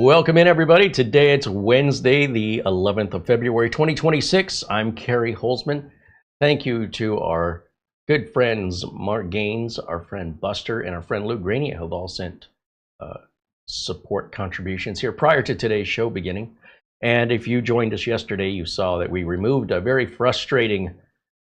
Welcome in, everybody. Today it's Wednesday, the 11th of February, 2026. I'm CareyHolzman. Thank you to our good friends Mark Gaines, our friend Buster, and our friend Lou Grania, who have all sent support contributions here prior to today's show beginning. And if you joined us yesterday, you saw that we removed a very frustrating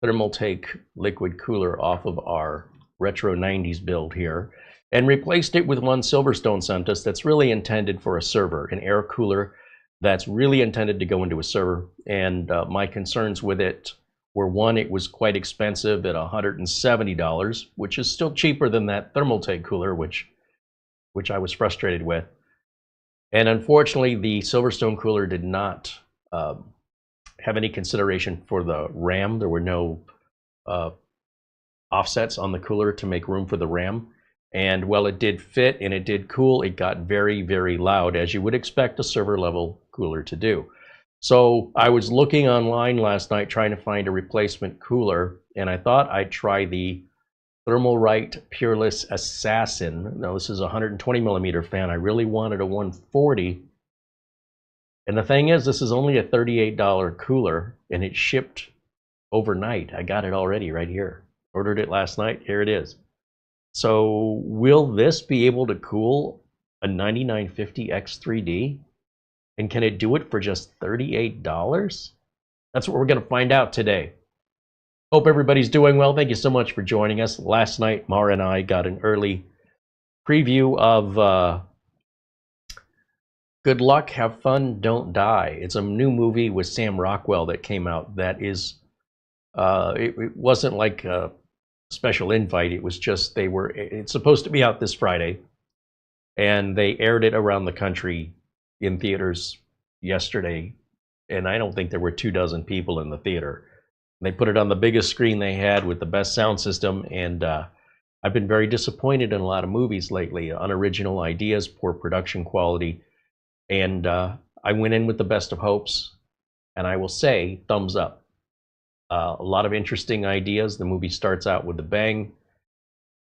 Thermaltake liquid cooler off of our retro 90s build here and replaced it with one SilverStone sent us that's really intended for a server, an air cooler that's really intended to go into a server. And my concerns with it were, one, it was quite expensive at $170, which is still cheaper than that Thermaltake cooler, which I was frustrated with. And unfortunately, the SilverStone cooler did not have any consideration for the RAM. There were no offsets on the cooler to make room for the RAM. And while it did fit and it did cool, it got very, very loud, as you would expect a server level cooler to do. So I was looking online last night trying to find a replacement cooler, and I thought I'd try the Thermalright Peerless Assassin. Now, this is a 120 millimeter fan. I really wanted a 140. And the thing is, this is only a $38 cooler, and it shipped overnight. I got it already right here. Ordered it last night. Here it is. So will this be able to cool a 9950 X3D? And can it do it for just $38? That's what we're going to find out today. Hope everybody's doing well. Thank you so much for joining us. Last night, Mara and I got an early preview of Good Luck, Have Fun, Don't Die. It's a new movie with Sam Rockwell that came out that is, it wasn't like a special invite. It was just, it's supposed to be out this Friday, and they aired it around the country in theaters yesterday, and I don't think there were 24 people in the theater. They put it on the biggest screen they had with the best sound system, and I've been very disappointed in a lot of movies lately. Unoriginal ideas, poor production quality, and I went in with the best of hopes, and I will say, thumbs up. A lot of interesting ideas. The movie starts out with a bang,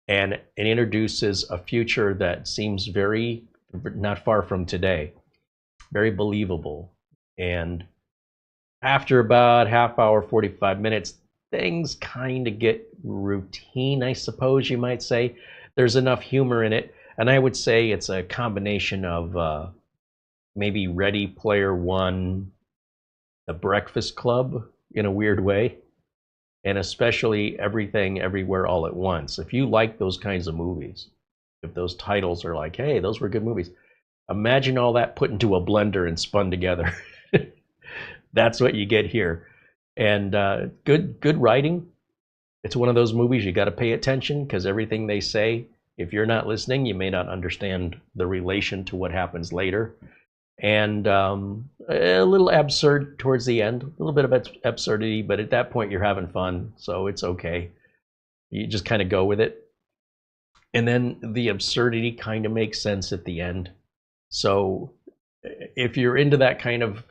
and it introduces a future that seems very, not far from today, very believable. And after about half hour, 45 minutes, things kind of get routine, I suppose you might say. There's enough humor in it, and I would say it's a combination of maybe Ready Player One, The Breakfast Club, in a weird way, and especially Everything Everywhere All at Once. If you like those kinds of movies, if those titles are like, hey, those were good movies, imagine all that put into a blender and spun together. That's what you get here. And good writing. It's one of those movies you got to pay attention, because everything they say, if you're not listening, you may not understand the relation to what happens later. And a little absurd towards the end, a little bit of absurdity, but at that point you're having fun, so it's okay. You just kind of go with it. And then the absurdity kind of makes sense at the end. So if you're into that kind of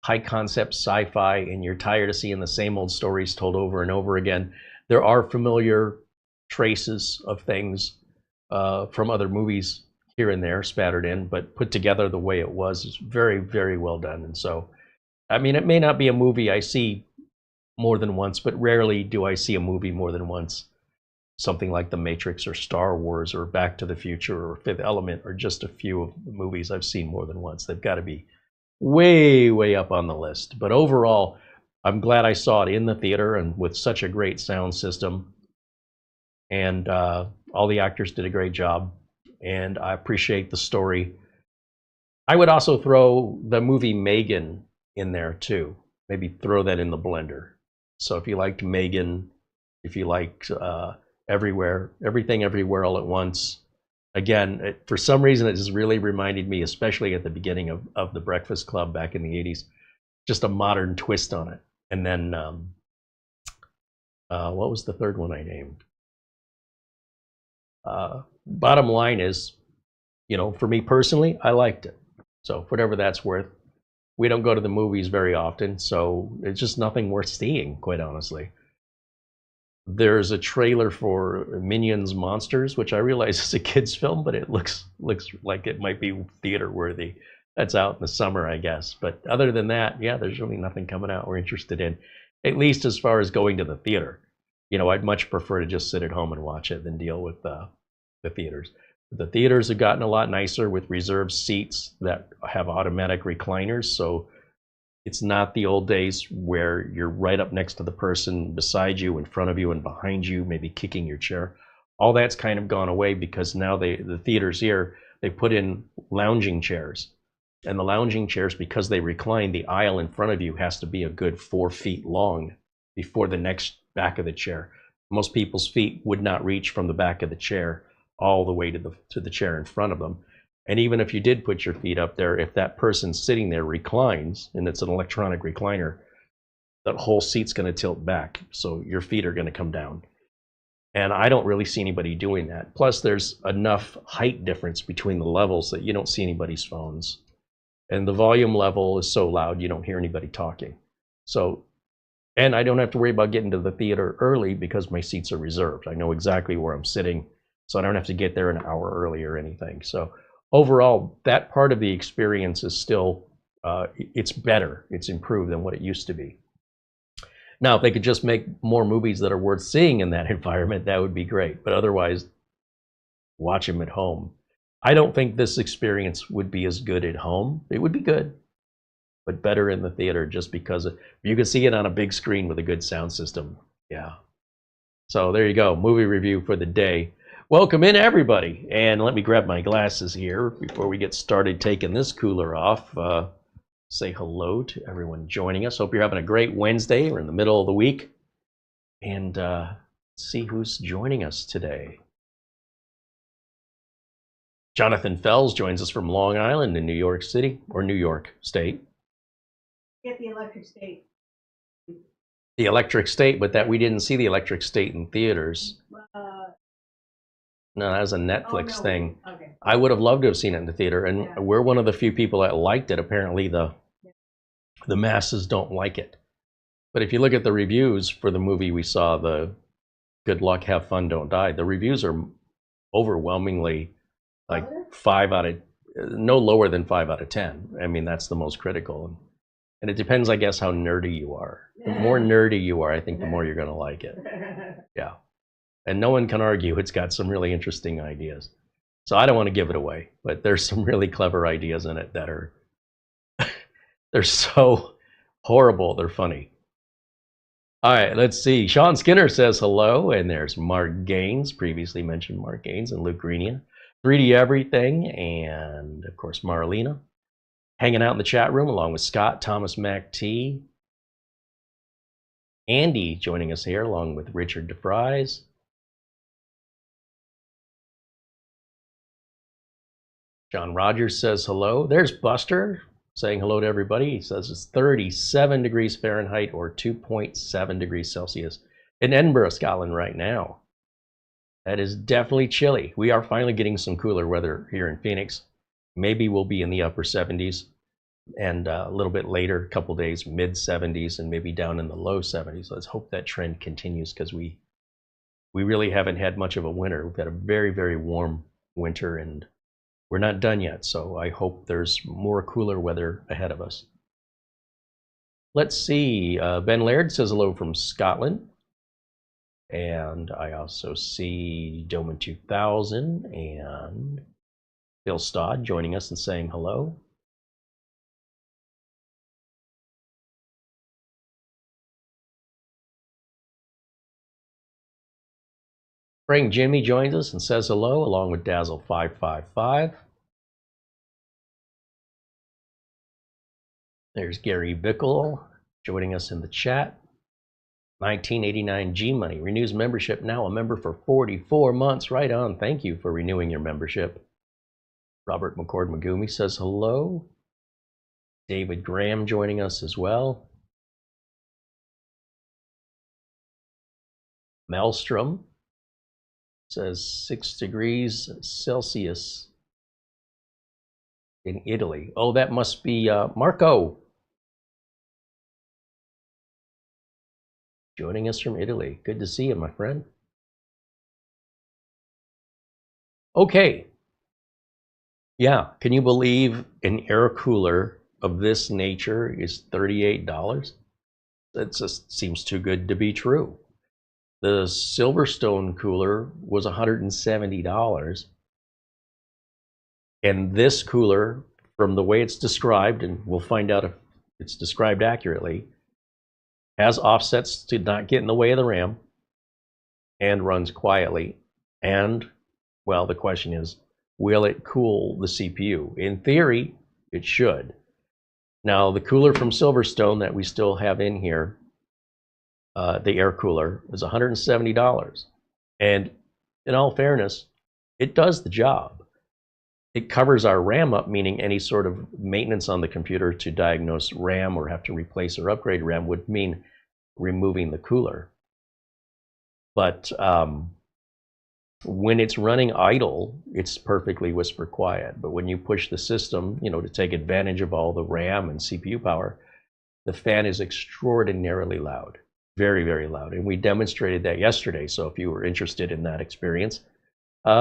high concept sci-fi and you're tired of seeing the same old stories told over and over again, there are familiar traces of things from other movies here and there spattered in, but put together the way it was is very, very well done. And so, I mean, it may not be a movie I see more than once, but rarely do I see a movie more than once. Something like The Matrix or Star Wars or Back to the Future or Fifth Element are just a few of the movies I've seen more than once. They've got to be way, way up on the list. But overall, I'm glad I saw it in the theater and with such a great sound system. And all the actors did a great job. And I appreciate the story. I would also throw the movie Megan in there too. Maybe throw that in the blender. So if you liked Megan, if you liked Everything Everywhere All at Once, again, for some reason it just really reminded me, especially at the beginning of The Breakfast Club back in the 80s, just a modern twist on it. And then, what was the third one I named? Bottom line is, for me personally, I liked it. So whatever that's worth. We don't go to the movies very often, so it's just nothing worth seeing, quite honestly. There's a trailer for Minions Monsters, which I realize is a kid's film, but it looks like it might be theater worthy. That's out in the summer, I guess. But other than that, yeah, there's really nothing coming out we're interested in, at least as far as going to the theater. You know, I'd much prefer to just sit at home and watch it than deal with the theaters. The theaters have gotten a lot nicer with reserved seats that have automatic recliners, so it's not the old days where you're right up next to the person beside you, in front of you, and behind you, maybe kicking your chair. All that's kind of gone away because now the theaters here, they put in lounging chairs. And the lounging chairs, because they recline, the aisle in front of you has to be a good 4 feet long before the next back of the chair. Most people's feet would not reach from the back of the chair all the way to the chair in front of them. And even if you did put your feet up there, if that person sitting there reclines, and it's an electronic recliner, that whole seat's going to tilt back. So your feet are going to come down. And I don't really see anybody doing that. Plus, there's enough height difference between the levels that you don't see anybody's phones. And the volume level is so loud, you don't hear anybody talking. So, and I don't have to worry about getting to the theater early because my seats are reserved. I know exactly where I'm sitting, so I don't have to get there an hour early or anything. So overall, that part of the experience is still, it's better, it's improved than what it used to be. Now, if they could just make more movies that are worth seeing in that environment, that would be great. But otherwise, watch them at home. I don't think this experience would be as good at home. It would be good, but better in the theater just because you can see it on a big screen with a good sound system. Yeah. So there you go, movie review for the day. Welcome in, everybody. And let me grab my glasses here before we get started taking this cooler off. Say hello to everyone joining us. Hope you're having a great Wednesday. We're in the middle of the week. And see who's joining us today. Jonathan Fells joins us from Long Island in New York City, or New York State. Get the Electric State. The Electric State, but that we didn't see the Electric State in theaters. No, that was a Netflix thing. Okay. I would have loved to have seen it in the theater, and yeah, we're one of the few people that liked it. Apparently, the masses don't like it. But if you look at the reviews for the movie we saw, the Good Luck, Have Fun, Don't Die, the reviews are overwhelmingly like 5 out of, no lower than 5 out of 10. I mean, that's the most critical. And it depends, I guess, how nerdy you are. The more nerdy you are, I think the more you're going to like it. Yeah. And no one can argue it's got some really interesting ideas. So I don't want to give it away, but there's some really clever ideas in it that are, they're so horrible, they're funny. All right, let's see. Sean Skinner says hello, and there's Mark Gaines, previously mentioned Mark Gaines, and Luke Greenia. 3D Everything, and of course Marlena. Hanging out in the chat room along with Scott, Thomas Mac T. Andy joining us here along with Richard DeFries. John Rogers says hello. There's Buster saying hello to everybody. He says it's 37 degrees Fahrenheit or 2.7 degrees Celsius in Edinburgh, Scotland right now. That is definitely chilly. We are finally getting some cooler weather here in Phoenix. Maybe we'll be in the upper 70s, and a little bit later, a couple days, mid 70s, and maybe down in the low 70s. Let's hope that trend continues because we really haven't had much of a winter. We've had a very, very warm winter, and we're not done yet. So I hope there's more cooler weather ahead of us. Let's see. Ben Laird says hello from Scotland. And I also see Doman 2000 and Bill Stodd joining us and saying hello. Frank Jimmy joins us and says hello, along with Dazzle555. There's Gary Bickle joining us in the chat. 1989 G-Money renews membership, now a member for 44 months. Right on. Thank you for renewing your membership. Robert McCord Magumi says hello. David Graham joining us as well. Maelstrom says 6 degrees Celsius in Italy. Oh, that must be Marco. joining us from Italy. Good to see you, my friend. Okay. Yeah, can you believe an air cooler of this nature is $38? That just seems too good to be true. The SilverStone cooler was $170. And this cooler, from the way it's described, and we'll find out if it's described accurately, has offsets to not get in the way of the RAM and runs quietly. And, well, the question is, will it cool the CPU? In theory, it should. Now, the cooler from SilverStone that we still have in here, the air cooler, is $170. And in all fairness, it does the job. It covers our RAM up, meaning any sort of maintenance on the computer to diagnose RAM or have to replace or upgrade RAM would mean removing the cooler. But when it's running idle, it's perfectly whisper quiet. But when you push the system, to take advantage of all the RAM and CPU power, the fan is extraordinarily loud, very, very loud. And we demonstrated that yesterday. So if you were interested in that experience,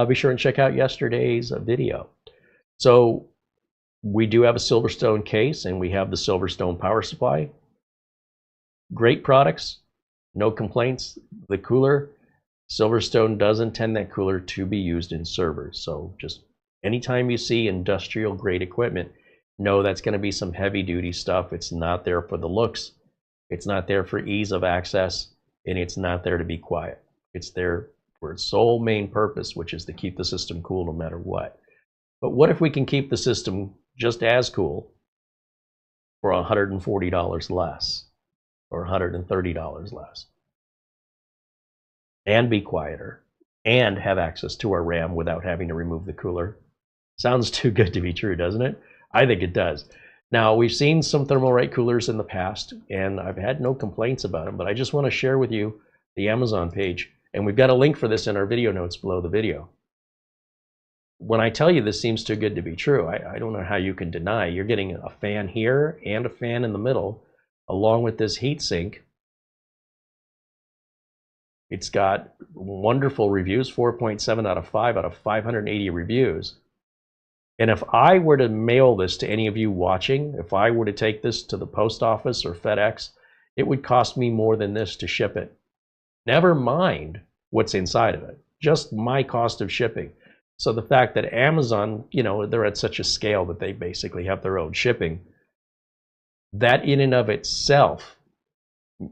be sure and check out yesterday's video. So we do have a SilverStone case, and we have the SilverStone power supply. Great products, no complaints. The cooler, SilverStone does intend that cooler to be used in servers. So just anytime you see industrial grade equipment, know that's going to be some heavy duty stuff. It's not there for the looks. It's not there for ease of access, and it's not there to be quiet. It's there for its sole main purpose, which is to keep the system cool no matter what. But what if we can keep the system just as cool for $140 less or $130 less, and be quieter and have access to our RAM without having to remove the cooler? Sounds too good to be true, doesn't it? I think it does. Now, we've seen some Thermalright coolers in the past, and I've had no complaints about them, but I just want to share with you the Amazon page, and we've got a link for this in our video notes below the video. When I tell you this seems too good to be true, I don't know how you can deny. You're getting a fan here and a fan in the middle, along with this heatsink. It's got wonderful reviews, 4.7 out of 5 out of 580 reviews. And if I were to mail this to any of you watching, if I were to take this to the post office or FedEx, it would cost me more than this to ship it. Never mind what's inside of it, just my cost of shipping. So the fact that Amazon, they're at such a scale that they basically have their own shipping, that in and of itself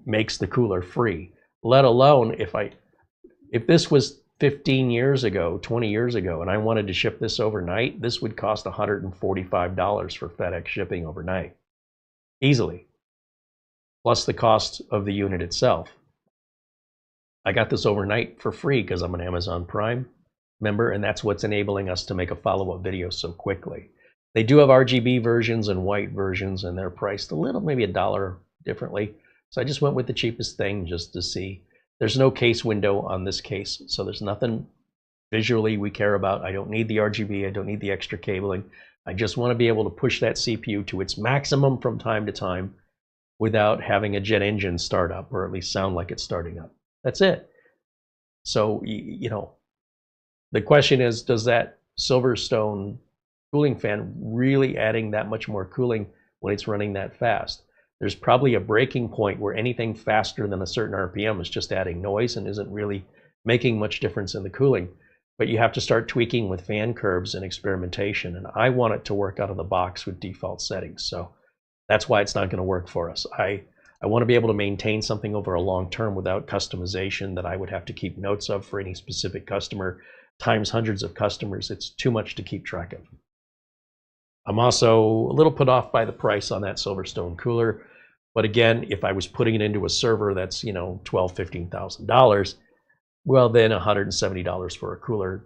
makes the cooler free. Let alone if this was 15 years ago, 20 years ago, and I wanted to ship this overnight, this would cost $145 for FedEx shipping overnight. Easily. Plus the cost of the unit itself. I got this overnight for free because I'm an Amazon Prime member, and that's what's enabling us to make a follow-up video so quickly. They do have RGB versions and white versions, and they're priced a little, maybe $1 differently. So I just went with the cheapest thing just to see. There's no case window on this case, so there's nothing visually we care about. I don't need the RGB, I don't need the extra cabling. I just want to be able to push that CPU to its maximum from time to time without having a jet engine start up, or at least sound like it's starting up. That's it. So, the question is, does that SilverStone cooling fan really adding that much more cooling when it's running that fast? There's probably a breaking point where anything faster than a certain RPM is just adding noise and isn't really making much difference in the cooling. But you have to start tweaking with fan curves and experimentation, and I want it to work out of the box with default settings. So that's why it's not going to work for us. I want to be able to maintain something over a long term without customization that I would have to keep notes of for any specific customer times hundreds of customers. It's too much to keep track of. I'm also a little put off by the price on that SilverStone cooler. But again, if I was putting it into a server that's, $12,000, $15,000, well, then $170 for a cooler,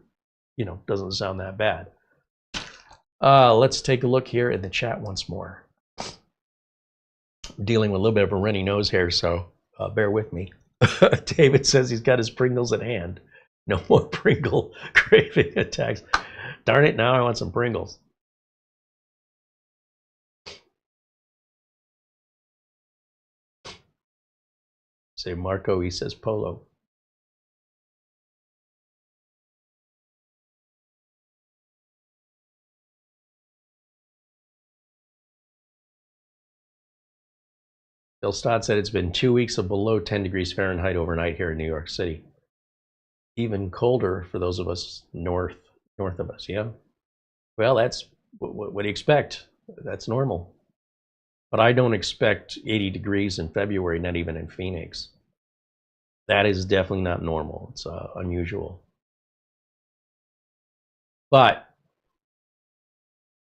doesn't sound that bad. Let's take a look here in the chat once more. I'm dealing with a little bit of a runny nose here, so bear with me. David says he's got his Pringles at hand. No more Pringle craving attacks. Darn it, now I want some Pringles. Say Marco, he says polo. Bill Stott said it's been 2 weeks of below 10 degrees Fahrenheit overnight here in New York City. Even colder for those of us north of us, yeah? Well, that's what do you expect? That's normal. But I don't expect 80 degrees in February, not even in Phoenix. That is definitely not normal. It's unusual. But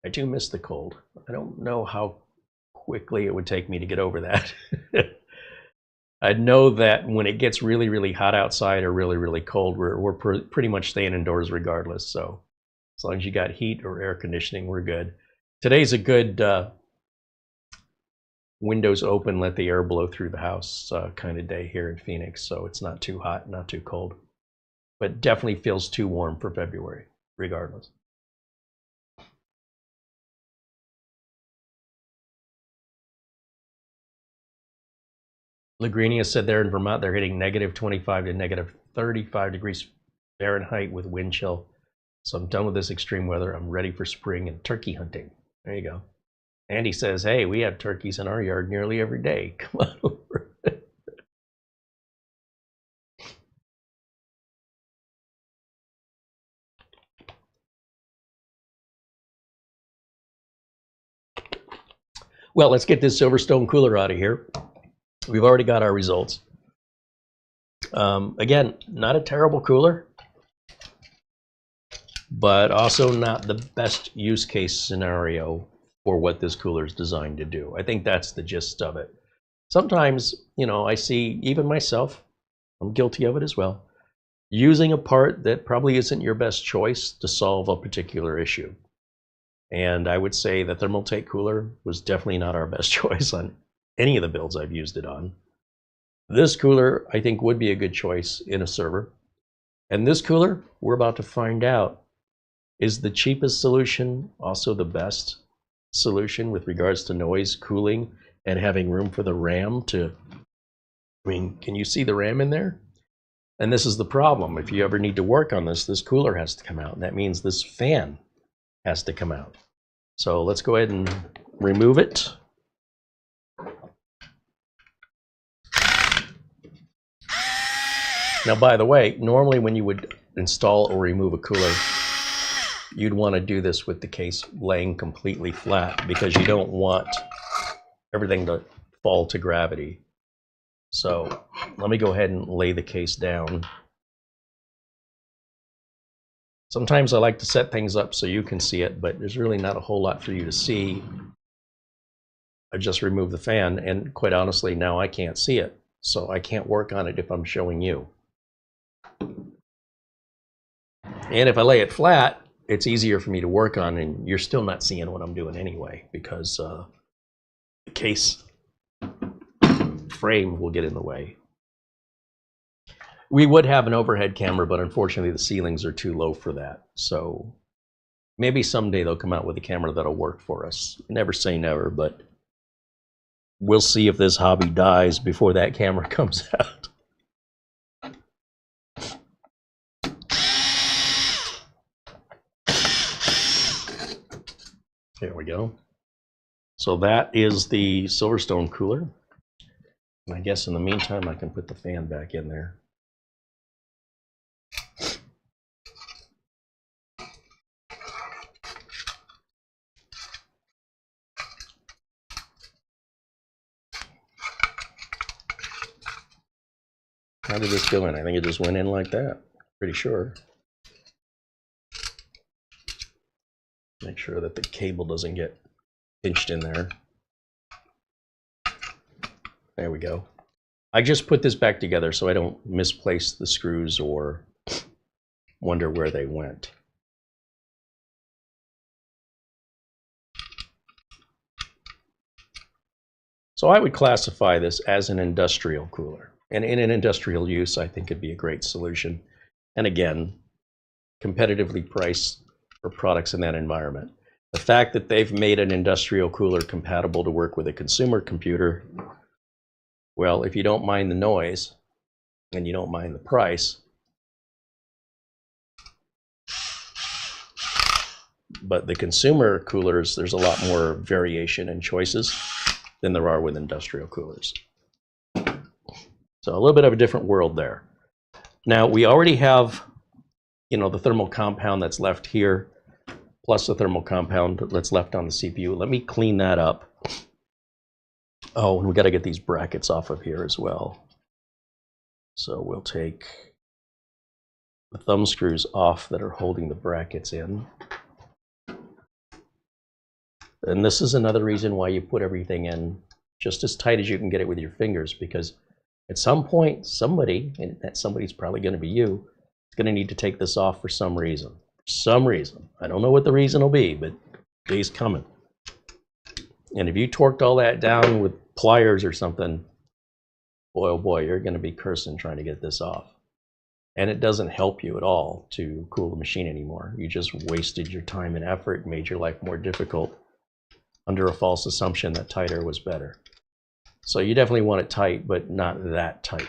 I do miss the cold. I don't know how quickly it would take me to get over that. I know that when it gets really, really hot outside or really, really cold, we're pretty much staying indoors regardless. So as long as you got heat or air conditioning, we're good. Today's a good windows open, let the air blow through the house kind of day here in Phoenix. So it's not too hot, not too cold, but definitely feels too warm for February regardless. Lagrinia said there in Vermont, they're hitting negative 25 to negative 35 degrees Fahrenheit with wind chill. So I'm done with this extreme weather. I'm ready for spring and turkey hunting. There you go. Andy says, hey, we have turkeys in our yard nearly every day. Come on over. Well, let's get this SilverStone cooler out of here. We've already got our results. Again, not a terrible cooler, but also not the best use case scenario for what this cooler is designed to do. I think that's the gist of it. Sometimes, you know, I see, even myself, I'm guilty of it as well, using a part that probably isn't your best choice to solve a particular issue. And I would say the Thermalright cooler was definitely not our best choice on any of the builds I've used it on. This cooler, I think, would be a good choice in a server. And this cooler, we're about to find out, is the cheapest solution also the best solution with regards to noise, cooling, and having room for the RAM to, I mean, can you see the RAM in there? And this is the problem. If you ever need to work on this, this cooler has to come out. And that means this fan has to come out. So let's go ahead and remove it. Now, by the way, normally when you would install or remove a cooler, you'd want to do this with the case laying completely flat because you don't want everything to fall to gravity. So let me go ahead and lay the case down. Sometimes I like to set things up so you can see it, but there's really not a whole lot for you to see. I just removed the fan, and quite honestly, now I can't see it. So I can't work on it if I'm showing you. And if I lay it flat, it's easier for me to work on, and you're still not seeing what I'm doing anyway, because the case frame will get in the way. We would have an overhead camera, but unfortunately the ceilings are too low for that. So maybe someday they'll come out with a camera that'll work for us. Never say never, but we'll see if this hobby dies before that camera comes out. There we go. So that is the SilverStone cooler. And I guess in the meantime, I can put the fan back in there. How did this go in? I think it just went in like that. Pretty sure. Make sure that the cable doesn't get pinched in there. There we go. I just put this back together so I don't misplace the screws or wonder where they went. So I would classify this as an industrial cooler. And in an industrial use, I think it'd be a great solution. And again, competitively priced for products in that environment. The fact that they've made an industrial cooler compatible to work with a consumer computer Well, if you don't mind the noise and you don't mind the price, but the consumer coolers, there's a lot more variation and choices than there are with industrial coolers. So a little bit of a different world there. Now we already have, you know, the thermal compound that's left here, plus the thermal compound that's left on the CPU. Let me clean that up. Oh, and we got to get these brackets off of here as well. So we'll take the thumb screws off that are holding the brackets in. And this is another reason why you put everything in just as tight as you can get it with your fingers, because at some point, somebody, and that somebody's probably going to be you, is going to need to take this off for some reason. For some reason. I don't know what the reason will be, but day's coming. And if you torqued all that down with pliers or something, boy, oh boy, you're going to be cursing trying to get this off. And it doesn't help you at all to cool the machine anymore. You just wasted your time and effort, made your life more difficult under a false assumption that tighter was better. So you definitely want it tight, but not that tight.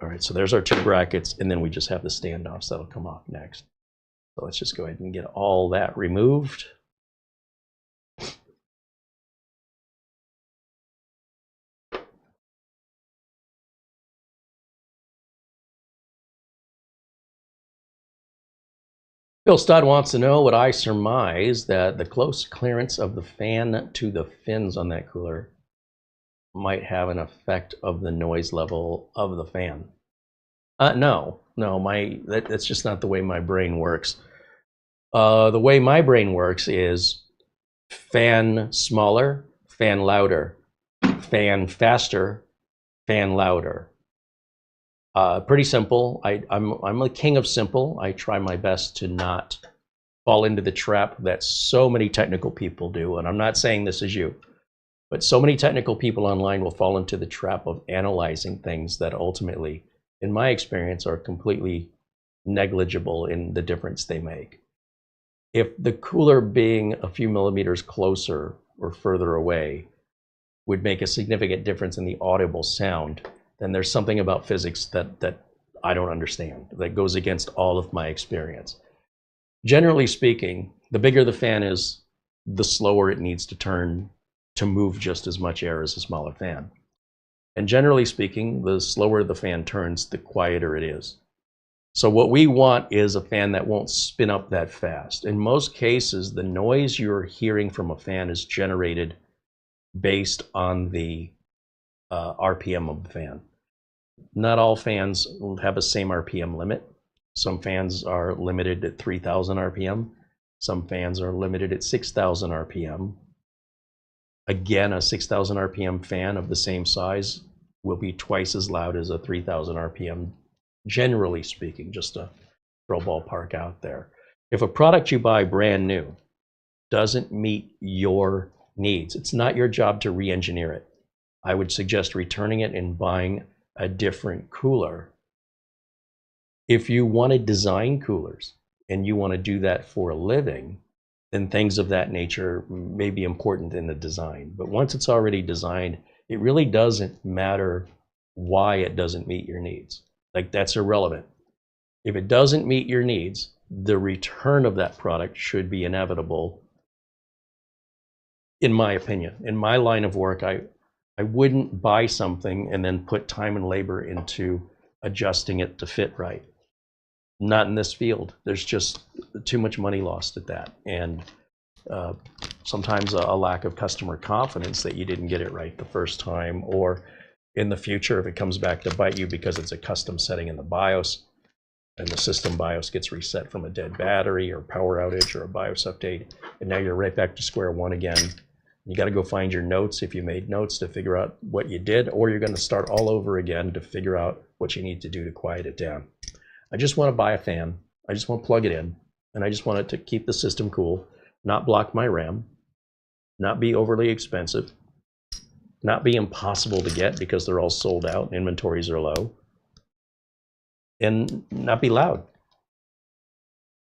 All right, so there's our two brackets, and then we just have the standoffs that'll come off next. So let's just go ahead and get all that removed. Bill Stott wants to know what I surmise that the close clearance of the fan to the fins on that cooler might have an effect of the noise level of the fan. No, that's just not the way my brain works. The way my brain works is fan smaller, fan louder, fan faster, fan louder. Pretty simple. I'm a king of simple. I try my best to not fall into the trap that so many technical people do. And I'm not saying this is you, but so many technical people online will fall into the trap of analyzing things that ultimately, in my experience, are completely negligible in the difference they make. If the cooler being a few millimeters closer or further away would make a significant difference in the audible sound, then there's something about physics that I don't understand, that goes against all of my experience. Generally speaking, the bigger the fan is, the slower it needs to turn to move just as much air as a smaller fan. And generally speaking, the slower the fan turns, the quieter it is. So what we want is a fan that won't spin up that fast. In most cases, the noise you're hearing from a fan is generated based on the RPM of the fan. Not all fans have a same RPM limit. Some fans are limited at 3,000 RPM. Some fans are limited at 6,000 RPM. Again, a 6,000 RPM fan of the same size will be twice as loud as a 3,000 RPM, generally speaking, just to throw ballpark out there. If a product you buy brand new doesn't meet your needs, it's not your job to re-engineer it. I would suggest returning it and buying a different cooler. If you want to design coolers and you want to do that for a living, then things of that nature may be important in the design. But once it's already designed, it really doesn't matter why it doesn't meet your needs. Like, that's irrelevant. If it doesn't meet your needs, the return of that product should be inevitable, in my opinion. In my line of work, I wouldn't buy something and then put time and labor into adjusting it to fit right. Not in this field. There's just too much money lost at that. And sometimes a lack of customer confidence that you didn't get it right the first time, or in the future, if it comes back to bite you because it's a custom setting in the BIOS and the system BIOS gets reset from a dead battery or power outage or a BIOS update, and now you're right back to square one again. You got to go find your notes, if you made notes, to figure out what you did, or you're going to start all over again to figure out what you need to do to quiet it down. I just want to buy a fan. I just want to plug it in, and I just want it to keep the system cool, not block my RAM, not be overly expensive, not be impossible to get because they're all sold out and inventories are low, and not be loud.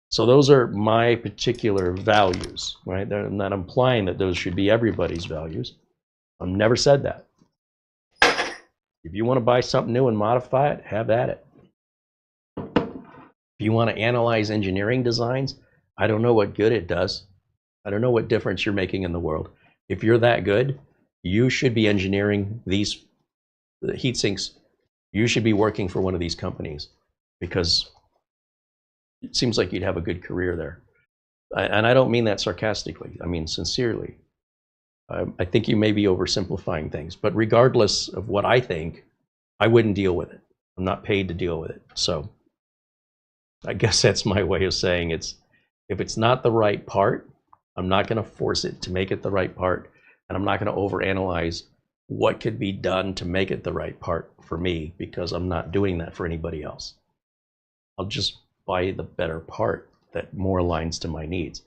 So those are my particular values, right? I'm not implying that those should be everybody's values. I've never said that. If you want to buy something new and modify it, have at it. If you want to analyze engineering designs, I don't know what good it does. I don't know what difference you're making in the world. If you're that good, you should be engineering these heat sinks. You should be working for one of these companies because it seems like you'd have a good career there. And I don't mean that sarcastically. I mean sincerely. I think you may be oversimplifying things, but regardless of what I think, I wouldn't deal with it. I'm not paid to deal with it. So I guess that's my way of saying if it's not the right part, I'm not going to force it to make it the right part, and I'm not going to overanalyze what could be done to make it the right part for me, because I'm not doing that for anybody else. I'll just buy the better part that more aligns to my needs.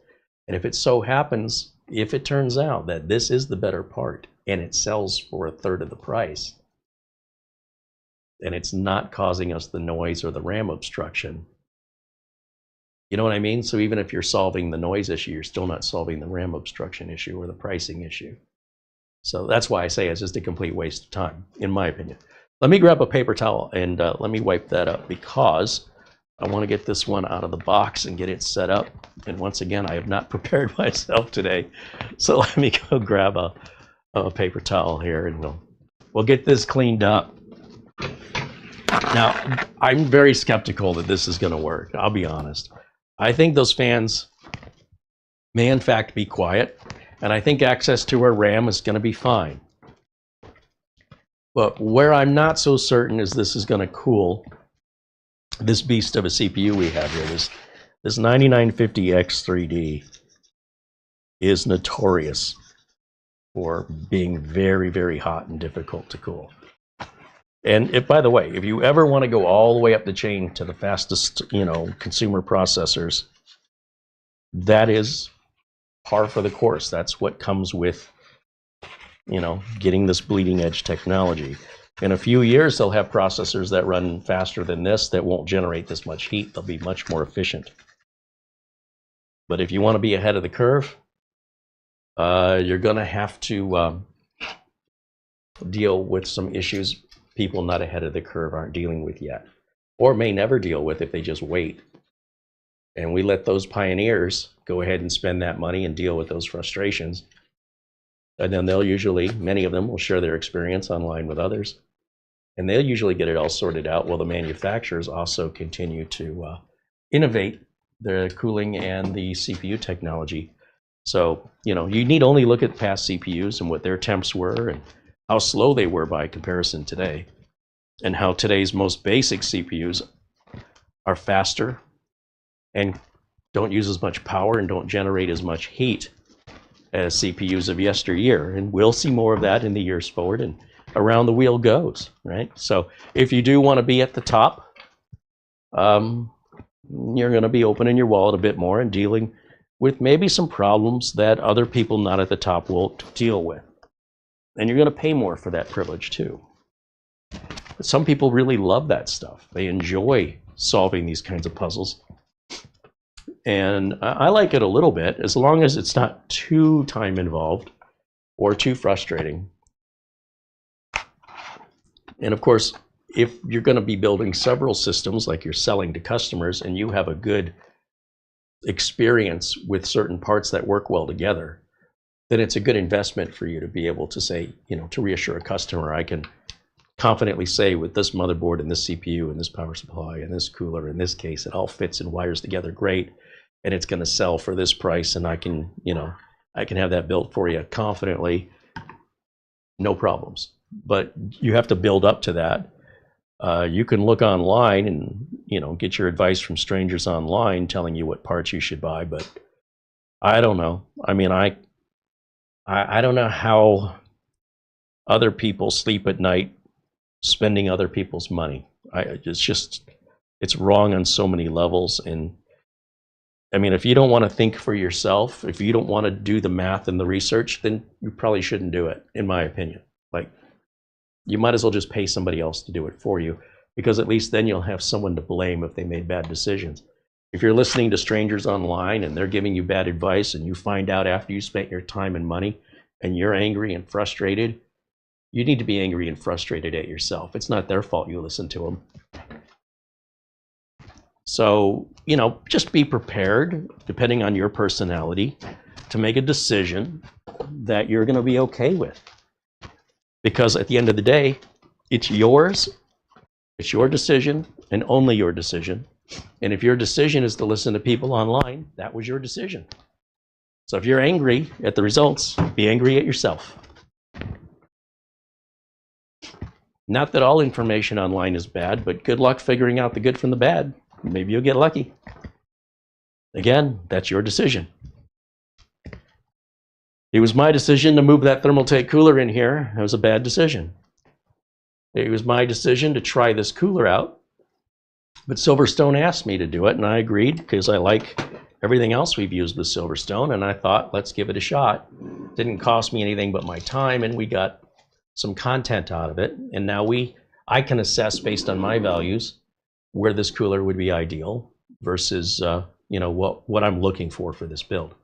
And if it so happens, if it turns out that this is the better part and it sells for 1/3 of the price, and it's not causing us the noise or the RAM obstruction, you know what I mean? So even if you're solving the noise issue, you're still not solving the RAM obstruction issue or the pricing issue. So that's why I say it's just a complete waste of time, in my opinion. Let me grab a paper towel and let me wipe that up, because I want to get this one out of the box and get it set up. And once again, I have not prepared myself today. So let me go grab a paper towel here, and we'll get this cleaned up. Now, I'm very skeptical that this is going to work. I'll be honest. I think those fans may in fact be quiet, and I think access to our RAM is going to be fine. But where I'm not so certain is this is going to cool this beast of a CPU we have here. This 9950X3D is notorious for being very, very hot and difficult to cool. And if, by the way, if you ever want to go all the way up the chain to the fastest, consumer processors, that is par for the course. That's what comes with, getting this bleeding edge technology. In a few years, they'll have processors that run faster than this that won't generate this much heat. They'll be much more efficient. But if you want to be ahead of the curve, you're going to have to deal with some issues people not ahead of the curve aren't dealing with yet, or may never deal with if they just wait. And we let those pioneers go ahead and spend that money and deal with those frustrations. And then they'll usually, many of them will share their experience online with others. And they'll usually get it all sorted out while the manufacturers also continue to innovate the cooling and the CPU technology. So, you need only look at past CPUs and what their temps were and how slow they were by comparison today, and how today's most basic CPUs are faster and don't use as much power and don't generate as much heat as CPUs of yesteryear. And we'll see more of that in the years forward, and around the wheel goes, right? So if you do want to be at the top, you're going to be opening your wallet a bit more and dealing with maybe some problems that other people not at the top will deal with. And you're going to pay more for that privilege too. But some people really love that stuff. They enjoy solving these kinds of puzzles. And I like it a little bit, as long as it's not too time involved or too frustrating. And of course, if you're going to be building several systems, like you're selling to customers, and you have a good experience with certain parts that work well together, then it's a good investment for you to be able to say, to reassure a customer, I can confidently say with this motherboard and this CPU and this power supply and this cooler, in this case, it all fits and wires together great, and it's going to sell for this price, and I can have that built for you confidently, no problems. But you have to build up to that. You can look online and get your advice from strangers online telling you what parts you should buy, but I don't know. I mean, I don't know how other people sleep at night spending other people's money. It's wrong on so many levels. And I mean, if you don't want to think for yourself, if you don't want to do the math and the research, then you probably shouldn't do it, in my opinion. Like, you might as well just pay somebody else to do it for you, because at least then you'll have someone to blame if they made bad decisions. If you're listening to strangers online and they're giving you bad advice, and you find out after you spent your time and money and you're angry and frustrated, You need to be angry and frustrated at yourself. It's not their fault you listen to them. So, you know, just be prepared, depending on your personality, to make a decision that you're going to be okay with. Because at the end of the day, it's yours, it's your decision, and only your decision. And if your decision is to listen to people online, that was your decision. So if you're angry at the results, be angry at yourself. Not that all information online is bad, but good luck figuring out the good from the bad. Maybe you'll get lucky. Again, that's your decision. It was my decision to move that Thermaltake cooler in here. It was a bad decision. It was my decision to try this cooler out. But SilverStone asked me to do it, and I agreed because I like everything else we've used with SilverStone, and I thought, let's give it a shot. Didn't cost me anything but my time, and we got some content out of it. And now I can assess based on my values where this cooler would be ideal versus you know, what I'm looking for this build.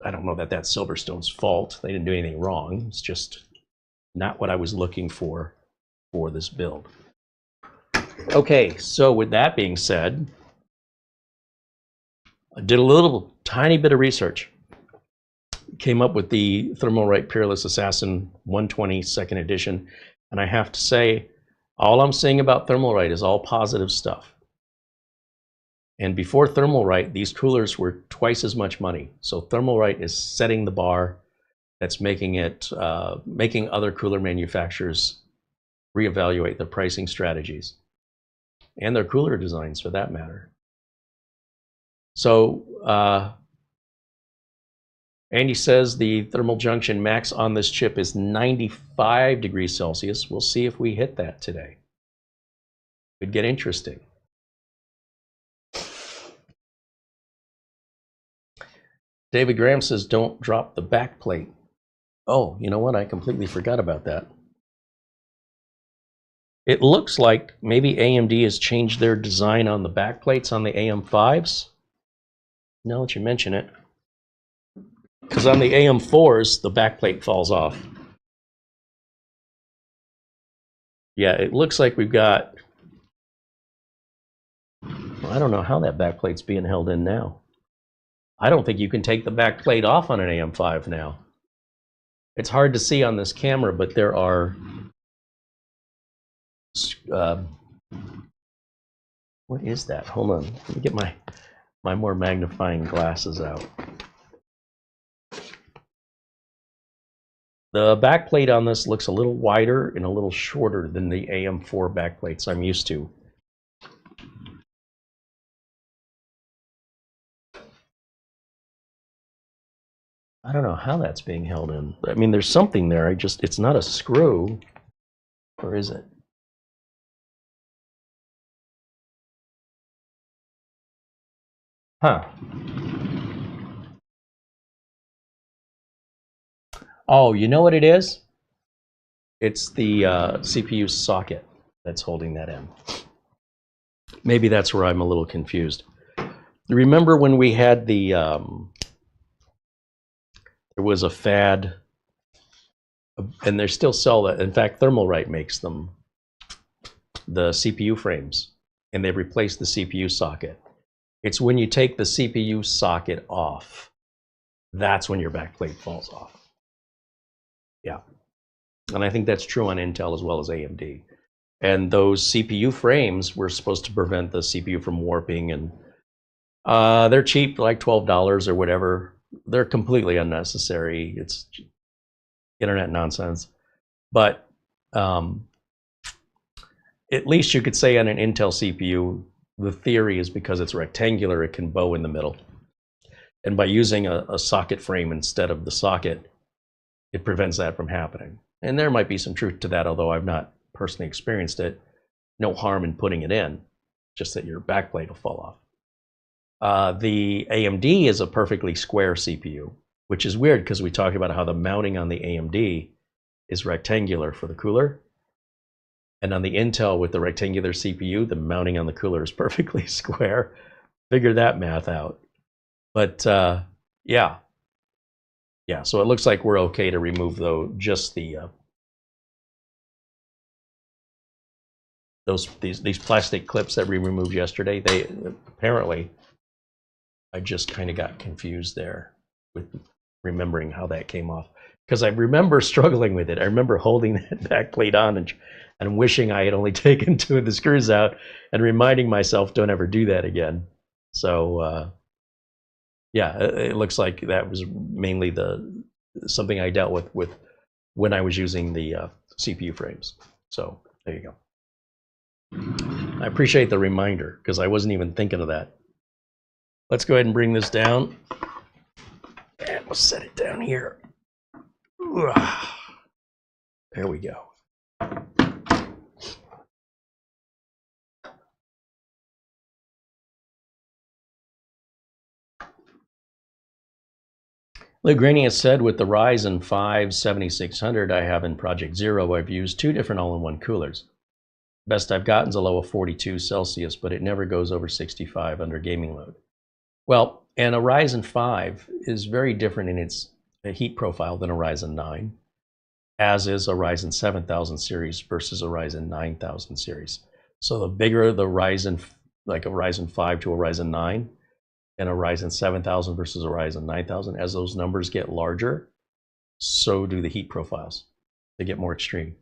I don't know that that's SilverStone's fault. They didn't do anything wrong. It's just not what I was looking for this build. Okay, so with that being said, I did a little tiny bit of research. Came up with the Thermalright Peerless Assassin 120 2nd edition, and I have to say, all I'm saying about Thermalright is all positive stuff. And before Thermalright, these coolers were twice as much money. So Thermalright is setting the bar that's making it, making other cooler manufacturers reevaluate their pricing strategies and their cooler designs for that matter. So Andy says the thermal junction max on this chip is 95 degrees Celsius. We'll see if we hit that today. Could get interesting. David Graham says, don't drop the back plate. Oh, you know what? I completely forgot about that. It looks like maybe AMD has changed their design on the back plates on the AM5s. Now that you mention it. Because on the AM4s, the back plate falls off. Yeah, it looks like we've got... Well, I don't know how that back plate's being held in now. I don't think you can take the back plate off on an AM5 now. It's hard to see on this camera, but there are... what is that? Hold on. Let me get my more magnifying glasses out. The backplate on this looks a little wider and a little shorter than the AM4 backplates I'm used to. I don't know how that's being held in. I mean, there's something there. It's not a screw, or is it? Huh. Oh, you know what it is? It's the CPU socket that's holding that in. Maybe that's where I'm a little confused. Remember when we had the, there was a fad, and they still sell that. In fact, Thermalright makes them, the CPU frames, and they replaced the CPU socket. It's when you take the CPU socket off, that's when your backplate falls off. Yeah, and I think that's true on Intel as well as AMD. And those CPU frames were supposed to prevent the CPU from warping, and they're cheap, like $12 or whatever. They're completely unnecessary. It's internet nonsense. But at least you could say on an Intel CPU, the theory is because it's rectangular, it can bow in the middle. And by using a socket frame instead of the socket, it prevents that from happening. And there might be some truth to that, although I've not personally experienced it. No harm in putting it in, just that your backplate will fall off. The AMD is a perfectly square CPU, which is weird because we talked about how the mounting on the AMD is rectangular for the cooler. And on the Intel with the rectangular CPU, the mounting on the cooler is perfectly square. Figure that math out. But yeah. Yeah, so it looks like we're okay to remove though just the these plastic clips that we removed yesterday, they apparently, I just kind of got confused there with remembering how that came off, because I remember struggling with it. I remember holding that back plate on and wishing I had only taken 2 of the screws out and reminding myself, don't ever do that again. So yeah, it looks like that was mainly something I dealt with when I was using the CPU frames. So there you go. I appreciate the reminder, because I wasn't even thinking of that. Let's go ahead and bring this down. And we'll set it down here. There we go. Legranius said, with the Ryzen 5 7600 I have in Project Zero, I've used 2 different all-in-one coolers. Best I've gotten is a low of 42 Celsius, but it never goes over 65 under gaming load. Well, and a Ryzen 5 is very different in its heat profile than a Ryzen 9, as is a Ryzen 7000 series versus a Ryzen 9000 series. So the bigger the Ryzen, like a Ryzen 5 to a Ryzen 9, and a Ryzen 7000 versus a Ryzen 9000, as those numbers get larger, so do the heat profiles. They get more extreme.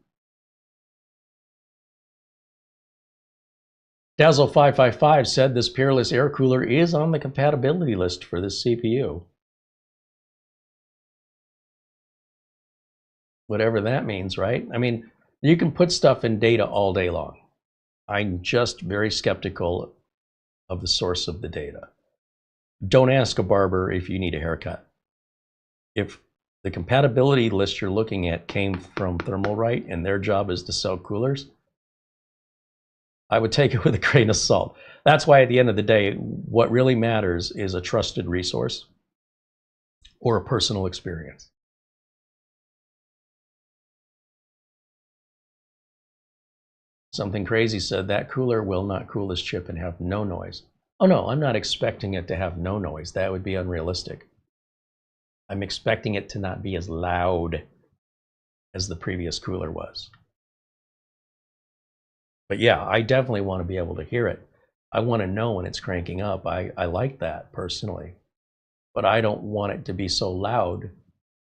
Dazzle555 said this Peerless air cooler is on the compatibility list for this CPU. Whatever that means, right? I mean, you can put stuff in data all day long. I'm just very skeptical of the source of the data. Don't ask a barber if you need a haircut. If the compatibility list you're looking at came from Thermalright and their job is to sell coolers, I would take it with a grain of salt. That's why at the end of the day, what really matters is a trusted resource or a personal experience. Something Crazy said, that cooler will not cool this chip and have no noise. Oh no, I'm not expecting it to have no noise. That would be unrealistic. I'm expecting it to not be as loud as the previous cooler was. But yeah, I definitely want to be able to hear it. I want to know when it's cranking up. I like that personally. But I don't want it to be so loud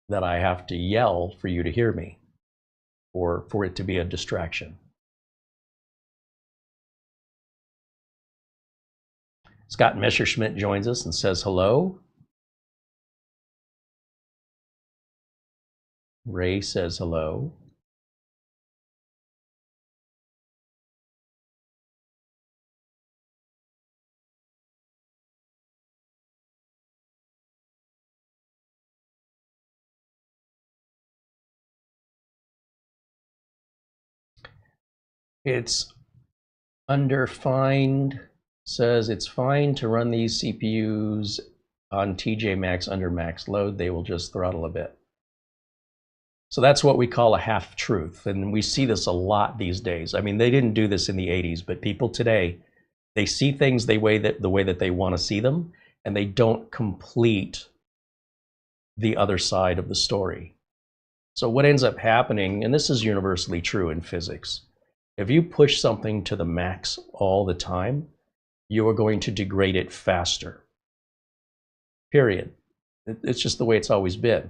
that I have to yell for you to hear me, or for it to be a distraction. Scott Messerschmidt joins us and says hello. Ray says hello. It's underfined, says it's fine to run these CPUs on TJ Max under max load. They will just throttle a bit. So that's what we call a half truth. And we see this a lot these days. I mean, they didn't do this in the 80s, but people today, they see things the way that they want to see them, and they don't complete the other side of the story. So what ends up happening, and this is universally true in physics, if you push something to the max all the time, you are going to degrade it faster. Period. It's just the way it's always been.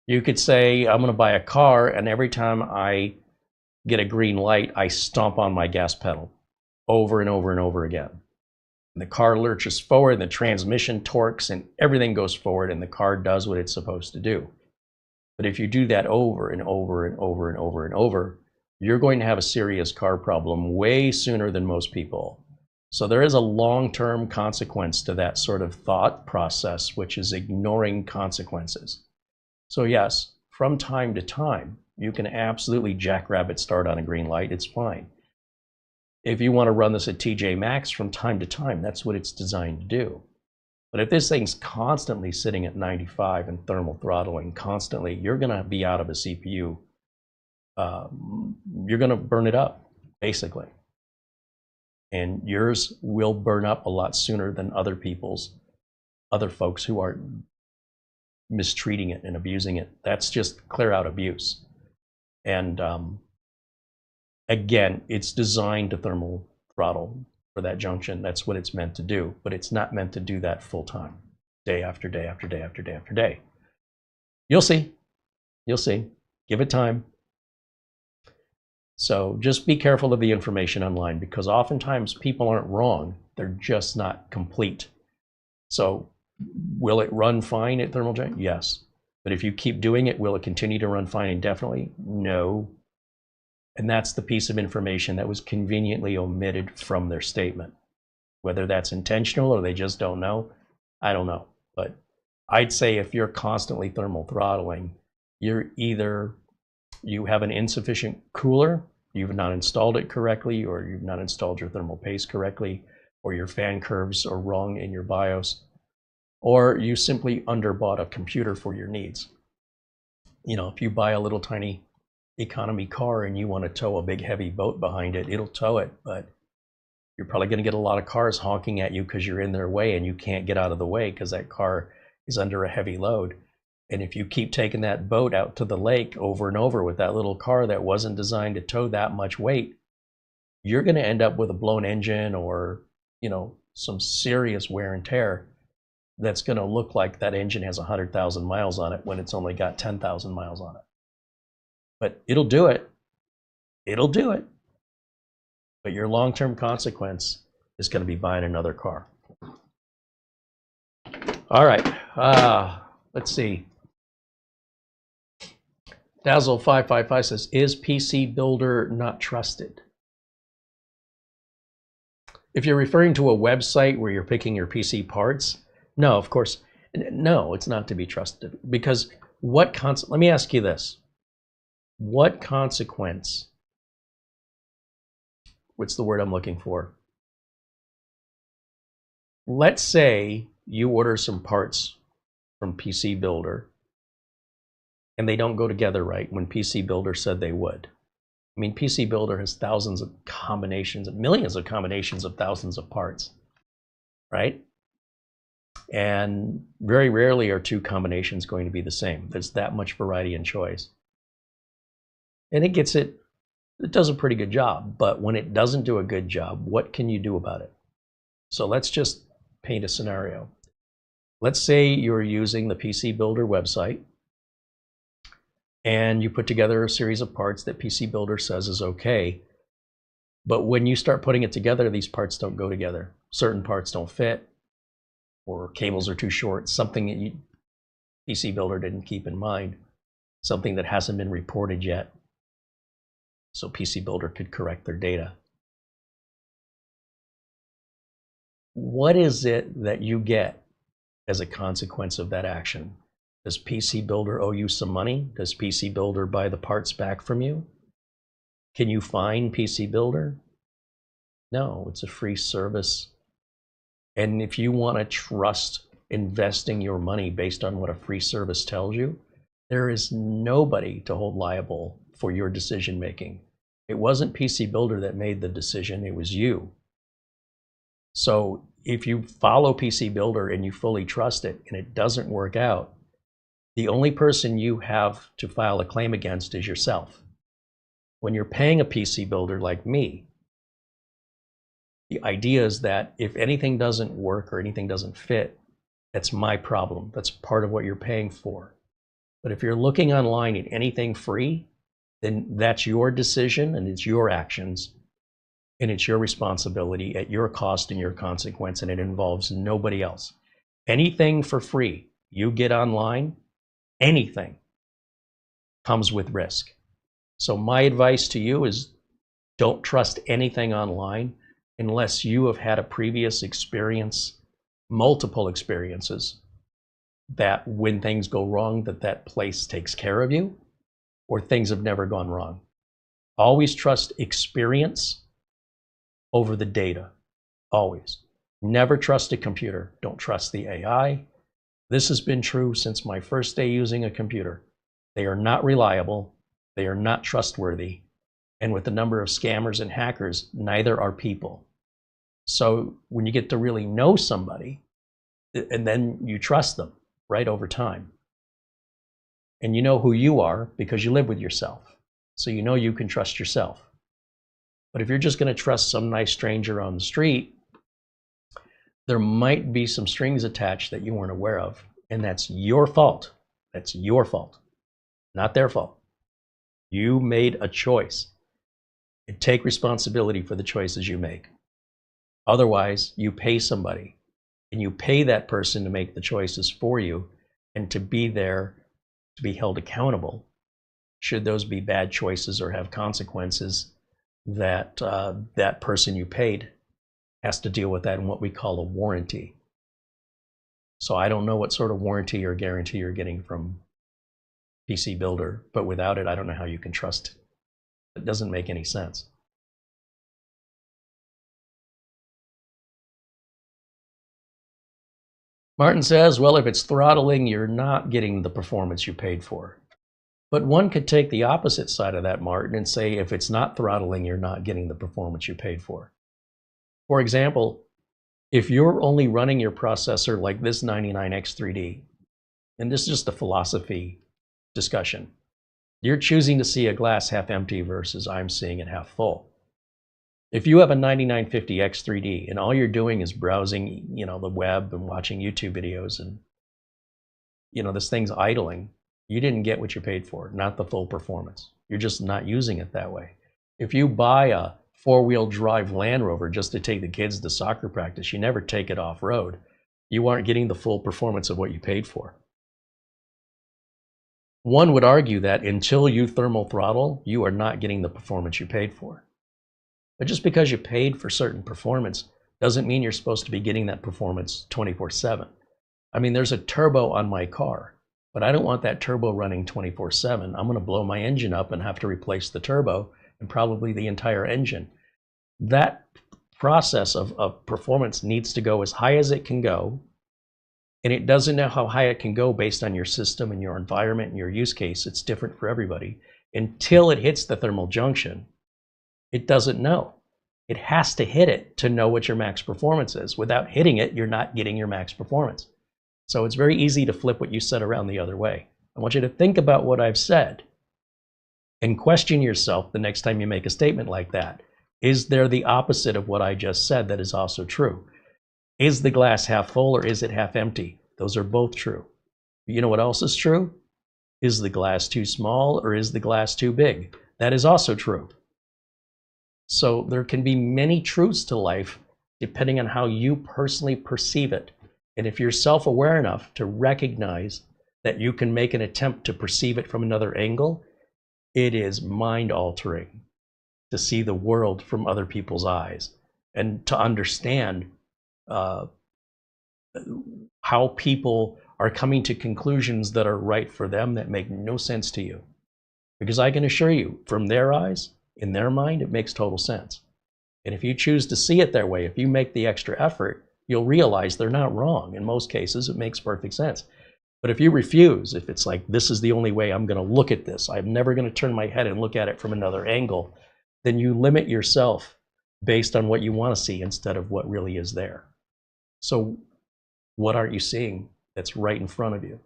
You could say, I'm going to buy a car, and every time I get a green light, I stomp on my gas pedal over and over and over again. And the car lurches forward, and the transmission torques, and everything goes forward, and the car does what it's supposed to do. But if you do that over and over and over and over and over, you're going to have a serious car problem way sooner than most people. So there is a long-term consequence to that sort of thought process, which is ignoring consequences. So yes, from time to time, you can absolutely jackrabbit start on a green light. It's fine. If you want to run this at TJ Max from time to time, that's what it's designed to do. But if this thing's constantly sitting at 95 and thermal throttling constantly, you're going to be out of a CPU. You're going to burn it up, basically. And yours will burn up a lot sooner than other folks who are mistreating it and abusing it. That's just clear out abuse. And Again, it's designed to thermal throttle for that junction. That's what it's meant to do, but it's not meant to do that full time, day after day after day after day after day. You'll see. You'll see. Give it time. So just be careful of the information online, because oftentimes people aren't wrong. They're just not complete. So will it run fine at thermal junction? Yes. But if you keep doing it, will it continue to run fine indefinitely? No. And that's the piece of information that was conveniently omitted from their statement. Whether that's intentional or they just don't know, I don't know. But I'd say if you're constantly thermal throttling, you're either you have an insufficient cooler, you've not installed it correctly, or you've not installed your thermal paste correctly, or your fan curves are wrong in your BIOS, or you simply underbought a computer for your needs. You know, if you buy a little tiny economy car and you want to tow a big heavy boat behind it, it'll tow it, but you're probably going to get a lot of cars honking at you because you're in their way and you can't get out of the way because that car is under a heavy load. And if you keep taking that boat out to the lake over and over with that little car that wasn't designed to tow that much weight, you're going to end up with a blown engine or, you know, some serious wear and tear that's going to look like that engine has 100,000 miles on it when it's only got 10,000 miles on it. But it'll do it. It'll do it. But your long-term consequence is going to be buying another car. All right. Let's see. Dazzle555 says, is PC Builder not trusted? If you're referring to a website where you're picking your PC parts, no, of course, no, it's not to be trusted. Because let me ask you this. What consequence, what's the word I'm looking for? Let's say you order some parts from PC Builder and they don't go together right when PC Builder said they would. I mean, PC Builder has thousands of combinations, millions of combinations of thousands of parts, right? And very rarely are two combinations going to be the same. There's that much variety and choice. And it does a pretty good job. But when it doesn't do a good job, what can you do about it? So let's just paint a scenario. Let's say you're using the PC Builder website and you put together a series of parts that PC Builder says is okay. But when you start putting it together, these parts don't go together. Certain parts don't fit, or cables are too short, something that PC Builder didn't keep in mind, something that hasn't been reported yet. So PC Builder could correct their data. What is it that you get as a consequence of that action? Does PC Builder owe you some money? Does PC Builder buy the parts back from you? Can you fine PC Builder? No, it's a free service. And if you want to trust investing your money based on what a free service tells you, there is nobody to hold liable for your decision making. It wasn't PC Builder that made the decision, it was you. So if you follow PC Builder and you fully trust it and it doesn't work out, the only person you have to file a claim against is yourself. When you're paying a PC Builder like me, the idea is that if anything doesn't work or anything doesn't fit, that's my problem. That's part of what you're paying for. But if you're looking online at anything free, then that's your decision and it's your actions and it's your responsibility at your cost and your consequence, and it involves nobody else. Anything for free you get online, anything, comes with risk. So my advice to you is don't trust anything online unless you have had a previous experience, multiple experiences, that when things go wrong, that place takes care of you, or things have never gone wrong. Always trust experience over the data, always. Never trust a computer. Don't trust the AI. This has been true since my first day using a computer. They are not reliable. They are not trustworthy. And with the number of scammers and hackers, neither are people. So when you get to really know somebody, and then you trust them, right, over time. And you know who you are because you live with yourself. So you know you can trust yourself. But if you're just going to trust some nice stranger on the street, there might be some strings attached that you weren't aware of, and that's your fault. That's your fault, not their fault. You made a choice, and take responsibility for the choices you make. Otherwise, you pay somebody, and you pay that person to make the choices for you and to be there to be held accountable should those be bad choices or have consequences. That that person you paid has to deal with that in what we call a warranty. So I don't know what sort of warranty or guarantee you're getting from PC Builder, but without it, I don't know how you can trust it. It doesn't make any sense. Martin says, well, if it's throttling, you're not getting the performance you paid for. But one could take the opposite side of that, Martin, and say if it's not throttling, you're not getting the performance you paid for. For example, if you're only running your processor like this 99X3D, and this is just a philosophy discussion, you're choosing to see a glass half empty versus I'm seeing it half full. If you have a 9950X3D and all you're doing is browsing, the web and watching YouTube videos and, this thing's idling, you didn't get what you paid for, not the full performance. You're just not using it that way. If you buy a four-wheel drive Land Rover just to take the kids to soccer practice, you never take it off-road, you aren't getting the full performance of what you paid for. One would argue that until you thermal throttle, you are not getting the performance you paid for. But just because you paid for certain performance doesn't mean you're supposed to be getting that performance 24/7. I mean, there's a turbo on my car, but I don't want that turbo running 24/7. I'm going to blow my engine up and have to replace the turbo and probably the entire engine. That process of performance needs to go as high as it can go, and it doesn't know how high it can go based on your system and your environment and your use case. It's different for everybody. Until it hits the thermal junction, it doesn't know. It has to hit it to know what your max performance is. Without hitting it, you're not getting your max performance. So it's very easy to flip what you said around the other way. I want you to think about what I've said and question yourself the next time you make a statement like that. Is there the opposite of what I just said that is also true? Is the glass half full or is it half empty? Those are both true. You know what else is true? Is the glass too small or is the glass too big? That is also true. So there can be many truths to life depending on how you personally perceive it. And if you're self-aware enough to recognize that you can make an attempt to perceive it from another angle, it is mind-altering to see the world from other people's eyes and to understand how people are coming to conclusions that are right for them that make no sense to you. Because I can assure you, from their eyes, in their mind, it makes total sense. And if you choose to see it their way, if you make the extra effort, you'll realize they're not wrong. In most cases, it makes perfect sense. But if you refuse, if it's like, this is the only way I'm going to look at this, I'm never going to turn my head and look at it from another angle, then you limit yourself based on what you want to see instead of what really is there. So what aren't you seeing that's right in front of you?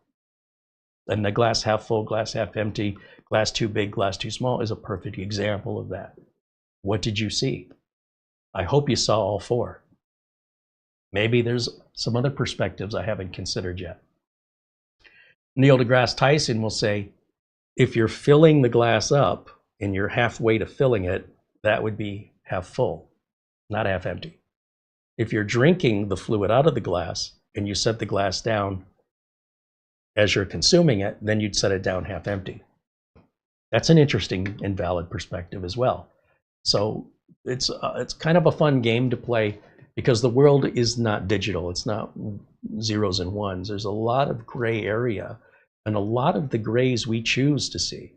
And the glass half full, glass half empty, glass too big, glass too small is a perfect example of that. What did you see? I hope you saw all four. Maybe there's some other perspectives I haven't considered yet. Neil deGrasse Tyson will say, if you're filling the glass up and you're halfway to filling it, that would be half full, not half empty. If you're drinking the fluid out of the glass and you set the glass down as you're consuming it, then you'd set it down half empty. That's an interesting and valid perspective as well. So it's kind of a fun game to play because the world is not digital. It's not zeros and ones. There's a lot of gray area, and a lot of the grays we choose to see.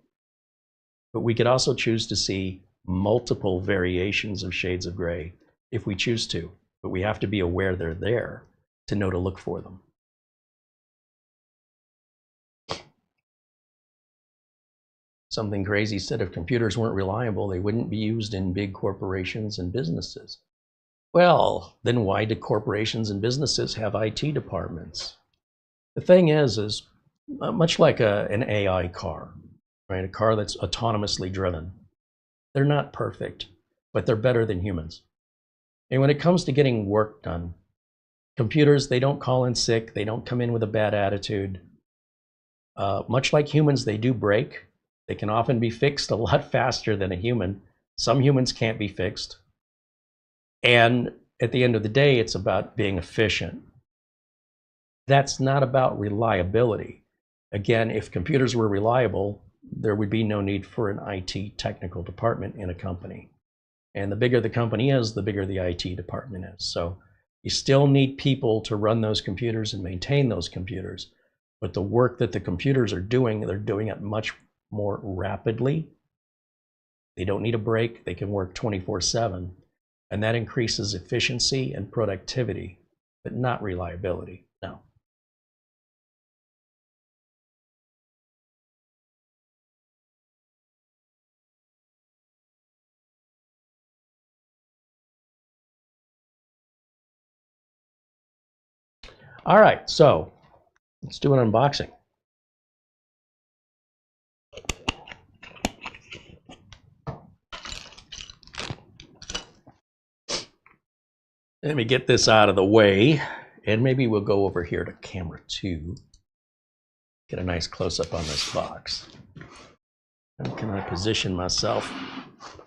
But we could also choose to see multiple variations of shades of gray if we choose to. But we have to be aware they're there to know to look for them. Something crazy said if computers weren't reliable, they wouldn't be used in big corporations and businesses. Well, then why do corporations and businesses have IT departments? The thing is much like an AI car, right? A car that's autonomously driven. They're not perfect. but they're better than humans. And when it comes to getting work done, computers, they don't call in sick, they don't come in with a bad attitude. Much like humans, they do break. They can often be fixed a lot faster than a human. Some humans can't be fixed. And at the end of the day, it's about being efficient. That's not about reliability. Again, if computers were reliable, there would be no need for an IT technical department in a company. And the bigger the company is, the bigger the IT department is. So you still need people to run those computers and maintain those computers. But the work that the computers are doing, they're doing it much more rapidly. They don't need a break. They can work 24/7. And that increases efficiency and productivity, but not reliability. No. All right, so let's do an unboxing. Let me get this out of the way, and maybe we'll go over here to camera 2. Get a nice close-up on this box. How can I position myself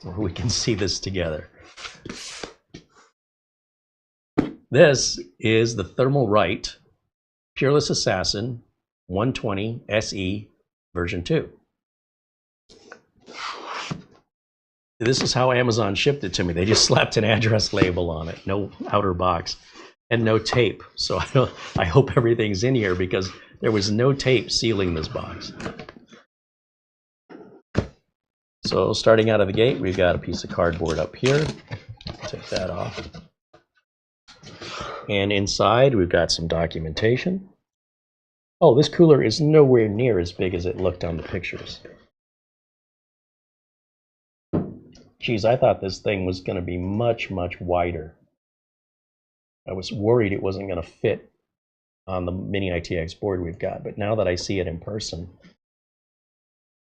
so we can see this together? This is the Thermalright Peerless Assassin 120 SE version 2. This is how Amazon shipped it to me. They just slapped an address label on it, no outer box, and no tape. So I hope everything's in here because there was no tape sealing this box. So starting out of the gate, we've got a piece of cardboard up here. Take that off. And inside, we've got some documentation. Oh, this cooler is nowhere near as big as it looked on the pictures. Geez, I thought this thing was going to be much, much wider. I was worried it wasn't going to fit on the mini ITX board we've got, but now that I see it in person,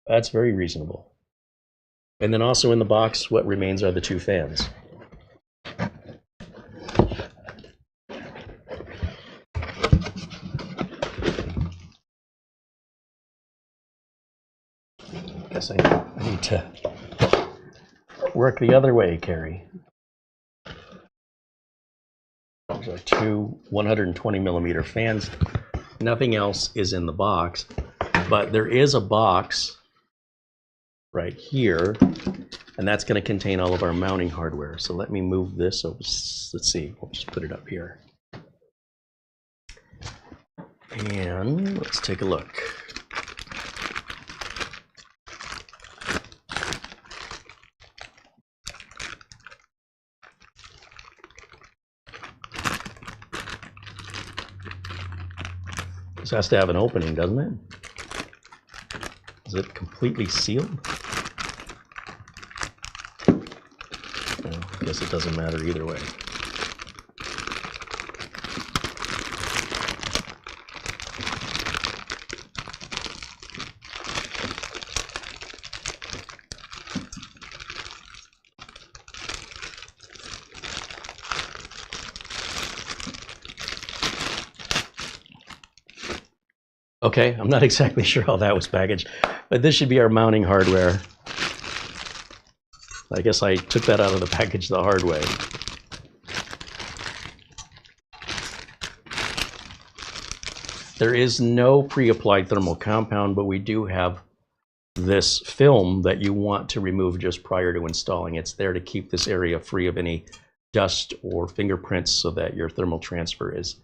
that's very reasonable. And then also in the box, what remains are the 2 fans. Guess I need to work the other way, Carey. These are 2 120mm fans. Nothing else is in the box, but there is a box right here, and that's going to contain all of our mounting hardware. So let me move this over. Let's see, we'll just put it up here. And let's take a look. This has to have an opening, doesn't it? Is it completely sealed? Well, I guess it doesn't matter either way. Okay, I'm not exactly sure how that was packaged, but this should be our mounting hardware. I guess I took that out of the package the hard way. There is no pre-applied thermal compound, but we do have this film that you want to remove just prior to installing. It's there to keep this area free of any dust or fingerprints so that your thermal transfer is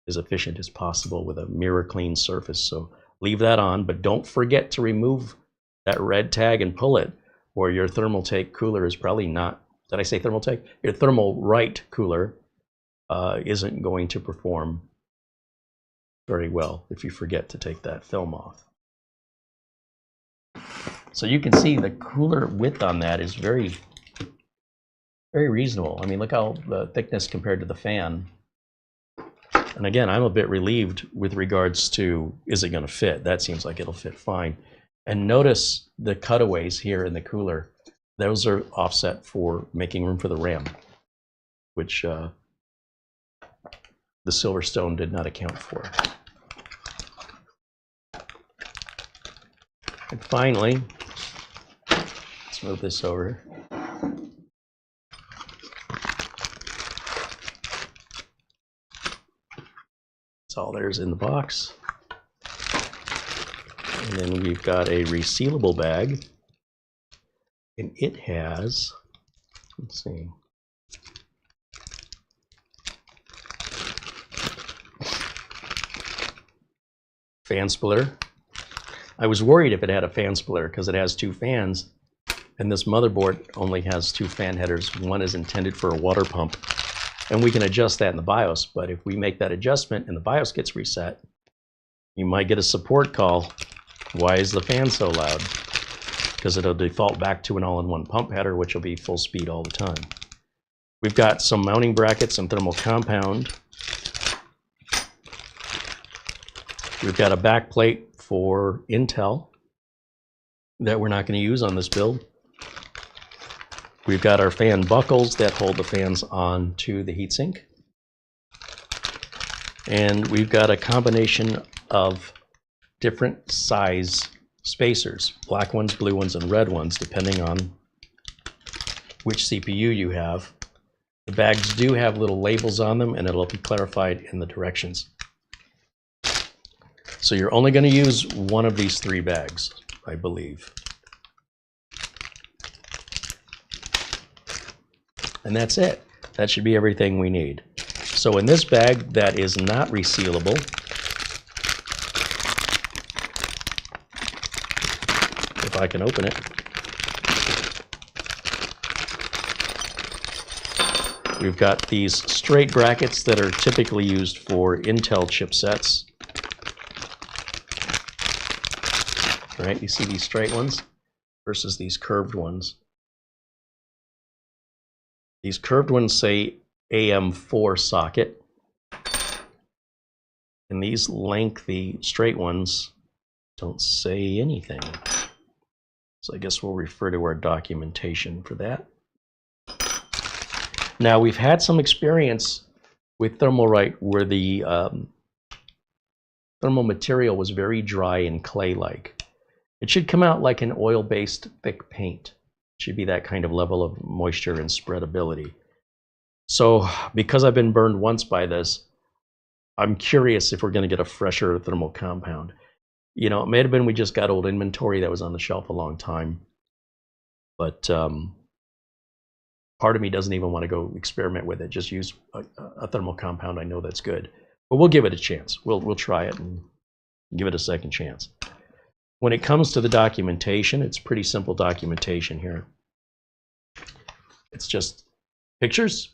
as efficient as possible with a mirror clean surface. So leave that on, but don't forget to remove that red tag and pull it, or your Thermaltake cooler is probably not, did I say Thermaltake? Your Thermalright cooler isn't going to perform very well if you forget to take that film off. So you can see the cooler width on that is very, very reasonable. I mean, look how the thickness compared to the fan. And again, I'm a bit relieved with regards to, is it going to fit? That seems like it'll fit fine. And notice the cutaways here in the cooler. Those are offset for making room for the RAM, which the SilverStone did not account for. And finally, let's move this over. That's all there's in the box. And then we've got a resealable bag. And it has, let's see, fan splitter. I was worried if it had a fan splitter because it has 2 fans, and this motherboard only has 2 fan headers. One is intended for a water pump, and we can adjust that in the BIOS. But if we make that adjustment and the BIOS gets reset, you might get a support call. Why is the fan so loud? Because it'll default back to an all-in-one pump header, which will be full speed all the time. We've got some mounting brackets and thermal compound. We've got a back plate for Intel that we're not going to use on this build. We've got our fan buckles that hold the fans on to the heatsink. And we've got a combination of different size spacers, black ones, blue ones, and red ones, depending on which CPU you have. The bags do have little labels on them, and it'll be clarified in the directions. So you're only going to use one of these 3 bags, I believe. And that's it. That should be everything we need. So in this bag that is not resealable, if I can open it, we've got these straight brackets that are typically used for Intel chipsets. All right, you see these straight ones versus these curved ones. These curved ones say AM4 socket, and these lengthy straight ones don't say anything. So I guess we'll refer to our documentation for that. Now, we've had some experience with Thermalright where the thermal material was very dry and clay-like. It should come out like an oil-based thick paint. It should be that kind of level of moisture and spreadability. So because I've been burned once by this, I'm curious if we're going to get a fresher thermal compound. You know, it may have been we just got old inventory that was on the shelf a long time. But part of me doesn't even want to go experiment with it. Just use a thermal compound. I know that's good. But we'll give it a chance. We'll try it and give it a second chance. When it comes to the documentation, it's pretty simple documentation here. It's just pictures,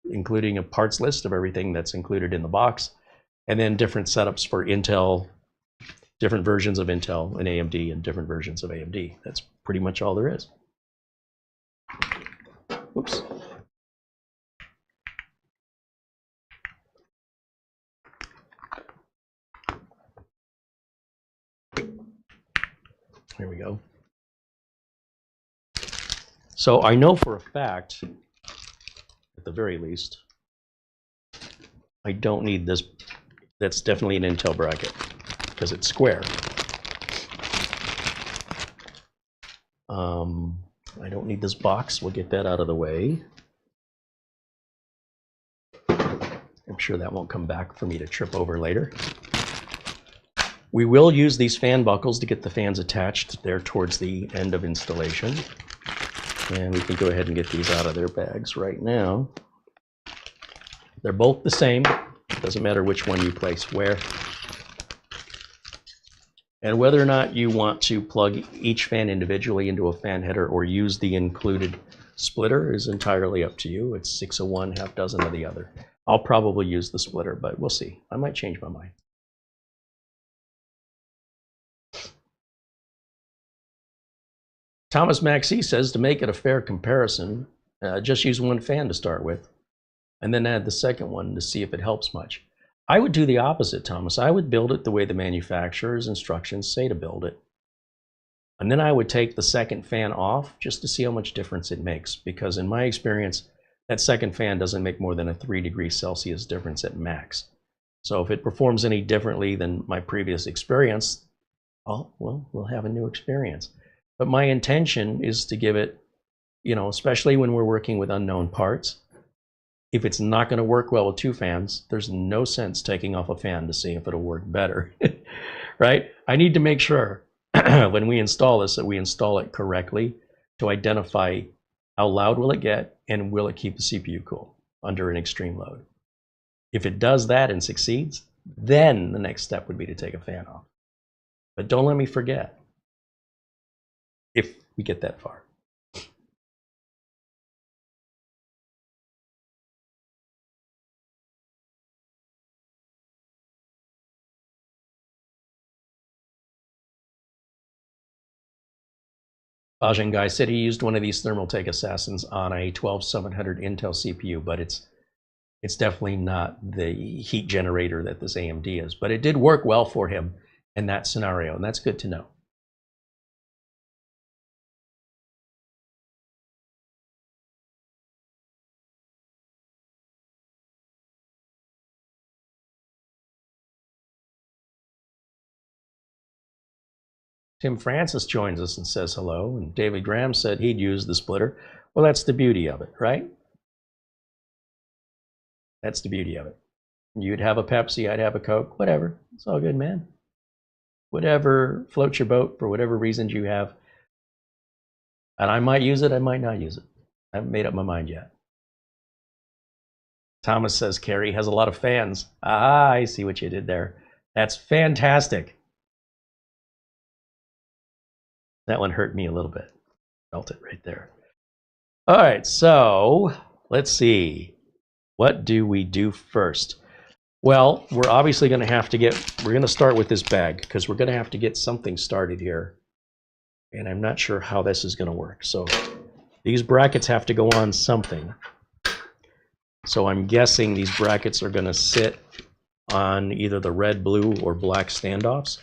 including a parts list of everything that's included in the box, and then different setups for Intel, different versions of Intel and AMD, and different versions of AMD. That's pretty much all there is. Whoops. Here we go. So I know for a fact, at the very least, I don't need this. That's definitely an Intel bracket because it's square. I don't need this box. We'll get that out of the way. I'm sure that won't come back for me to trip over later. We will use these fan buckles to get the fans attached there towards the end of installation. And we can go ahead and get these out of their bags right now. They're both the same. It doesn't matter which one you place where. And whether or not you want to plug each fan individually into a fan header or use the included splitter is entirely up to you. It's 6 of one, half dozen of the other. I'll probably use the splitter, but we'll see. I might change my mind. Thomas Maxey says to make it a fair comparison, just use one fan to start with, and then add the second one to see if it helps much. I would do the opposite, Thomas. I would build it the way the manufacturer's instructions say to build it. And then I would take the second fan off just to see how much difference it makes, because in my experience, that second fan doesn't make more than a 3 degrees Celsius difference at max. So if it performs any differently than my previous experience, oh, well, we'll have a new experience. But my intention is to give it, you know, especially when we're working with unknown parts, if it's not going to work well with 2 fans, there's no sense taking off a fan to see if it'll work better, right? I need to make sure when we install this that we install it correctly to identify how loud will it get and will it keep the CPU cool under an extreme load. If it does that and succeeds, then the next step would be to take a fan off. But don't let me forget, if we get that far. Bajan guy said he used one of these Thermaltake Assassins on a 12700 Intel CPU, but it's definitely not the heat generator that this AMD is. But it did work well for him in that scenario, and that's good to know. Tim Francis joins us and says hello, and David Graham said he'd use the splitter. Well, that's the beauty of it, right? That's the beauty of it. You'd have a Pepsi, I'd have a Coke, whatever. It's all good, man. Whatever floats your boat for whatever reasons you have. And I might use it, I might not use it. I haven't made up my mind yet. Thomas says Carey has a lot of fans. Ah, I see what you did there. That's fantastic. That one hurt me a little bit. Felt it right there. All right, so let's see. What do we do first? Well, we're obviously going to have to we're going to start with this bag because we're going to have to get something started here. And I'm not sure how this is going to work. So these brackets have to go on something. So I'm guessing these brackets are going to sit on either the red, blue, or black standoffs.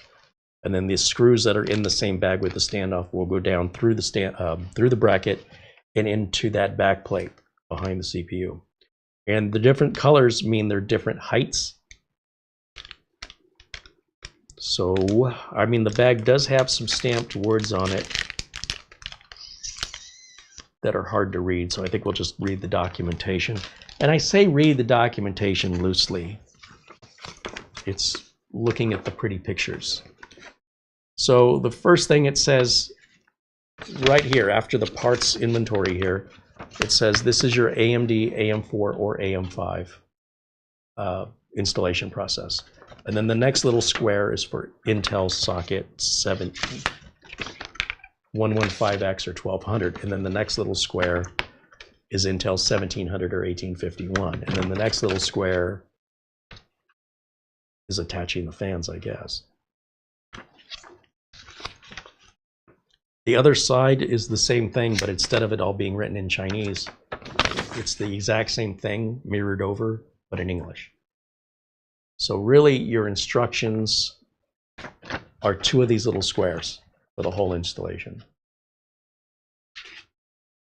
And then the screws that are in the same bag with the standoff will go down through the bracket and into that back plate behind the CPU. And the different colors mean they're different heights. So, I mean, the bag does have some stamped words on it that are hard to read. So I think we'll just read the documentation. And I say read the documentation loosely. It's looking at the pretty pictures. So the first thing it says right here after the parts inventory here, it says this is your AMD AM4 or AM5 installation process. And then the next little square is for Intel socket 115X or 1200. And then the next little square is Intel 1700 or 1851. And then the next little square is attaching the fans, I guess. The other side is the same thing, but instead of it all being written in Chinese, it's the exact same thing mirrored over, but in English. So really your instructions are 2 of these little squares for the whole installation.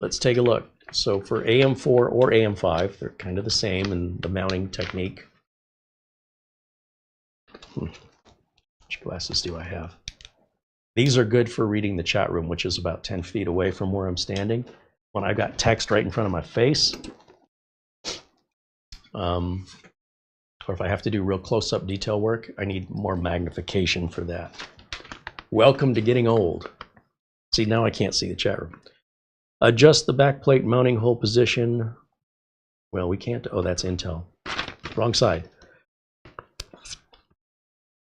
Let's take a look. So for AM4 or AM5, they're kind of the same in the mounting technique. Which glasses do I have? These are good for reading the chat room, which is about 10 feet away from where I'm standing. When I've got text right in front of my face, or if I have to do real close-up detail work, I need more magnification for that. Welcome to getting old. See, now I can't see the chat room. Adjust the backplate mounting hole position. Well, we can't. Oh, that's Intel. Wrong side.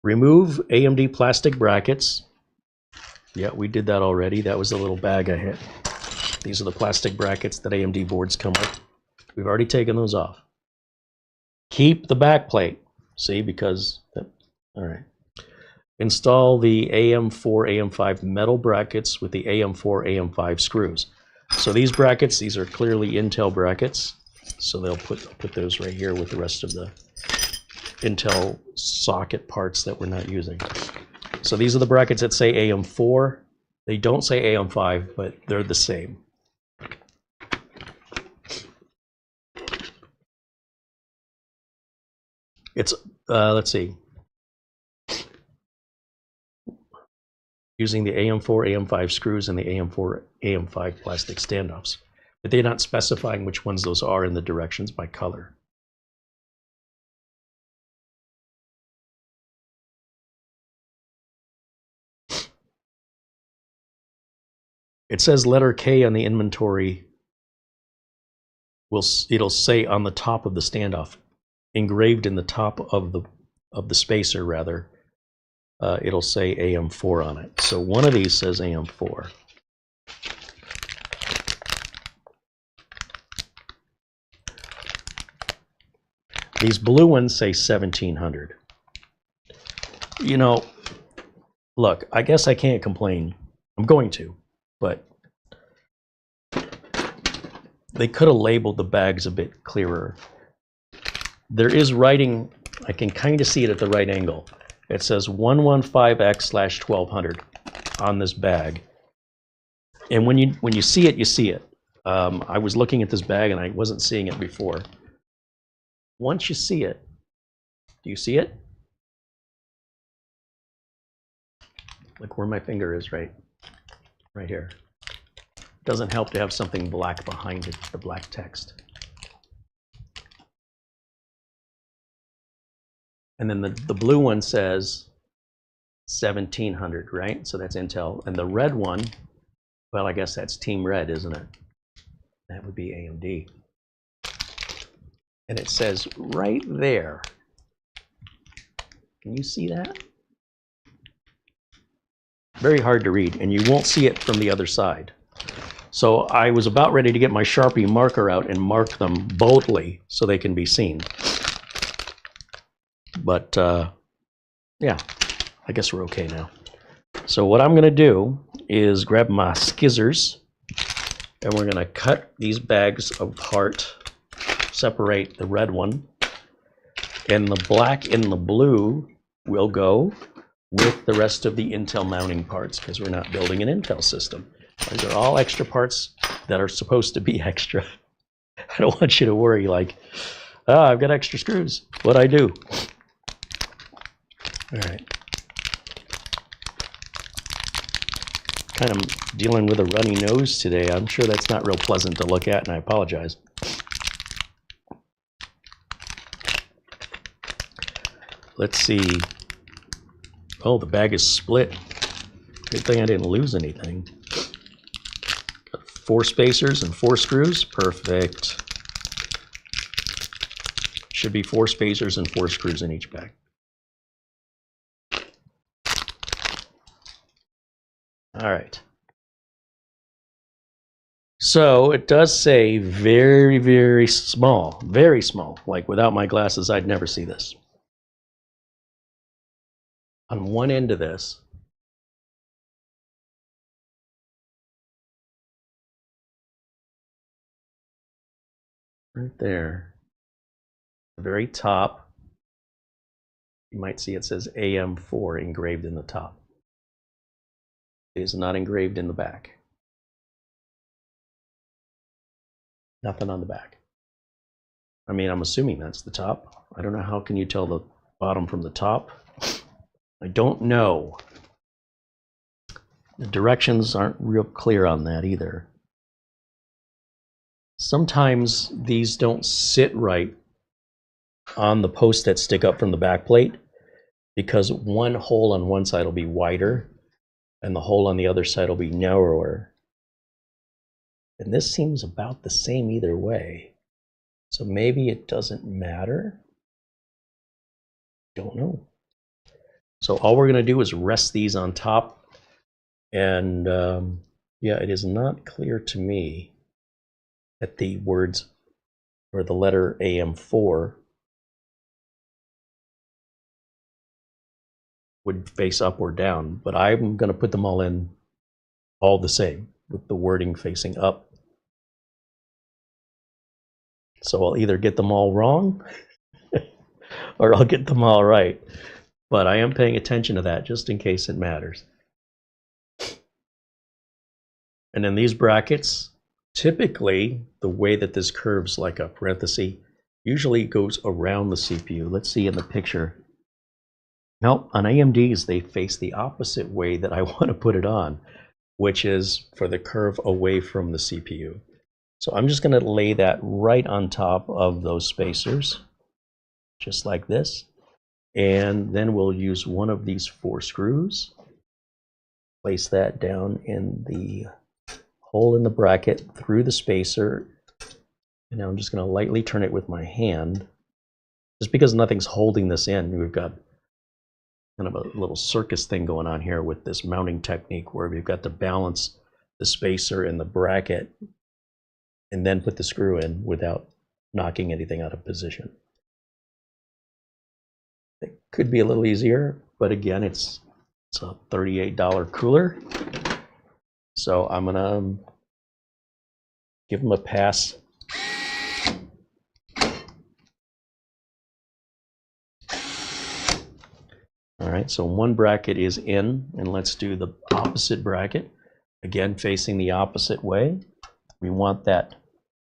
Remove AMD plastic brackets. Yeah, we did that already. That was a little bag I hit. These are the plastic brackets that AMD boards come with. We've already taken those off. Keep the back plate. See, because, all right. Install the AM4, AM5 metal brackets with the AM4, AM5 screws. So these brackets, these are clearly Intel brackets. So they'll put those right here with the rest of the Intel socket parts that we're not using. So these are the brackets that say AM4, They don't say AM5, but they're the same. It's, let's see. Using the AM4, AM5 screws and the AM4, AM5 plastic standoffs. But they're not specifying which ones those are in the directions by color. It says letter K on the inventory. It'll say on the top of the standoff, engraved in the top of the spacer rather. It'll say AM4 on it. So one of these says AM4. These blue ones say 1700. You know, look, I guess I can't complain. I'm going to, but they could have labeled the bags a bit clearer. There is writing, I can kind of see it at the right angle. It says 115X/1200 on this bag. And when you see it, you see it. I was looking at this bag and I wasn't seeing it before. Once you see it, do you see it? Look where my finger is, right here. It doesn't help to have something black behind it, the black text. And then the blue one says 1700, right? So that's Intel. And the red one, well, I guess that's Team Red, isn't it? That would be AMD. And it says right there. Can you see that? Very hard to read, and you won't see it from the other side. So I was about ready to get my Sharpie marker out and mark them boldly so they can be seen. But yeah, I guess we're okay now. So what I'm going to do is grab my skizzers, and we're going to cut these bags apart, separate the red one, and the black and the blue will go with the rest of the Intel mounting parts, because we're not building an Intel system. These are all extra parts that are supposed to be extra. I don't want you to worry like, oh, I've got extra screws. What'd I do? All right. Kind of dealing with a runny nose today. I'm sure that's not real pleasant to look at, and I apologize. Let's see. Oh, the bag is split. Good thing I didn't lose anything. Got 4 spacers and 4 screws. Perfect. Should be 4 spacers and 4 screws in each bag. All right. So it does say very, very small. Very small. Like without my glasses, I'd never see this. On one end of this, right there, the very top, you might see it says AM4 engraved in the top. It is not engraved in the back. Nothing on the back. I mean, I'm assuming that's the top. I don't know, how can you tell the bottom from the top? I don't know. The directions aren't real clear on that either. Sometimes these don't sit right on the posts that stick up from the back plate, because one hole on one side will be wider and the hole on the other side will be narrower. And this seems about the same either way. So maybe it doesn't matter. Don't know. So all we're going to do is rest these on top. And yeah, it is not clear to me that the words or the letter AM4 would face up or down, but I'm going to put them all in all the same with the wording facing up. So I'll either get them all wrong or I'll get them all right. But I am paying attention to that just in case it matters. And then these brackets, typically the way that this curves like a parenthesis usually goes around the CPU. Let's see in the picture. Now on AMDs, they face the opposite way that I want to put it on, which is for the curve away from the CPU. So I'm just going to lay that right on top of those spacers, just like this. And then we'll use one of these 4 screws, place that down in the hole in the bracket through the spacer. And now I'm just going to lightly turn it with my hand, just because nothing's holding this in. We've got kind of a little circus thing going on here with this mounting technique where we've got to balance the spacer and the bracket and then put the screw in without knocking anything out of position. It could be a little easier, but again, it's a $38 cooler. So I'm gonna give them a pass. All right, so one bracket is in, and let's do the opposite bracket. Again, facing the opposite way. We want that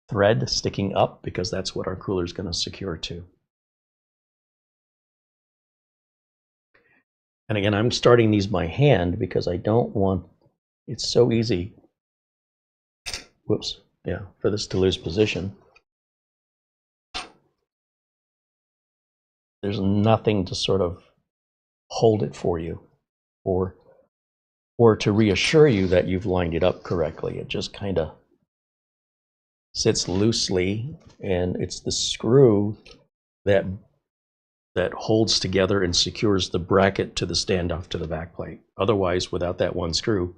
thread sticking up because that's what our cooler is going to secure to. And again, I'm starting these by hand because I don't want, it's so easy, whoops, yeah, for this to lose position. There's nothing to sort of hold it for you or to reassure you that you've lined it up correctly. It just kind of sits loosely, and it's the screw that holds together and secures the bracket to the standoff to the backplate. Otherwise, without that one screw,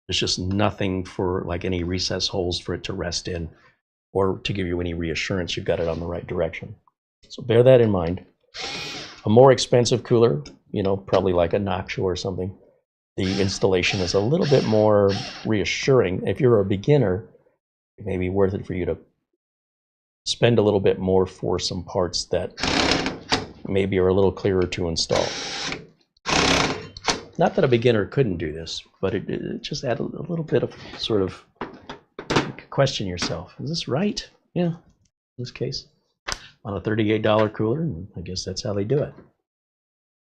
there's just nothing for like any recess holes for it to rest in or to give you any reassurance you've got it on the right direction. So bear that in mind. A more expensive cooler, you know, probably like a Noctua or something, the installation is a little bit more reassuring. If you're a beginner, it may be worth it for you to spend a little bit more for some parts that maybe are a little clearer to install. Not that a beginner couldn't do this, but it just add a little bit of sort of question yourself. Is this right? Yeah, in this case, on a $38 cooler, and I guess that's how they do it.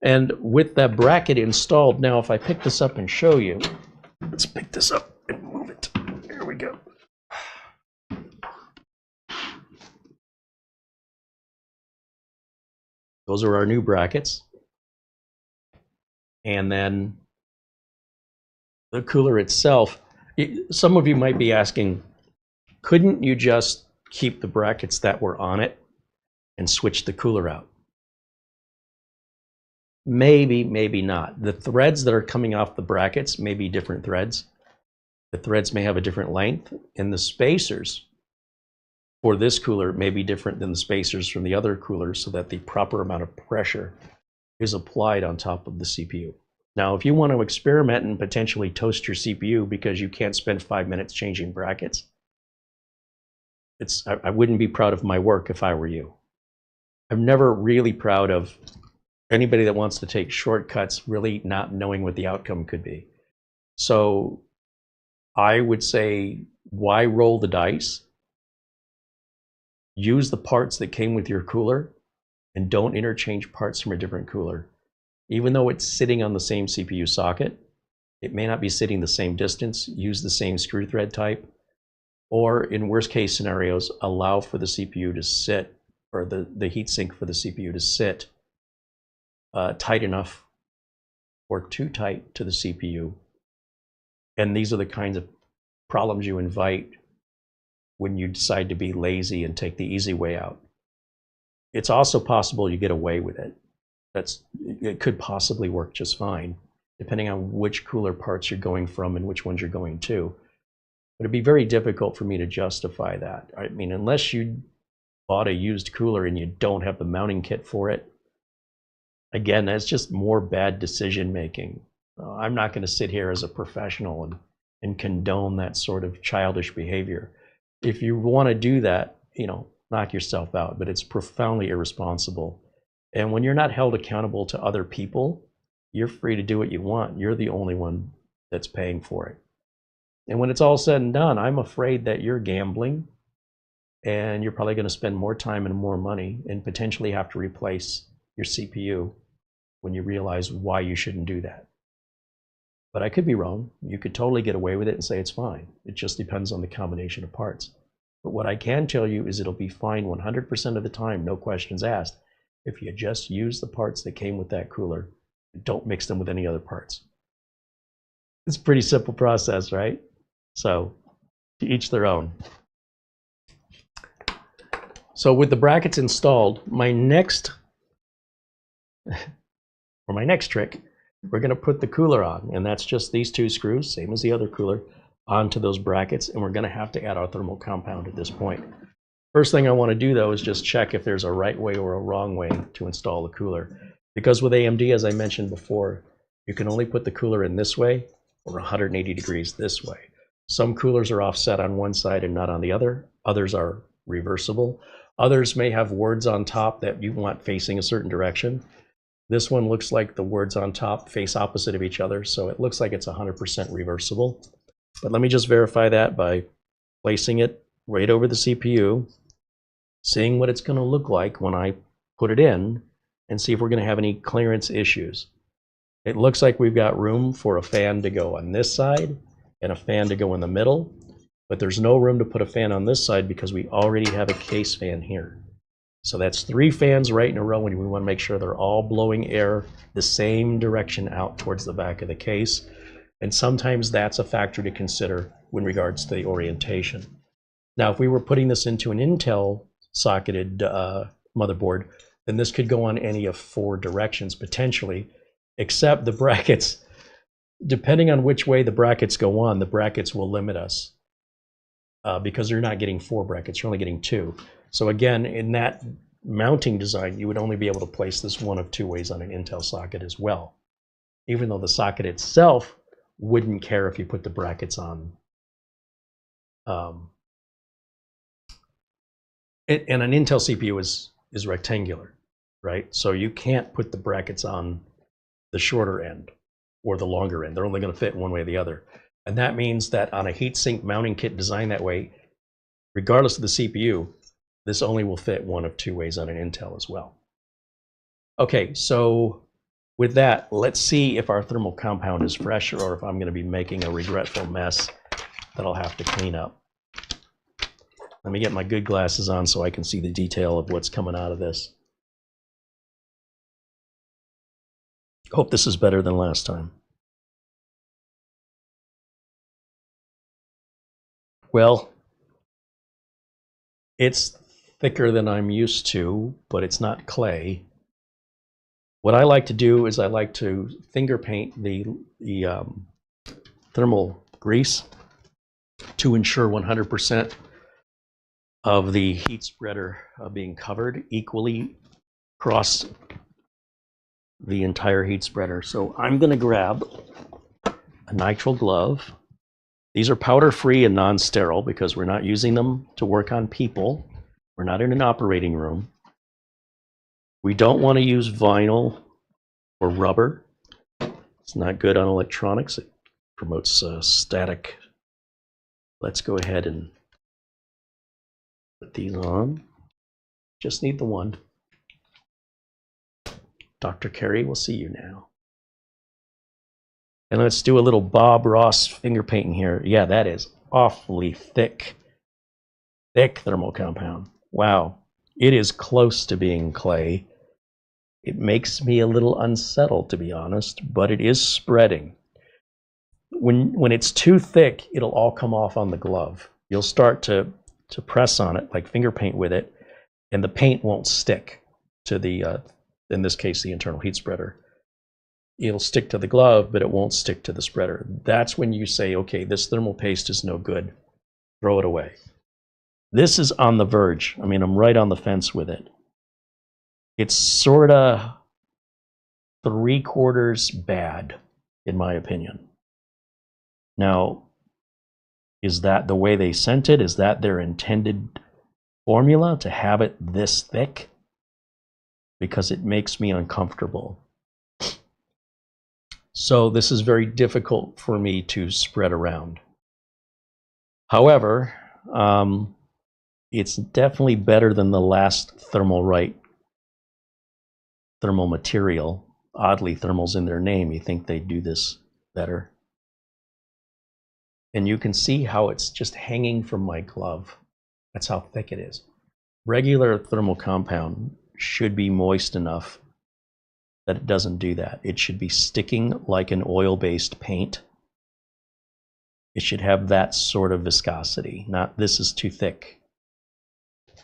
And with that bracket installed, now if I pick this up and show you, let's pick this up and move it. There we go. Those are our new brackets. And then the cooler itself, some of you might be asking, couldn't you just keep the brackets that were on it and switch the cooler out? Maybe, maybe not. The threads that are coming off the brackets may be different threads. The threads may have a different length, and the spacers for this cooler may be different than the spacers from the other coolers, so that the proper amount of pressure is applied on top of the CPU. Now, if you want to experiment and potentially toast your CPU because you can't spend 5 minutes changing brackets, I wouldn't be proud of my work if I were you. I'm never really proud of anybody that wants to take shortcuts really not knowing what the outcome could be. So I would say, why roll the dice? Use the parts that came with your cooler and don't interchange parts from a different cooler. Even though it's sitting on the same CPU socket, it may not be sitting the same distance. Use the same screw thread type, or in worst case scenarios, allow for the CPU to sit, or the heatsink for the CPU to sit tight enough or too tight to the CPU. And these are the kinds of problems you invite when you decide to be lazy and take the easy way out. It's also possible you get away with it. It could possibly work just fine, depending on which cooler parts you're going from and which ones you're going to. But it'd be very difficult for me to justify that. I mean, unless you bought a used cooler and you don't have the mounting kit for it, again, that's just more bad decision making. I'm not going to sit here as a professional and condone that sort of childish behavior. If you want to do that, you know, knock yourself out, but it's profoundly irresponsible. And when you're not held accountable to other people, you're free to do what you want. You're the only one that's paying for it. And when it's all said and done, I'm afraid that you're gambling, and you're probably going to spend more time and more money and potentially have to replace your CPU when you realize why you shouldn't do that. But I could be wrong. You could totally get away with it and say it's fine. It just depends on the combination of parts. But what I can tell you is it'll be fine 100% of the time, no questions asked, if you just use the parts that came with that cooler and don't mix them with any other parts. It's a pretty simple process, right? So to each their own. So with the brackets installed, my next trick, we're going to put the cooler on, and that's just these two screws, same as the other cooler, onto those brackets, and we're going to have to add our thermal compound at this point. First thing I want to do though is just check if there's a right way or a wrong way to install the cooler. Because with AMD, as I mentioned before, you can only put the cooler in this way or 180 degrees this way. Some coolers are offset on one side and not on the other. Others are reversible. Others may have words on top that you want facing a certain direction. This one looks like the words on top face opposite of each other, so it looks like it's 100% reversible. But let me just verify that by placing it right over the CPU, seeing what it's going to look like when I put it in, and see if we're going to have any clearance issues. It looks like we've got room for a fan to go on this side and a fan to go in the middle, but there's no room to put a fan on this side because we already have a case fan here. So that's 3 fans right in a row, and we want to make sure they're all blowing air the same direction out towards the back of the case. And sometimes that's a factor to consider in regards to the orientation. Now, if we were putting this into an Intel socketed motherboard, then this could go on any of 4 directions potentially, except the brackets, depending on which way the brackets go on, the brackets will limit us because you're not getting 4 brackets, you're only getting 2. So again, in that mounting design, you would only be able to place this one of 2 ways on an Intel socket as well, even though the socket itself wouldn't care if you put the brackets on. And an Intel CPU is rectangular, right? So you can't put the brackets on the shorter end or the longer end. They're only going to fit one way or the other. And that means that on a heatsink mounting kit designed that way, regardless of the CPU, this only will fit one of 2 ways on an Intel as well. Okay, so with that, let's see if our thermal compound is fresh or if I'm going to be making a regretful mess that I'll have to clean up. Let me get my good glasses on so I can see the detail of what's coming out of this. Hope this is better than last time. Well, it's thicker than I'm used to, but it's not clay. What I like to do is I like to finger paint the thermal grease to ensure 100% of the heat spreader being covered equally across the entire heat spreader. So I'm going to grab a nitrile glove. These are powder-free and non-sterile because we're not using them to work on people. We're not in an operating room. We don't want to use vinyl or rubber. It's not good on electronics. It promotes static. Let's go ahead and put these on. Just need the one. Dr. Carey, we'll see you now. And let's do a little Bob Ross finger painting here. Yeah, that is awfully thick. Thick thermal compound. Wow. It is close to being clay. It makes me a little unsettled, to be honest, but it is spreading. When it's too thick, it'll all come off on the glove. You'll start to press on it, like finger paint with it, and the paint won't stick to the, in this case, the internal heat spreader. It'll stick to the glove, but it won't stick to the spreader. That's when you say, okay, this thermal paste is no good. Throw it away. This is on the verge. I mean, I'm right on the fence with it. It's sort of 3/4 bad, in my opinion. Now, is that the way they sent it? Is that their intended formula, to have it this thick? Because it makes me uncomfortable. So this is very difficult for me to spread around. However, it's definitely better than the last Thermalright thermal material. Oddly, thermal's in their name. You think they'd do this better. And you can see how it's just hanging from my glove. That's how thick it is. Regular thermal compound should be moist enough that it doesn't do that. It should be sticking like an oil-based paint. It should have that sort of viscosity, not this is too thick.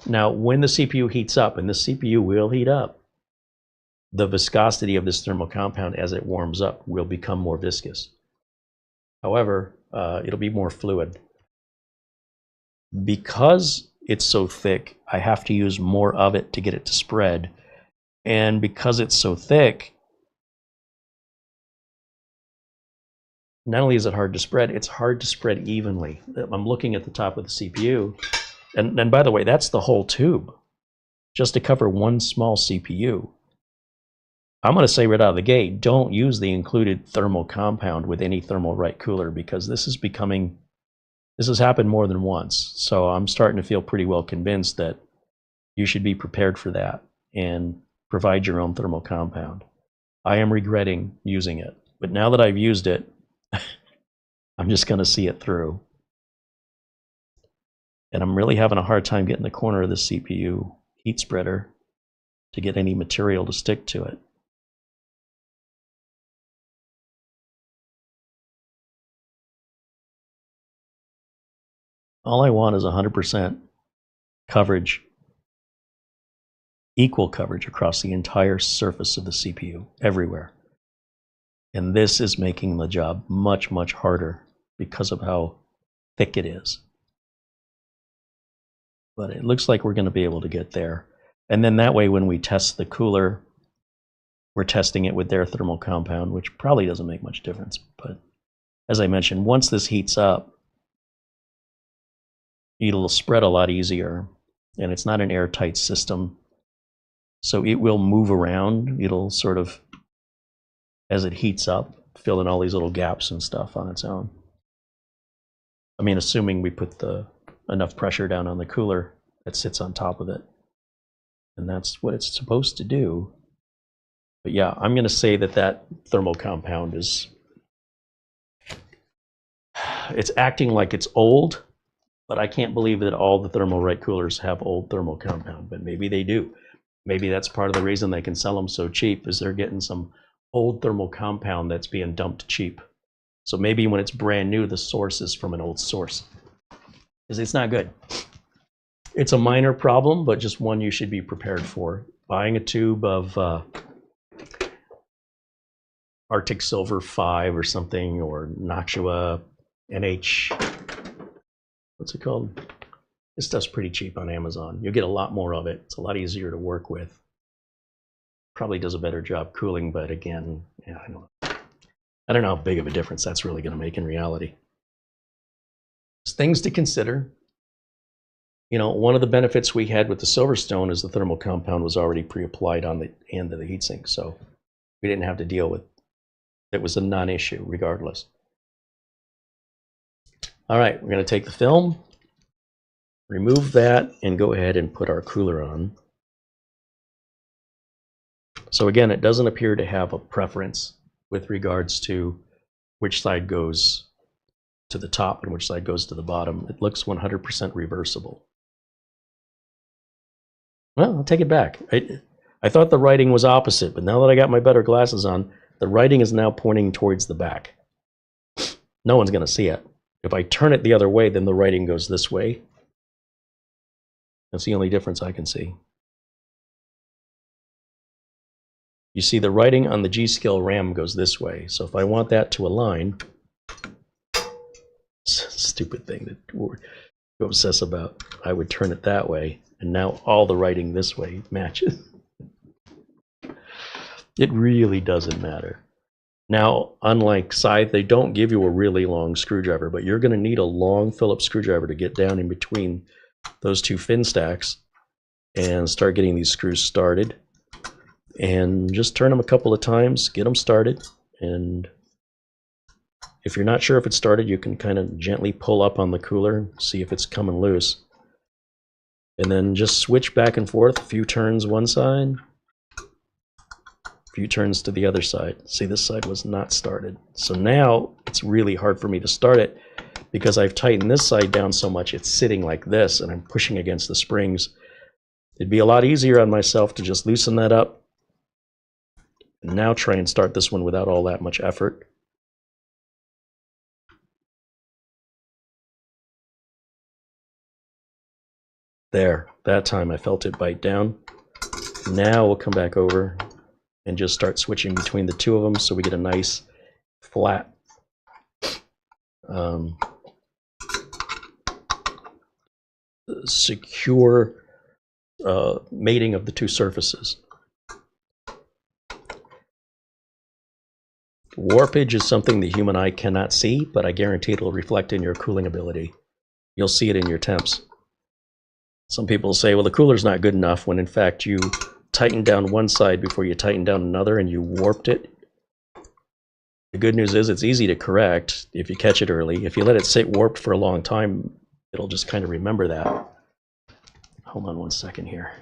Now, when the CPU heats up, and the CPU will heat up, the viscosity of this thermal compound as it warms up will become more viscous. However, it'll be more fluid. Because it's so thick, I have to use more of it to get it to spread. And because it's so thick, not only is it hard to spread, it's hard to spread evenly. I'm looking at the top of the CPU, and by the way, that's the whole tube, just to cover one small CPU. I'm going to say right out of the gate, don't use the included thermal compound with any Thermalright cooler, because this has happened more than once. So I'm starting to feel pretty well convinced that you should be prepared for that and provide your own thermal compound. I am regretting using it, but now that I've used it, I'm just going to see it through. And I'm really having a hard time getting the corner of the CPU heat spreader to get any material to stick to it. All I want is 100% coverage, equal coverage across the entire surface of the CPU, everywhere. And this is making the job much, much harder because of how thick it is. But it looks like we're going to be able to get there. And then that way, when we test the cooler, we're testing it with their thermal compound, which probably doesn't make much difference. But as I mentioned, once this heats up, it'll spread a lot easier. And it's not an airtight system, so it will move around. It'll sort of, as it heats up, fill in all these little gaps and stuff on its own. I mean, assuming we put enough pressure down on the cooler that sits on top of it. And that's what it's supposed to do. But yeah, I'm going to say that thermal compound it's acting like it's old, but I can't believe that all the Thermalright coolers have old thermal compound, but maybe they do. Maybe that's part of the reason they can sell them so cheap, is they're getting some old thermal compound that's being dumped cheap. So maybe when it's brand new, the source is from an old source, because it's not good. It's a minor problem, but just one you should be prepared for. Buying a tube of Arctic Silver 5 or something, or Noctua NH, what's it called? This stuff's pretty cheap on Amazon. You'll get a lot more of it. It's a lot easier to work with. Probably does a better job cooling, but again, yeah, I don't know how big of a difference that's really going to make in reality. There's things to consider. You know, one of the benefits we had with the SilverStone is the thermal compound was already pre-applied on the end of the heatsink, so we didn't have to deal with it. It was a non-issue regardless. All right, we're going to take the film, remove that, and go ahead and put our cooler on. So again, it doesn't appear to have a preference with regards to which side goes to the top and which side goes to the bottom. It looks 100% reversible. Well, I'll take it back. I thought the writing was opposite, but now that I got my better glasses on, the writing is now pointing towards the back. No one's going to see it. If I turn it the other way, then the writing goes this way. That's the only difference I can see. You see, the writing on the G-Skill RAM goes this way. So if I want that to align, stupid thing to obsess about, I would turn it that way, and now all the writing this way matches. It really doesn't matter. Now, unlike Scythe, they don't give you a really long screwdriver, but you're going to need a long Phillips screwdriver to get down in between those two fin stacks and start getting these screws started. And just turn them a couple of times, get them started, and If you're not sure if it started, you can kind of gently pull up on the cooler and see if it's coming loose. And then just switch back and forth, a few turns one side, a few turns to the other side. See, this side was not started. So now it's really hard for me to start it because I've tightened this side down so much it's sitting like this and I'm pushing against the springs. It'd be a lot easier on myself to just loosen that up and now try and start this one without all that much effort. There, that time I felt it bite down. Now we'll come back over and just start switching between the two of them so we get a nice flat secure mating of the two surfaces. Warpage is something the human eye cannot see, but I guarantee it'll reflect in your cooling ability. You'll see it in your temps. Some people say, well, the cooler's not good enough, when in fact you tightened down one side before you tightened down another and you warped it. The good news is it's easy to correct if you catch it early. If you let it sit warped for a long time, it'll just kind of remember that. Hold on one second here.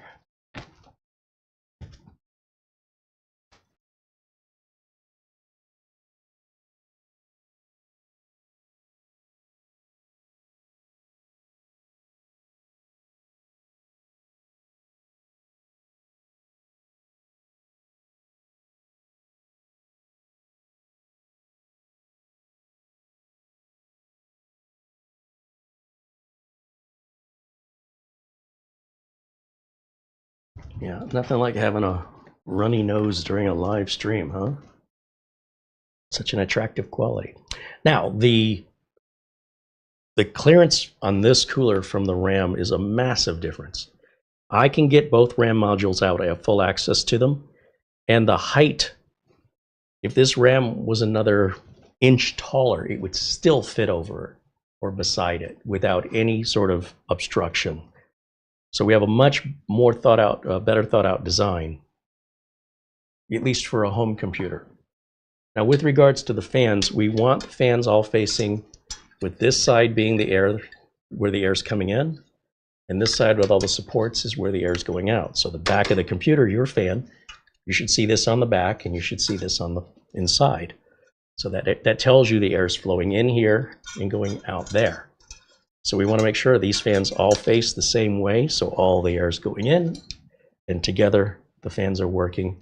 Yeah, nothing like having a runny nose during a live stream, huh? Such an attractive quality. Now, the clearance on this cooler from the RAM is a massive difference. I can get both RAM modules out. I have full access to them. And the height, if this RAM was another inch taller, it would still fit over it or beside it without any sort of obstruction. So we have a much more thought out, better thought out design, at least for a home computer. Now with regards to the fans, we want the fans all facing with this side being the air, where the air is coming in, and this side with all the supports is where the air is going out. So the back of the computer, your fan, you should see this on the back and you should see this on the inside. So that tells you the air is flowing in here and going out there. So we want to make sure these fans all face the same way, so all the air is going in, and together the fans are working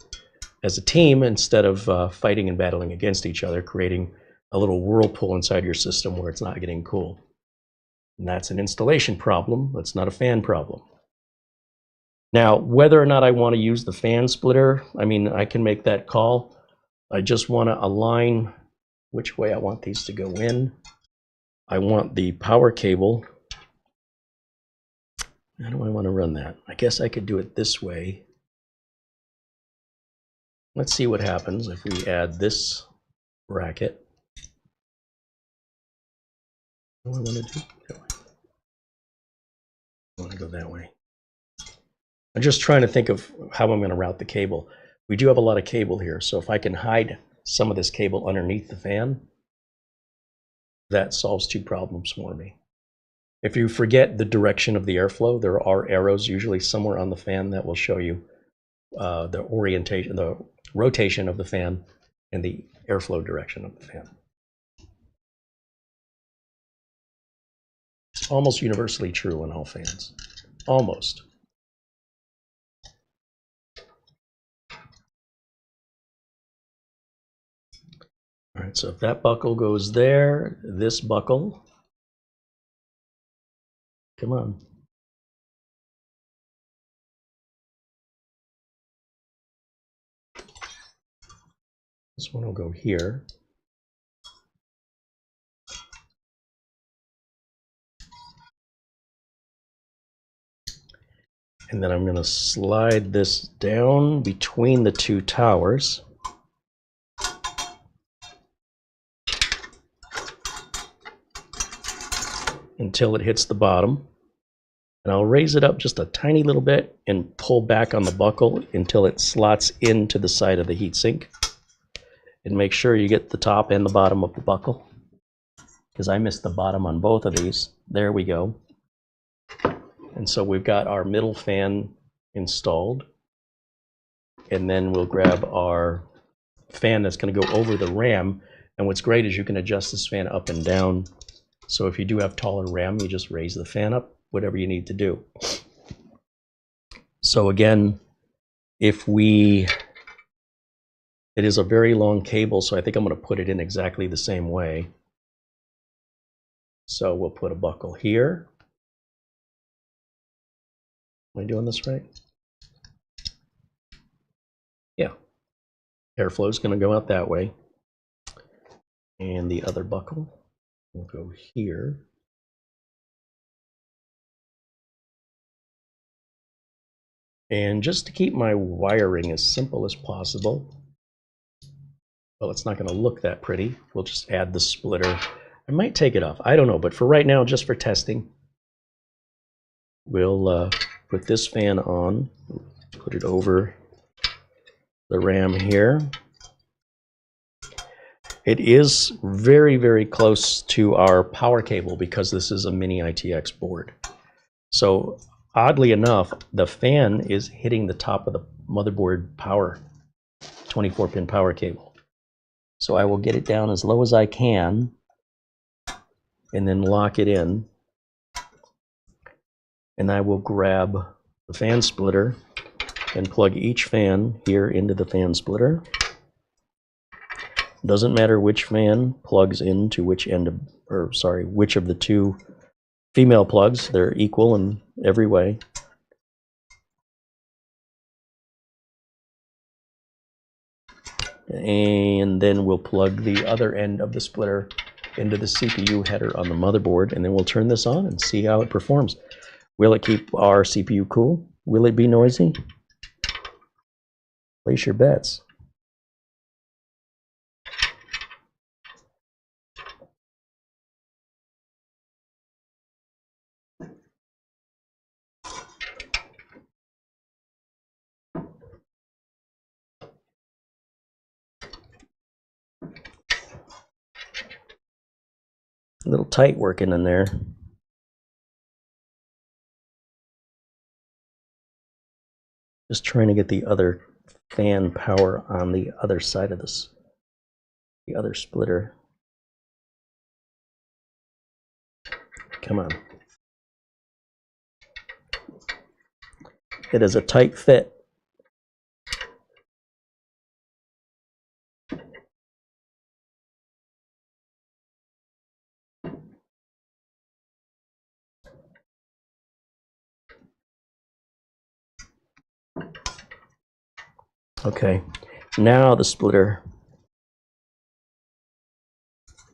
as a team instead of fighting and battling against each other, creating a little whirlpool inside your system where it's not getting cool. And that's an installation problem. That's not a fan problem. Now, whether or not I want to use the fan splitter, I mean, I can make that call. I just want to align which way I want these to go in. I want the power cable. How do I want to run that? I guess I could do it this way. Let's see what happens if we add this bracket. What do I want to do? That way. I want to go that way. I'm just trying to think of how I'm going to route the cable. We do have a lot of cable here, so if I can hide some of this cable underneath the fan, that solves two problems for me. If you forget the direction of the airflow, there are arrows usually somewhere on the fan that will show you the orientation, the rotation of the fan and the airflow direction of the fan. It's almost universally true on all fans. Almost. All right, so if that buckle goes there, this buckle, come on. This one will go here. And then I'm going to slide this down between the two towers. Until it hits the bottom. And I'll raise it up just a tiny little bit and pull back on the buckle until it slots into the side of the heatsink. And make sure you get the top and the bottom of the buckle. because I missed the bottom on both of these. There we go. And so we've got our middle fan installed. And then we'll grab our fan that's going to go over the RAM. And what's great is you can adjust this fan up and down. So if you do have taller RAM, you just raise the fan up, whatever you need to do. So again, it is a very long cable, so I think I'm going to put it in exactly the same way. So we'll put a buckle here. Am I doing this right? Yeah. Airflow is going to go out that way. And the other buckle will go here. And just to keep my wiring as simple as possible, well, it's not going to look that pretty. We'll just add the splitter. I might take it off. I don't know. But for right now, just for testing, we'll put this fan on, put it over the RAM here. It is very, very close to our power cable because this is a mini ITX board. So oddly enough, the fan is hitting the top of the motherboard power, 24-pin power cable. So I will get it down as low as I can and then lock it in. And I will grab the fan splitter and plug each fan here into the fan splitter. Doesn't matter which fan plugs into which end of, or sorry, which of the two female plugs. They're equal in every way. And then we'll plug the other end of the splitter into the CPU header on the motherboard, and then we'll turn this on and see how it performs. Will it keep our CPU cool? Will it be noisy? Place your bets. A little tight working in there. Just trying to get the other fan power on the other side of this, the other splitter. Come on. It is a tight fit. Okay, now the splitter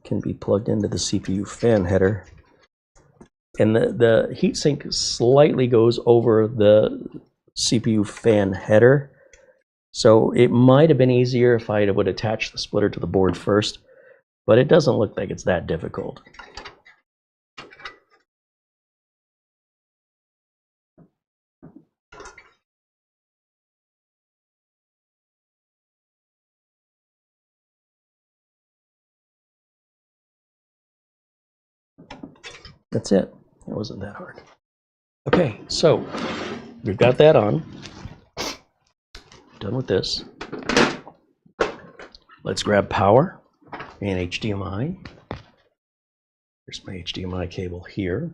can be plugged into the CPU fan header. And the heatsink slightly goes over the CPU fan header. So it might have been easier if I would attach the splitter to the board first, but it doesn't look like it's that difficult. That's it. It wasn't that hard. Okay, so we've got that on. Done with this. Let's grab power and HDMI. Here's my HDMI cable here.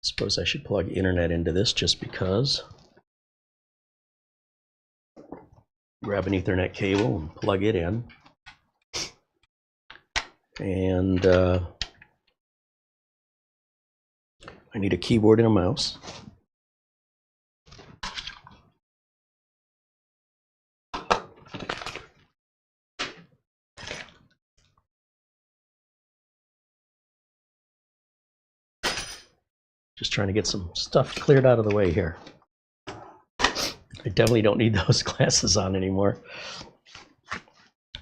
Suppose I should plug internet into this just because. Grab an Ethernet cable and plug it in. And I need a keyboard and a mouse. Just trying to get some stuff cleared out of the way here. I definitely don't need those glasses on anymore.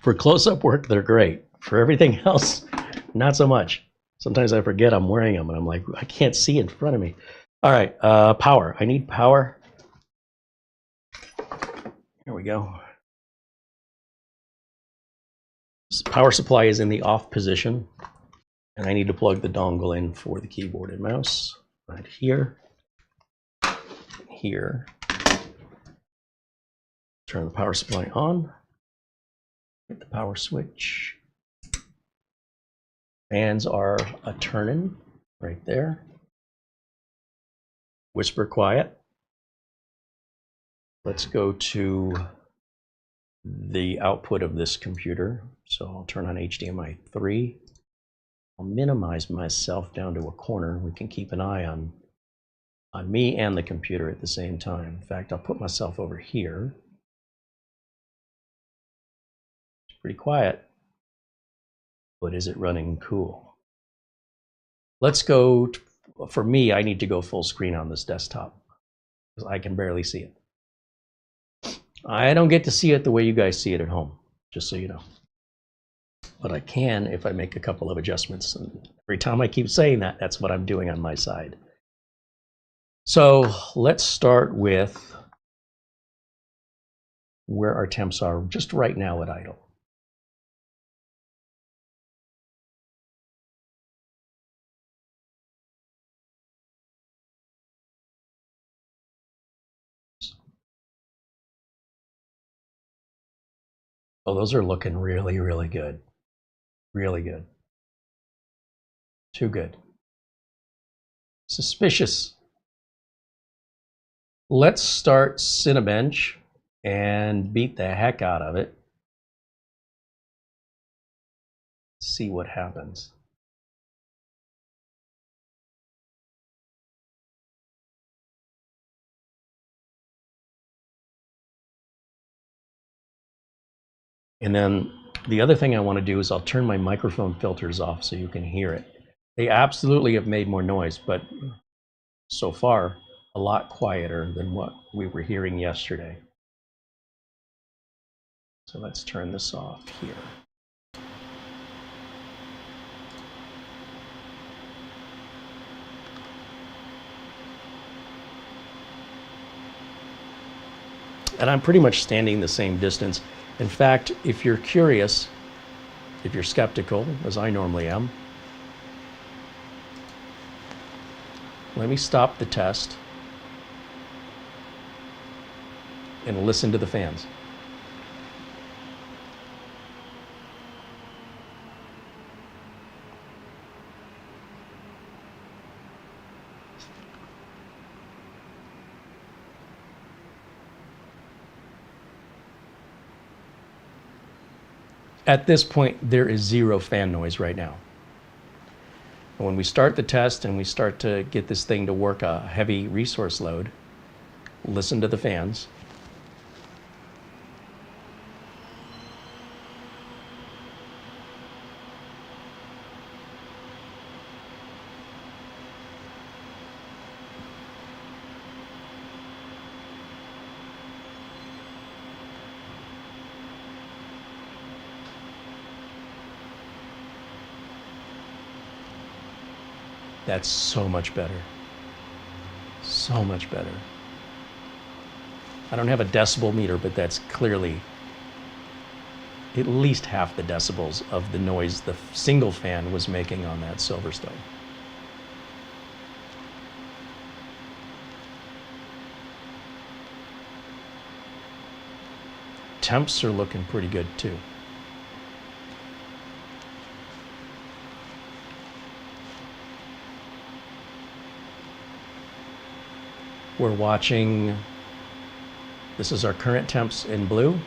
For close-up work, they're great. For everything else, not so much. Sometimes I forget I'm wearing them and I'm like, I can't see in front of me. All right, power. I need power. Here we go. Power supply is in the off position, and I need to plug the dongle in for the keyboard and mouse right here. Here. Turn the power supply on. Hit the power switch. Fans are a turning right there. Whisper quiet. Let's go to the output of this computer. So I'll turn on HDMI 3. I'll minimize myself down to a corner. We can keep an eye on me and the computer at the same time. In fact, I'll put myself over here. It's pretty quiet, but is it running cool? Let's go, for me, I need to go full screen on this desktop because I can barely see it. I don't get to see it the way you guys see it at home, just so you know. But I can if I make a couple of adjustments. And every time I keep saying that, that's what I'm doing on my side. So let's start with where our temps are just right now at idle. Oh, those are looking really, really good. Really good. Too good. Suspicious. Let's start Cinebench and beat the heck out of it. See what happens. And then the other thing I want to do is I'll turn my microphone filters off so you can hear it. They absolutely have made more noise, but so far a lot quieter than what we were hearing yesterday. So let's turn this off here. And I'm pretty much standing the same distance. In fact, if you're curious, if you're skeptical, as I normally am, let me stop the test and listen to the fans. At this point, there is zero fan noise right now. When we start the test and we start to get this thing to work a heavy resource load, listen to the fans. That's so much better. So much better. I don't have a decibel meter, but that's clearly at least half the decibels of the noise the single fan was making on that SilverStone. Temps are looking pretty good too. We're watching, this is our current temps in blue.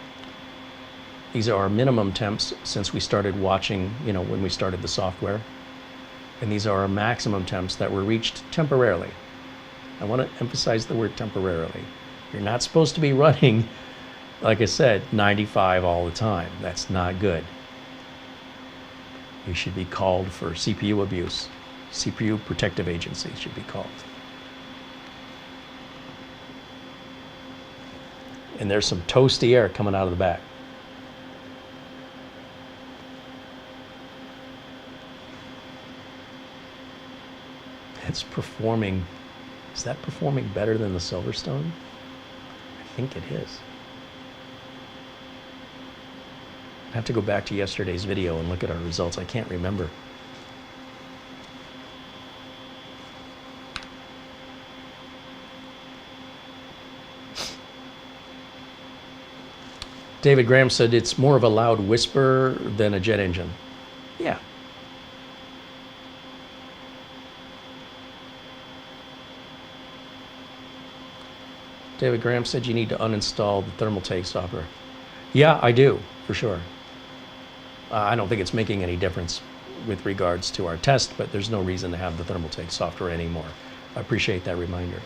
These are our minimum temps since we started watching, when we started the software. And these are our maximum temps that were reached temporarily. I want to emphasize the word temporarily. You're not supposed to be running, like I said, 95 all the time. That's not good. You should be called for CPU abuse. CPU protective agency should be called. And there's some toasty air coming out of the back. It's performing, is that performing better than the SilverStone? I think it is. I have to go back to yesterday's video and look at our results. I can't remember. David Graham said it's more of a loud whisper than a jet engine. Yeah. David Graham said you need to uninstall the Thermalright software. Yeah, I do, for sure. I don't think it's making any difference with regards to our test, but there's no reason to have the Thermalright software anymore. I appreciate that reminder.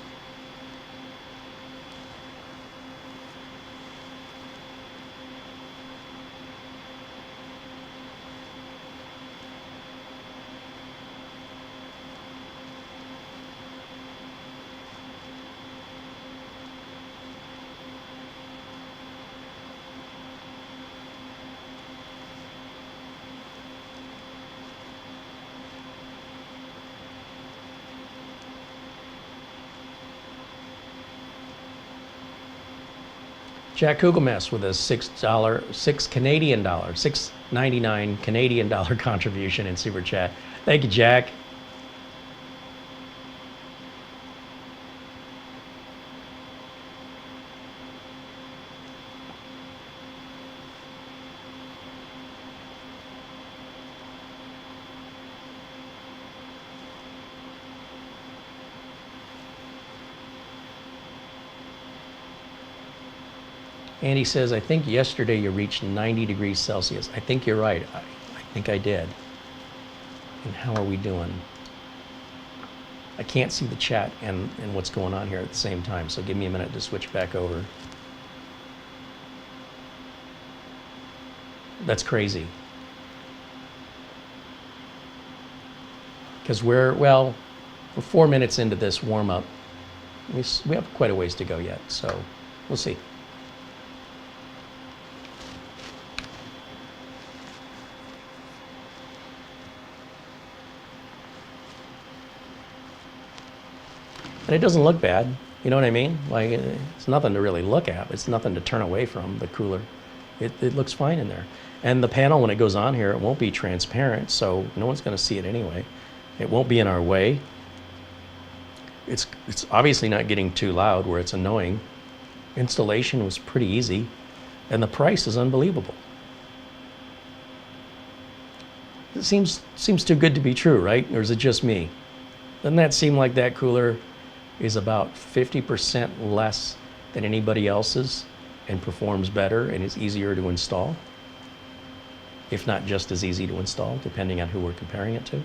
Jack Kugelmess with a $6.99 Canadian dollar contribution in Super Chat. Thank you, Jack. Andy says, I think yesterday you reached 90 degrees Celsius. I think you're right. I think I did. And how are we doing? I can't see the chat and what's going on here at the same time, so give me a minute to switch back over. That's crazy. Because we're 4 minutes into this warm-up. We have quite a ways to go yet, so we'll see. And it doesn't look bad, you know what I mean? Like, it's nothing to really look at. It's nothing to turn away from, the cooler. It looks fine in there. And the panel, when it goes on here, it won't be transparent, so no one's going to see it anyway. It won't be in our way. It's obviously not getting too loud where it's annoying. Installation was pretty easy, and the price is unbelievable. It seems too good to be true, right? Or is it just me? Doesn't that seem like that cooler is about 50% less than anybody else's and performs better and is easier to install? If not just as easy to install, depending on who we're comparing it to.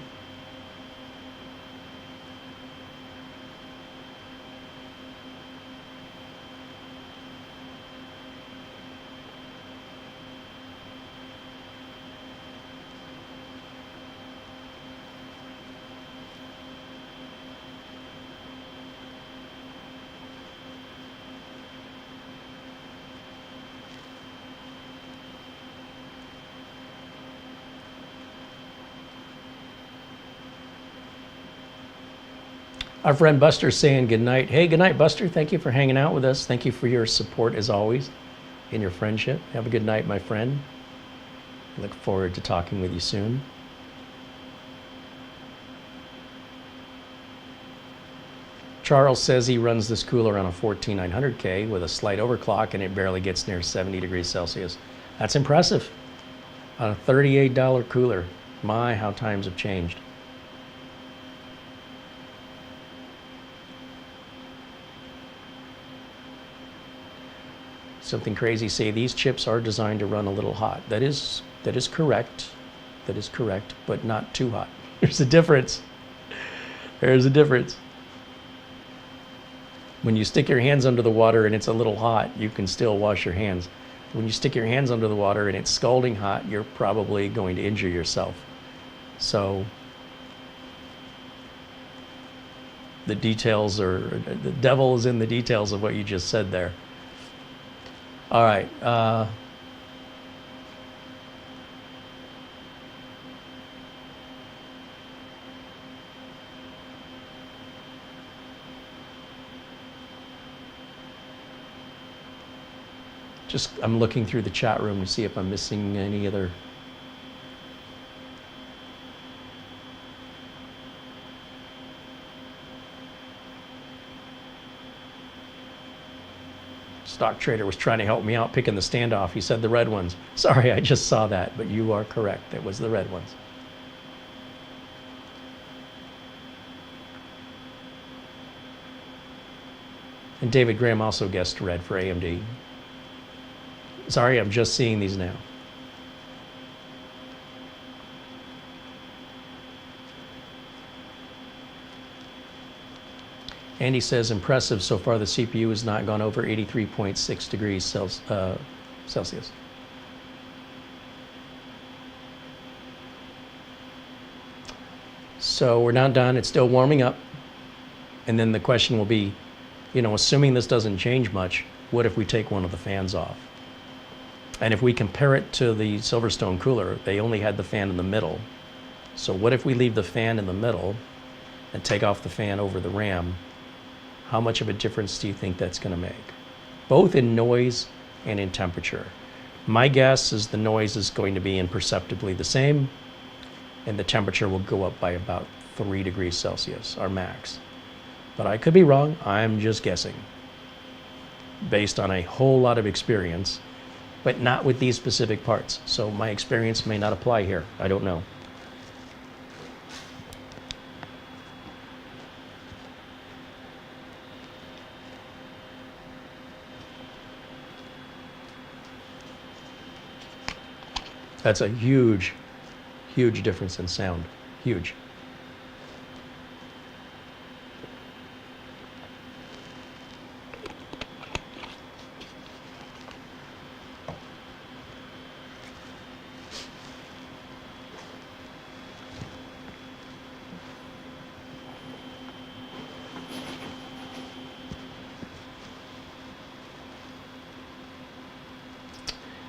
Our friend Buster's saying good night. Hey, good night, Buster. Thank you for hanging out with us. Thank you for your support, as always, and your friendship. Have a good night, my friend. Look forward to talking with you soon. Charles says he runs this cooler on a 14900K with a slight overclock, and it barely gets near 70 degrees Celsius. That's impressive. On a $38 cooler. My, how times have changed. Something crazy say these chips are designed to run a little hot. That is correct. That is correct, but not too hot. There's a difference. There's a difference. When you stick your hands under the water and it's a little hot, you can still wash your hands. When you stick your hands under the water and it's scalding hot, you're probably going to injure yourself. So the details are, the devil is in the details of what you just said there. All right. Just, I'm looking through the chat room to see if I'm missing any other. Stock trader was trying to help me out picking the standoff. He said the red ones. Sorry, I just saw that, but you are correct. It was the red ones. And David Graham also guessed red for AMD. Sorry, I'm just seeing these now. Andy says, impressive. So far, the CPU has not gone over 83.6 degrees Celsius. So we're not done. It's still warming up. And then the question will be, you know, assuming this doesn't change much, what if we take one of the fans off? And if we compare it to the SilverStone cooler, they only had the fan in the middle. So what if we leave the fan in the middle and take off the fan over the RAM? How much of a difference do you think that's going to make? Both in noise and in temperature. My guess is the noise is going to be imperceptibly the same, and the temperature will go up by about 3 degrees Celsius, our max. But I could be wrong. I'm just guessing based on a whole lot of experience, but not with these specific parts. So my experience may not apply here. I don't know. That's a huge, huge difference in sound. Huge.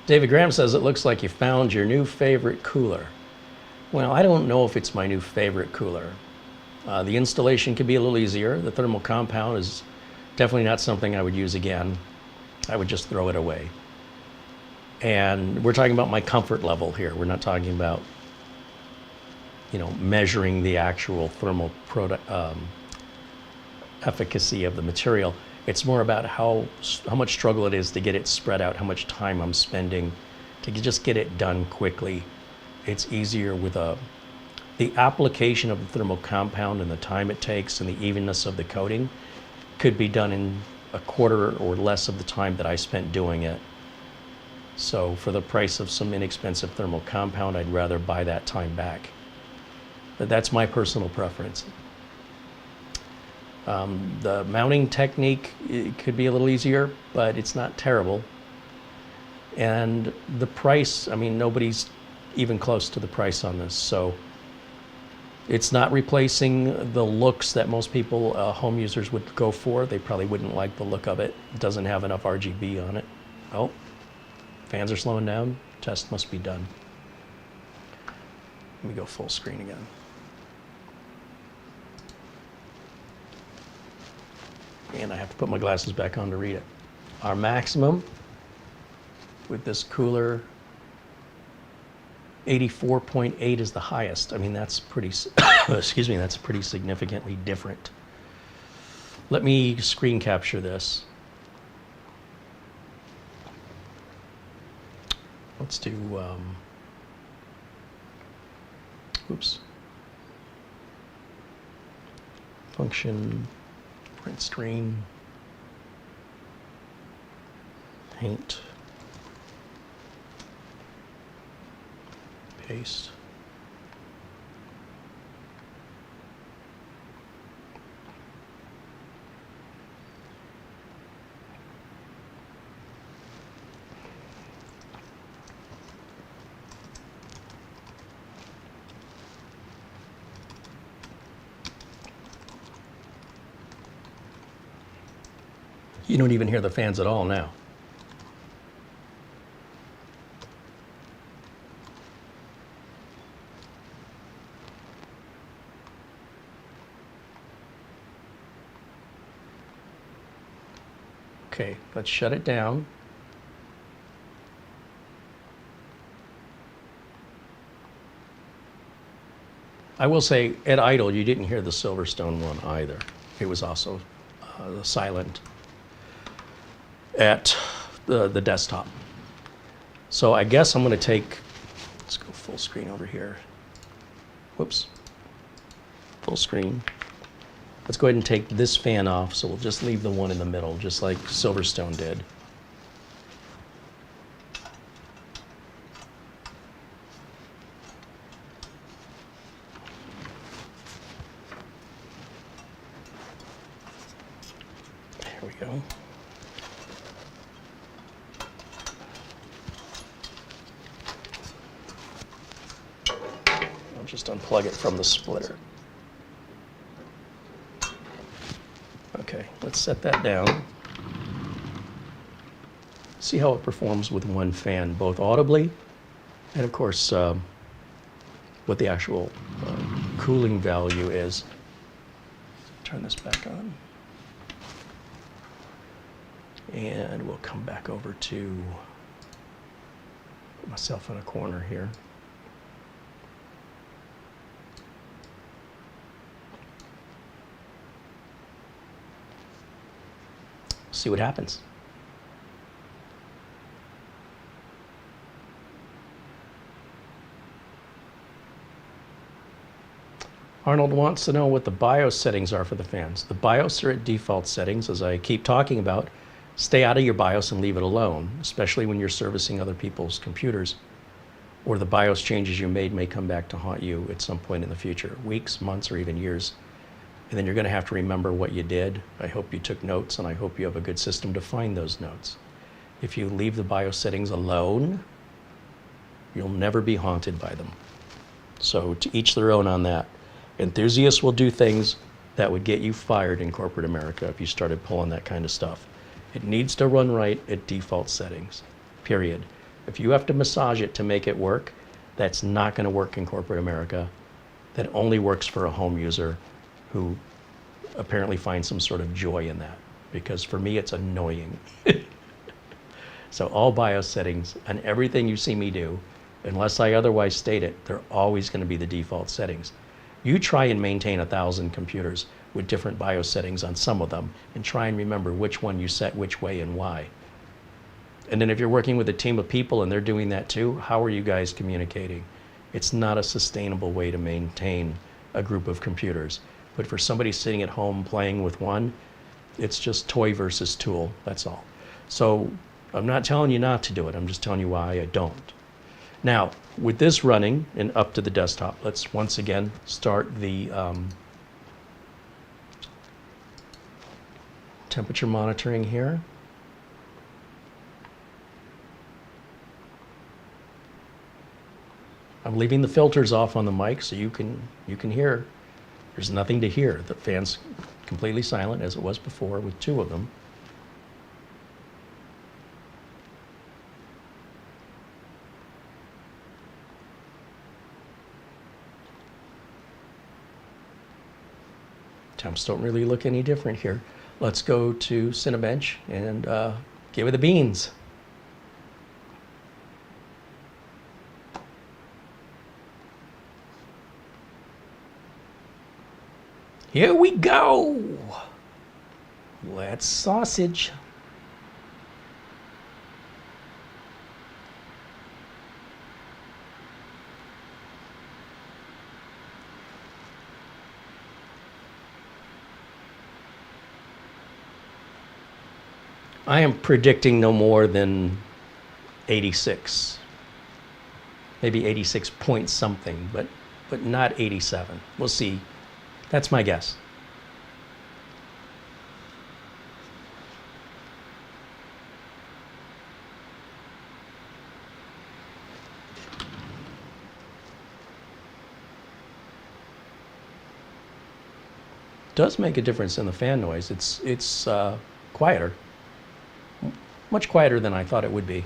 David Graham says, it looks like you found your new favorite cooler. Well, I don't know if it's my new favorite cooler. The installation could be a little easier. The thermal compound is definitely not something I would use again. I would just throw it away. And we're talking about my comfort level here. We're not talking about, you know, measuring the actual thermal efficacy of the material. It's more about how much struggle it is to get it spread out, how much time I'm spending to just get it done quickly. It's easier with the application of the thermal compound and the time it takes and the evenness of the coating could be done in a quarter or less of the time that I spent doing it. So for the price of some inexpensive thermal compound, I'd rather buy that time back. But that's my personal preference. The mounting technique, it could be a little easier, but it's not terrible. And the price, I mean, nobody's even close to the price on this. So it's not replacing the looks that most people, home users, would go for. They probably wouldn't like the look of it. It doesn't have enough RGB on it. Oh, fans are slowing down. Test must be done. Let me go full screen again. And I have to put my glasses back on to read it. Our maximum with this cooler, 84.8 is the highest. I mean, that's pretty, excuse me, that's pretty significantly different. Let me screen capture this. Let's do, oops. Function. Print screen, paint, paste. You don't even hear the fans at all now. Okay, let's shut it down. I will say, at idle, you didn't hear the SilverStone one either. It was also silent at the desktop. So I guess I'm going to take, let's go full screen over here. Whoops. Full screen. Let's go ahead and take this fan off, so we'll just leave the one in the middle, just like SilverStone did. There we go. I'll just unplug it from the splitter. Okay, let's set that down. See how it performs with one fan, both audibly and, of course, what the actual cooling value is. Turn this back on. And we'll come back over to put myself in a corner here. See what happens. Arnold wants to know what the BIOS settings are for the fans. The BIOS are at default settings, as I keep talking about. Stay out of your BIOS and leave it alone, especially when you're servicing other people's computers, or the BIOS changes you made may come back to haunt you at some point in the future, weeks, months, or even years. And then you're going to have to remember what you did. I hope you took notes, and I hope you have a good system to find those notes. If you leave the BIOS settings alone, you'll never be haunted by them. So to each their own on that. Enthusiasts will do things that would get you fired in corporate America if you started pulling that kind of stuff. It needs to run right at default settings, period. If you have to massage it to make it work, that's not going to work in corporate America. That only works for a home user who apparently finds some sort of joy in that, because for me it's annoying. So all BIOS settings and everything you see me do, unless I otherwise state it, they're always going to be the default settings. You try and maintain 1,000 computers with different BIOS settings on some of them and try and remember which one you set which way and why. And then if you're working with a team of people and they're doing that too, how are you guys communicating? It's not a sustainable way to maintain a group of computers. But for somebody sitting at home playing with one, it's just toy versus tool, that's all. So I'm not telling you not to do it, I'm just telling you why I don't. Now, with this running and up to the desktop, let's once again start the temperature monitoring here. I'm leaving the filters off on the mic so you can hear. There's nothing to hear. The fan's completely silent, as it was before with two of them. Temps don't really look any different here. Let's go to Cinebench and give it the beans. Here we go. Let's sausage. I am predicting no more than 86. Maybe 86 point something, but not 87. We'll see. That's my guess. Does make a difference in the fan noise. It's quieter, much quieter than I thought it would be.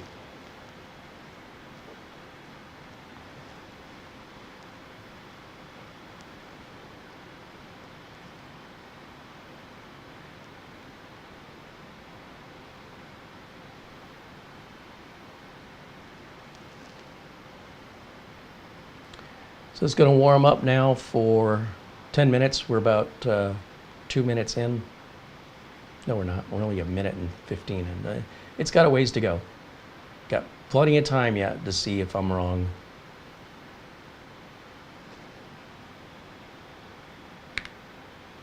So it's going to warm up now for 10 minutes. We're about 2 minutes in. No, we're not. We're only a minute and 15 in. It's got a ways to go. Got plenty of time yet to see if I'm wrong.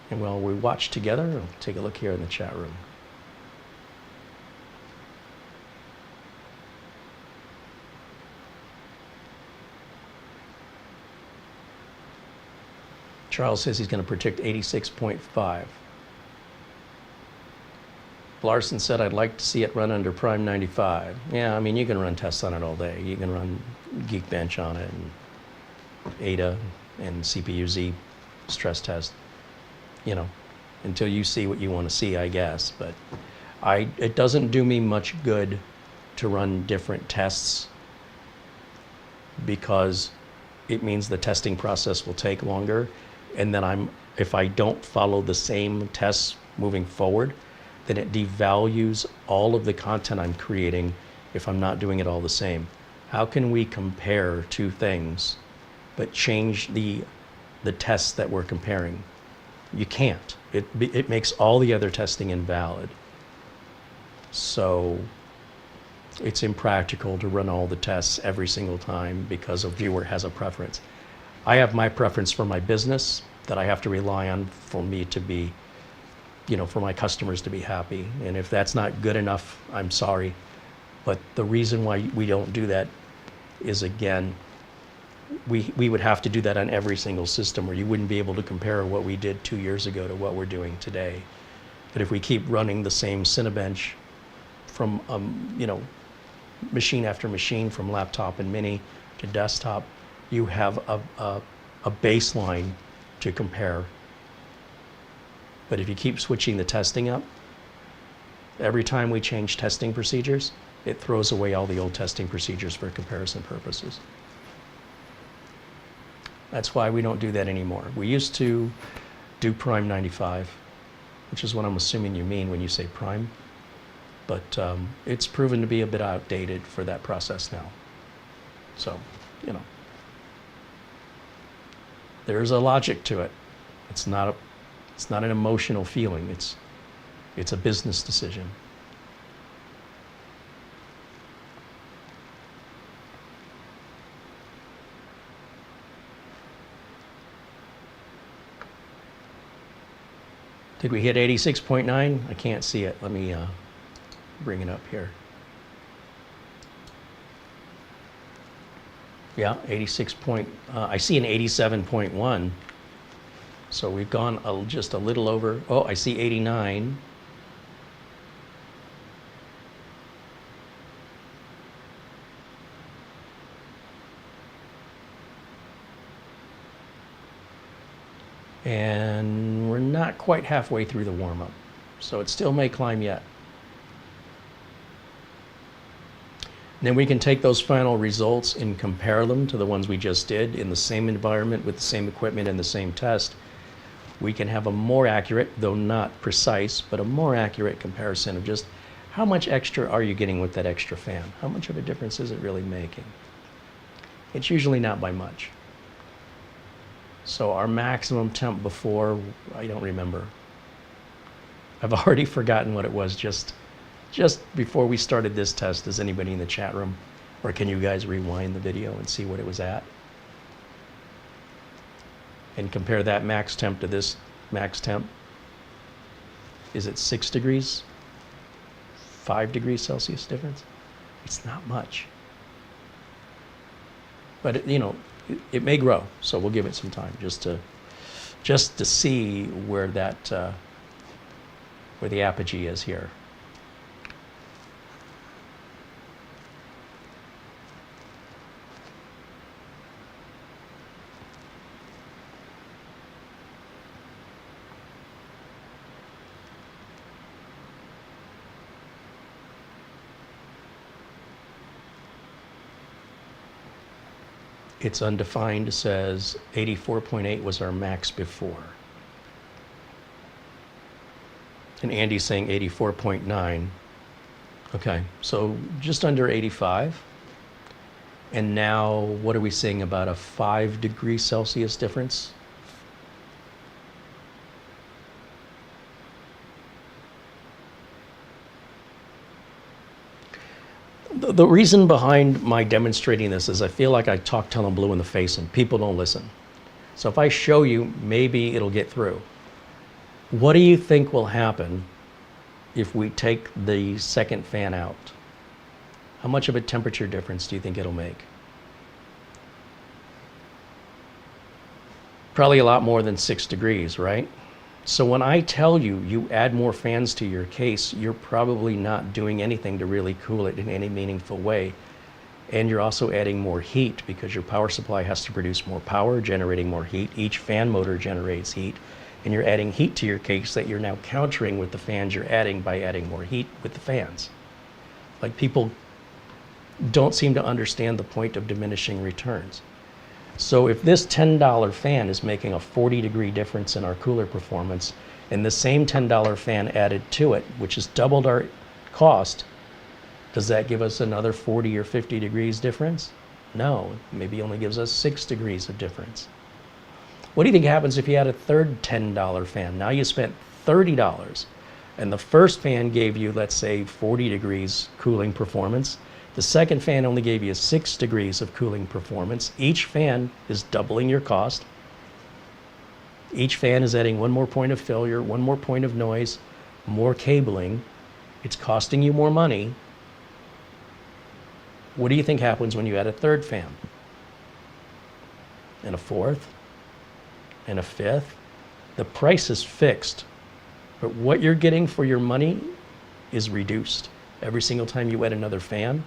And while we watch together, we'll take a look here in the chat room. Charles says he's going to predict 86.5. Larson said, I'd like to see it run under Prime 95. Yeah, I mean, you can run tests on it all day. You can run Geekbench on it, and Ada, and CPU-Z stress test, you know, until you see what you want to see, I guess. But it doesn't do me much good to run different tests because it means the testing process will take longer. And then if I don't follow the same tests moving forward, then it devalues all of the content I'm creating if I'm not doing it all the same. How can we compare two things but change the tests that we're comparing? You can't. It makes all the other testing invalid. So it's impractical to run all the tests every single time because a viewer has a preference. I have my preference for my business that I have to rely on for me to be, you know, for my customers to be happy. And if that's not good enough, I'm sorry. But the reason why we don't do that is, again, we would have to do that on every single system, or you wouldn't be able to compare what we did 2 years ago to what we're doing today. But if we keep running the same Cinebench from, you know, machine after machine, from laptop and mini to desktop, you have a baseline to compare. But if you keep switching the testing up, every time we change testing procedures, it throws away all the old testing procedures for comparison purposes. That's why we don't do that anymore. We used to do Prime 95, which is what I'm assuming you mean when you say Prime. But it's proven to be a bit outdated for that process now. So, you know, there's a logic to it. It's not an emotional feeling. It's a business decision. Did we hit 86.9? I can't see it. Let me bring it up here. Yeah, 86 point, I see an 87.1. So we've gone just a little over. Oh, I see 89. And we're not quite halfway through the warm-up, so it still may climb yet. And then we can take those final results and compare them to the ones we just did in the same environment with the same equipment and the same test. We can have a more accurate, though not precise, but a more accurate comparison of just how much extra are you getting with that extra fan? How much of a difference is it really making? It's usually not by much. So our maximum temp before, I don't remember. I've already forgotten what it was just before we started this test. Is anybody in the chat room? Or can you guys rewind the video and see what it was at? And compare that max temp to this max temp. Is it 6 degrees? 5 degrees Celsius difference? It's not much. But it, you know, it may grow, so we'll give it some time just to see where that where the apogee is here. It's undefined, says 84.8 was our max before. And Andy's saying 84.9. Okay, so just under 85. And now, what are we seeing, about a 5 degrees Celsius difference? The reason behind my demonstrating this is I feel like I talk till I'm blue in the face and people don't listen. So if I show you, maybe it'll get through. What do you think will happen if we take the second fan out? How much of a temperature difference do you think it'll make? Probably a lot more than 6 degrees, right? So when I tell you, you add more fans to your case, you're probably not doing anything to really cool it in any meaningful way. And you're also adding more heat because your power supply has to produce more power, generating more heat. Each fan motor generates heat. And you're adding heat to your case that you're now countering with the fans you're adding by adding more heat with the fans. Like, people don't seem to understand the point of diminishing returns. So if this $10 fan is making a 40-degree difference in our cooler performance, and the same $10 fan added to it, which has doubled our cost, does that give us another 40 or 50 degrees difference? No, maybe only gives us 6 degrees of difference. What do you think happens if you add a third $10 fan? Now you spent $30, and the first fan gave you, let's say, 40 degrees cooling performance. The second fan only gave you 6 degrees of cooling performance. Each fan is doubling your cost. Each fan is adding one more point of failure, one more point of noise, more cabling. It's costing you more money. What do you think happens when you add a third fan? And a fourth? And a fifth? The price is fixed, but what you're getting for your money is reduced. Every single time you add another fan,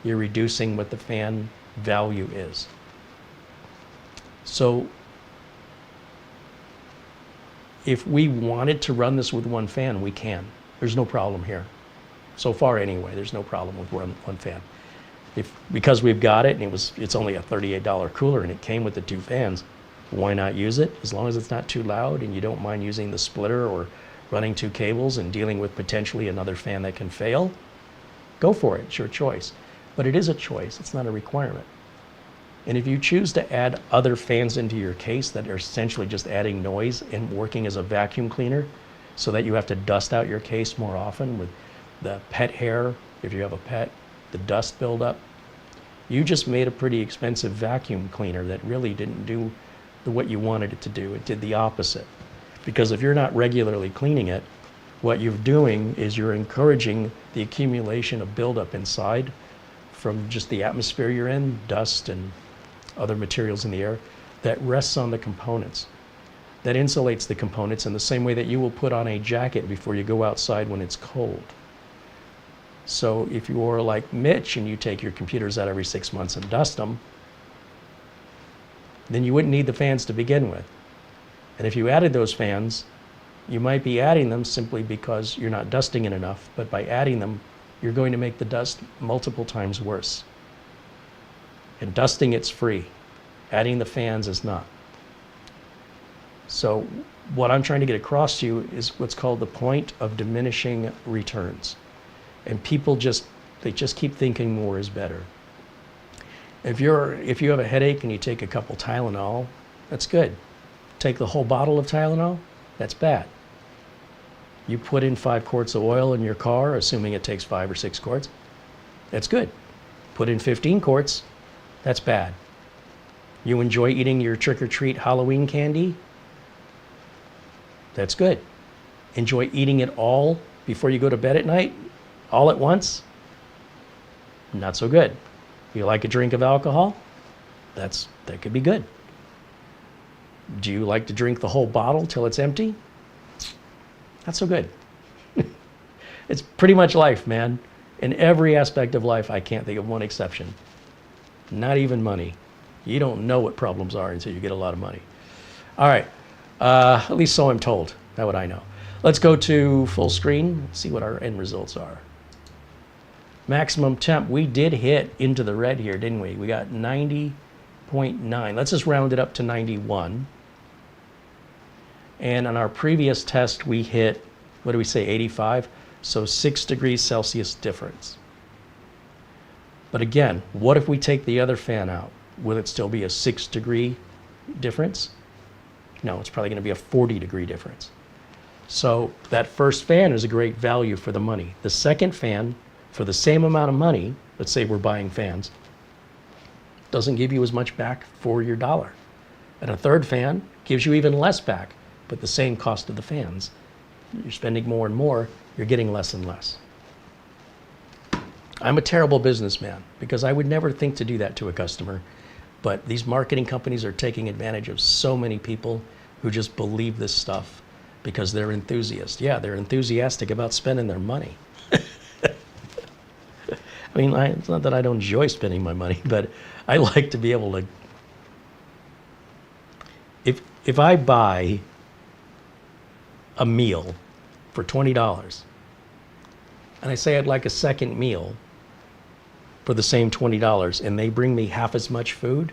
you're reducing what the fan value is. So if we wanted to run this with one fan, we can. There's no problem here. So far anyway, there's no problem with one fan. Because we've got it, and it's only a $38 cooler and it came with the 2 fans, why not use it? As long as it's not too loud and you don't mind using the splitter or running 2 cables and dealing with potentially another fan that can fail, go for it. It's your choice. But it is a choice. It's not a requirement. And if you choose to add other fans into your case that are essentially just adding noise and working as a vacuum cleaner so that you have to dust out your case more often with the pet hair, if you have a pet, the dust buildup, you just made a pretty expensive vacuum cleaner that really didn't do what you wanted it to do. It did the opposite. Because if you're not regularly cleaning it, what you're doing is you're encouraging the accumulation of buildup inside from just the atmosphere you're in, dust and other materials in the air, that rests on the components. That insulates the components in the same way that you will put on a jacket before you go outside when it's cold. So if you are like Mitch and you take your computers out every 6 months and dust them, then you wouldn't need the fans to begin with. And if you added those fans, you might be adding them simply because you're not dusting it enough, but by adding them, you're going to make the dust multiple times worse. And dusting, it's free. Adding the fans is not. So what I'm trying to get across to you is what's called the point of diminishing returns. And people they just keep thinking more is better. If you have a headache and you take a couple Tylenol, that's good. Take the whole bottle of Tylenol, that's bad. You put in 5 quarts of oil in your car, assuming it takes 5 or 6 quarts, that's good. Put in 15 quarts, that's bad. You enjoy eating your trick-or-treat Halloween candy, that's good. Enjoy eating it all before you go to bed at night, all at once, not so good. You like a drink of alcohol? That could be good. Do you like to drink the whole bottle till it's empty? Not so good. It's pretty much life, man. In every aspect of life, I can't think of one exception. Not even money. You don't know what problems are until you get a lot of money. All right, at least so I'm told. How would I know? Let's go to full screen, see what our end results are. Maximum temp, we did hit into the red here, didn't we? We got 90.9. Let's just round it up to 91. And on our previous test, we hit, what do we say, 85? So 6 degrees Celsius difference. But again, what if we take the other fan out? Will it still be a 6-degree difference? No, it's probably going to be a 40-degree difference. So that first fan is a great value for the money. The second fan, for the same amount of money, let's say we're buying fans, doesn't give you as much back for your dollar. And a third fan gives you even less back, but the same cost of the fans. You're spending more and more, you're getting less and less. I'm a terrible businessman because I would never think to do that to a customer, but these marketing companies are taking advantage of so many people who just believe this stuff because they're enthusiasts. Yeah, they're enthusiastic about spending their money. I mean, it's not that I don't enjoy spending my money, but I like to be able to, if I buy a meal for $20 and I say I'd like a second meal for the same $20 and they bring me half as much food,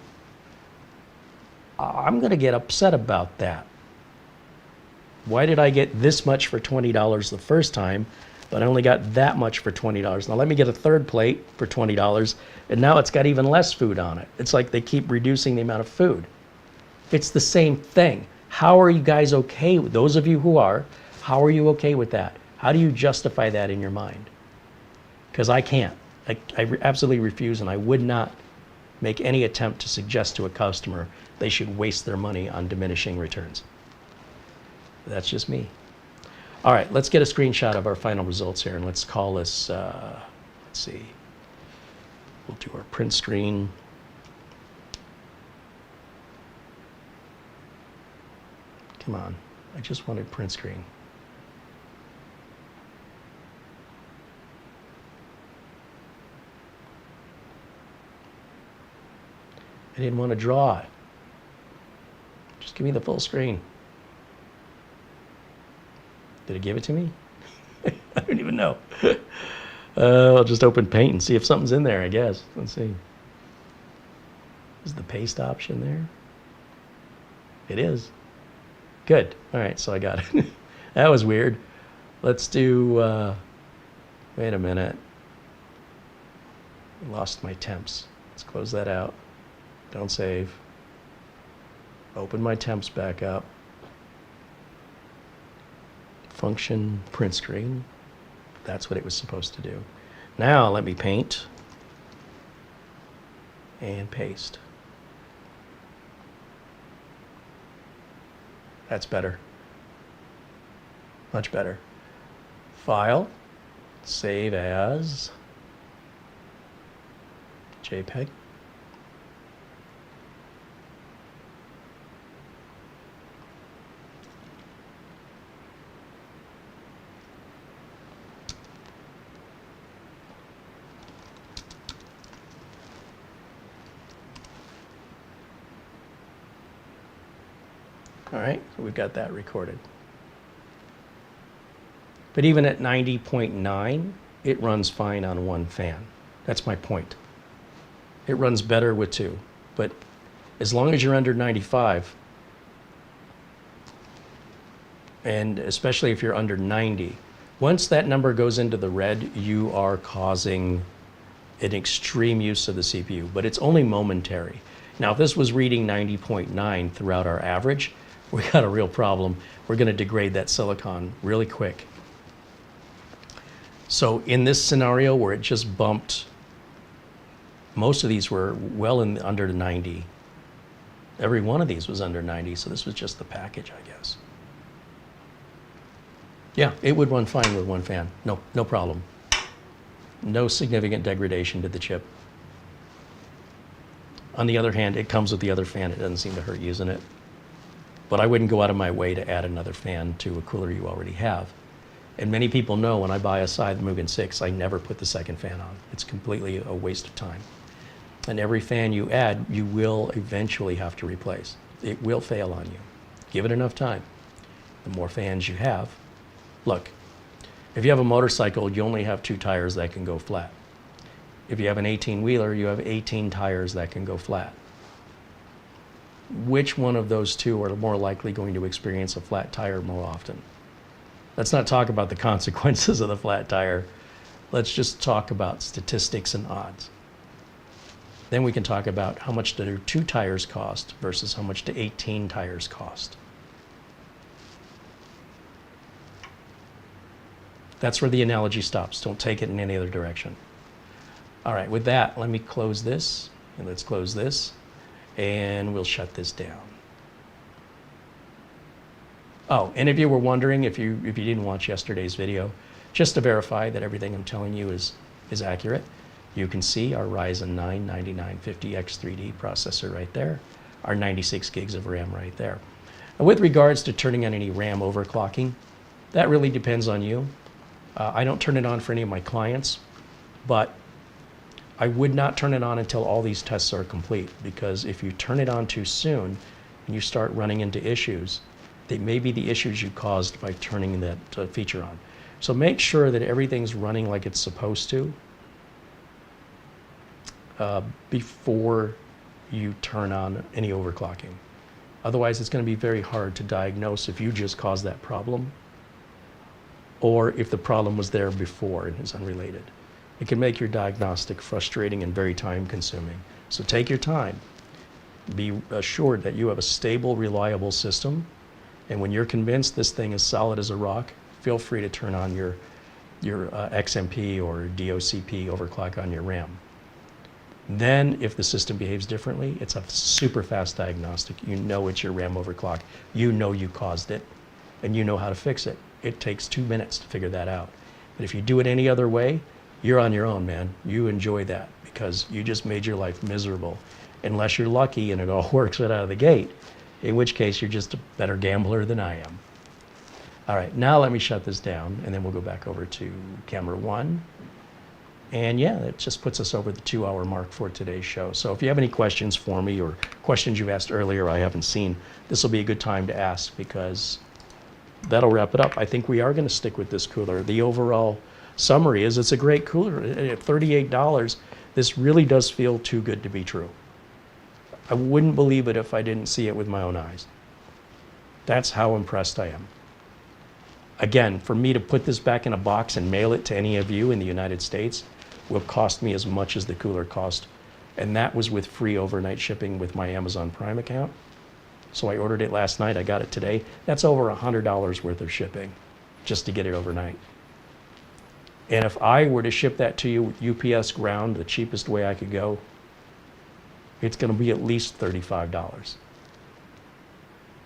I'm going to get upset about that. Why did I get this much for $20 the first time, but I only got that much for $20? Now let me get a third plate for $20, and now it's got even less food on it. It's like they keep reducing the amount of food. It's the same thing. How are you guys okay with, those of you who are, how are you okay with that? How do you justify that in your mind? Because I can't. I absolutely refuse, and I would not make any attempt to suggest to a customer they should waste their money on diminishing returns. That's just me. All right, let's get a screenshot of our final results here, and let's call this, let's see, we'll do our print screen. Come on, I just wanted print screen. I didn't want to draw it. Just give me the full screen. Did it give it to me? I don't even know. I'll just open Paint and see if something's in there, I guess. Let's see. Is the paste option there? It is. Good. All right, so I got it. That was weird. Let's do, wait a minute. Lost my temps. Let's close that out. Don't save. Open my temps back up. Function print screen. That's what it was supposed to do. Now let me paint and paste. That's better. Much better. File, save as JPEG. All right, so we've got that recorded. But even at 90.9, it runs fine on one fan. That's my point. It runs better with two. But as long as you're under 95, and especially if you're under 90, once that number goes into the red, you are causing an extreme use of the CPU, but it's only momentary. Now, if this was reading 90.9 throughout our average, we got a real problem. We're going to degrade that silicon really quick. So in this scenario where it just bumped, most of these were well in under 90. Every one of these was under 90, so this was just the package, I guess. Yeah, it would run fine with one fan. No problem. No significant degradation to the chip. On the other hand, it comes with the other fan. It doesn't seem to hurt using it. But I wouldn't go out of my way to add another fan to a cooler you already have. And many people know when I buy a Mugen 6, I never put the second fan on. It's completely a waste of time. And every fan you add, you will eventually have to replace. It will fail on you. Give it enough time. The more fans you have, look, if you have a motorcycle, you only have 2 tires that can go flat. If you have an 18-wheeler, you have 18 tires that can go flat. Which one of those two are more likely going to experience a flat tire more often? Let's not talk about the consequences of the flat tire. Let's just talk about statistics and odds. Then we can talk about how much do 2 tires cost versus how much do 18 tires cost. That's where the analogy stops. Don't take it in any other direction. All right, with that, let me close this, and let's close this, and we'll shut this down. Oh, and if you were wondering, if you didn't watch yesterday's video, just to verify that everything I'm telling you is accurate, you can see our Ryzen 9 9950X3D processor right there, our 96 gigs of RAM right there. And with regards to turning on any RAM overclocking, that really depends on you. I don't turn it on for any of my clients, but I would not turn it on until all these tests are complete, because if you turn it on too soon and you start running into issues, they may be the issues you caused by turning that feature on. So make sure that everything's running like it's supposed to before you turn on any overclocking. Otherwise, it's going to be very hard to diagnose if you just caused that problem or if the problem was there before and is unrelated. It can make your diagnostic frustrating and very time consuming. So take your time. Be assured that you have a stable, reliable system. And when you're convinced this thing is solid as a rock, feel free to turn on your XMP or DOCP overclock on your RAM. Then, if the system behaves differently, it's a super fast diagnostic. You know it's your RAM overclock. You know you caused it, and you know how to fix it. It takes 2 minutes to figure that out. But if you do it any other way, you're on your own, man. You enjoy that because you just made your life miserable. Unless you're lucky and it all works right out of the gate, in which case you're just a better gambler than I am. All right, now let me shut this down, and then we'll go back over to camera 1. And yeah, it just puts us over the 2-hour mark for today's show. So if you have any questions for me or questions you've asked earlier I haven't seen, this will be a good time to ask, because that'll wrap it up. I think we are going to stick with this cooler. The overall summary is it's a great cooler. At $38, this really does feel too good to be true. I wouldn't believe it if I didn't see it with my own eyes. That's how impressed I am. Again, for me to put this back in a box and mail it to any of you in the United States will cost me as much as the cooler cost. And that was with free overnight shipping with my Amazon Prime account. So I ordered it last night, I got it today. That's over $100 worth of shipping just to get it overnight. And if I were to ship that to you UPS ground, the cheapest way I could go, it's going to be at least $35.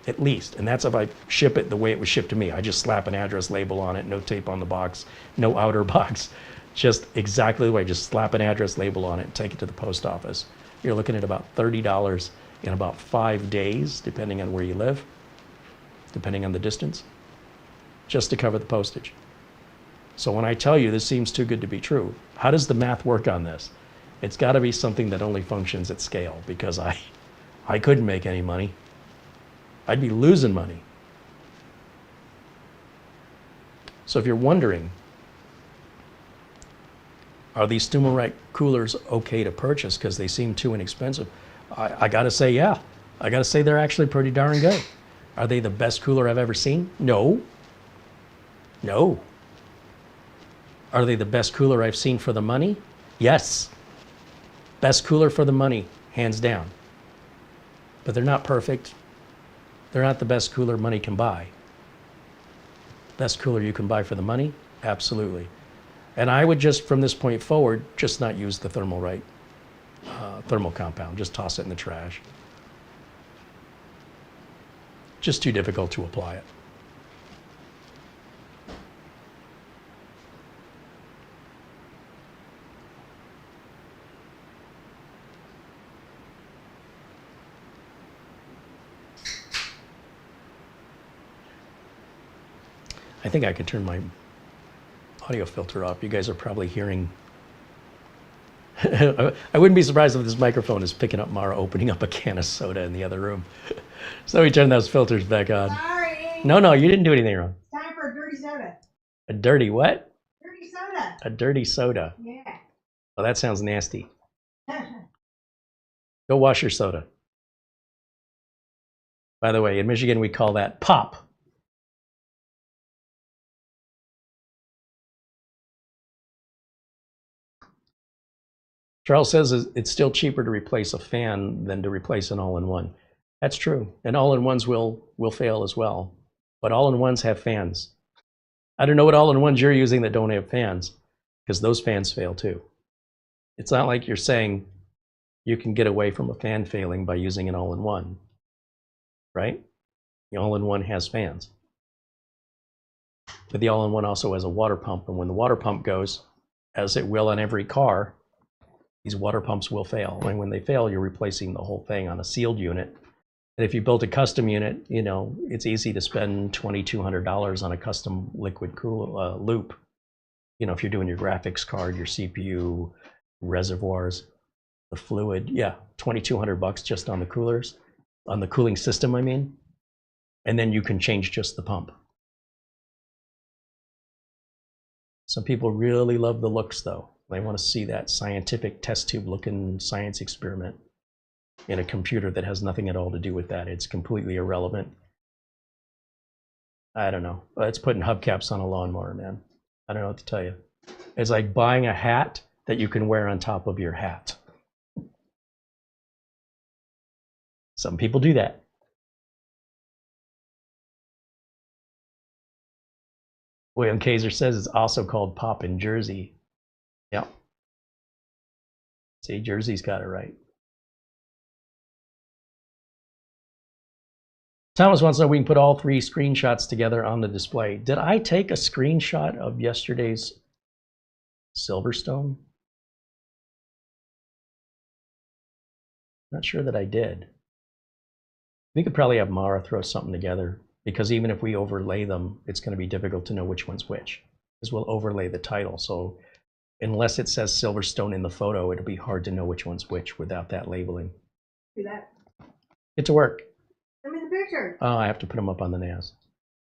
At least. And that's if I ship it the way it was shipped to me. I just slap an address label on it, no tape on the box, no outer box. Just exactly the way, just slap an address label on it and take it to the post office. You're looking at about $30 in about 5 days, depending on where you live, depending on the distance, just to cover the postage. So when I tell you this seems too good to be true, how does the math work on this? It's got to be something that only functions at scale, because I couldn't make any money. I'd be losing money. So if you're wondering, are these Thermalright coolers okay to purchase because they seem too inexpensive? I got to say, yeah. I got to say they're actually pretty darn good. Are they the best cooler I've ever seen? No. No. Are they the best cooler I've seen for the money? Yes. Best cooler for the money, hands down. But they're not perfect. They're not the best cooler money can buy. Best cooler you can buy for the money? Absolutely. And I would just, from this point forward, just not use the Thermalright thermal compound. Just toss it in the trash. Just too difficult to apply it. I think I can turn my audio filter off. You guys are probably hearing. I wouldn't be surprised if this microphone is picking up Mara opening up a can of soda in the other room. So let me turn those filters back on. Sorry. No, you didn't do anything wrong. It's time for a dirty soda. A dirty what? Dirty soda. A dirty soda. Yeah. Oh, that sounds nasty. Go wash your soda. By the way, in Michigan, we call that pop. Charles says it's still cheaper to replace a fan than to replace an all-in-one. That's true, and all-in-ones will fail as well, but all-in-ones have fans. I don't know what all-in-ones you're using that don't have fans, because those fans fail too. It's not like you're saying you can get away from a fan failing by using an all-in-one, right? The all-in-one has fans. But the all-in-one also has a water pump, and when the water pump goes, as it will on every car, these water pumps will fail. And when they fail, you're replacing the whole thing on a sealed unit. And if you built a custom unit, you know, it's easy to spend $2,200 on a custom liquid cool loop. You know, if you're doing your graphics card, your CPU, reservoirs, the fluid, yeah, $2,200 just on the coolers, on the cooling system, I mean. And then you can change just the pump. Some people really love the looks, though. They want to see that scientific test tube looking science experiment in a computer that has nothing at all to do with that. It's completely irrelevant. I don't know. It's putting hubcaps on a lawnmower, man. I don't know what to tell you. It's like buying a hat that you can wear on top of your hat. Some people do that. William Kaiser says it's also called pop in Jersey. Yeah. See, Jersey's got it right. Thomas wants to know if we can put all 3 screenshots together on the display. Did I take a screenshot of yesterday's Silverstone? Not sure that I did. We could probably have Mara throw something together, because even if we overlay them, it's going to be difficult to know which one's which, because we'll overlay the title. So unless it says Silverstone in the photo, it'll be hard to know which one's which without that labeling. Do that. Get to work. Send me the picture. Oh, I have to put them up on the NAS.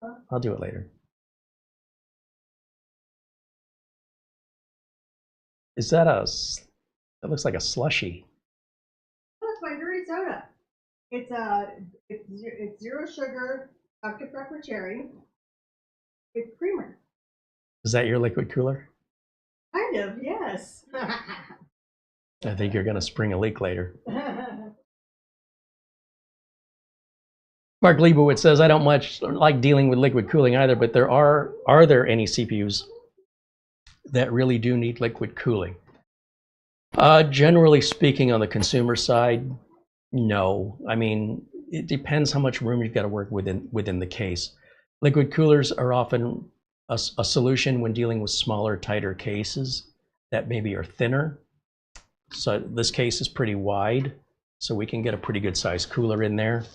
Huh? I'll do it later. Is that that looks like a slushy. Oh, it's my dirty soda. It's it's 0 sugar, Dr. Pepper cherry. It's creamer. Is that your liquid cooler? Kind of, yes. I think you're going to spring a leak later. Mark Leibowitz says, I don't much like dealing with liquid cooling either, but are there any CPUs that really do need liquid cooling? Generally speaking, on the consumer side, no. I mean, it depends how much room you've got to work within the case. Liquid coolers are often a solution when dealing with smaller, tighter cases that maybe are thinner. So this case is pretty wide, so we can get a pretty good sized cooler in there.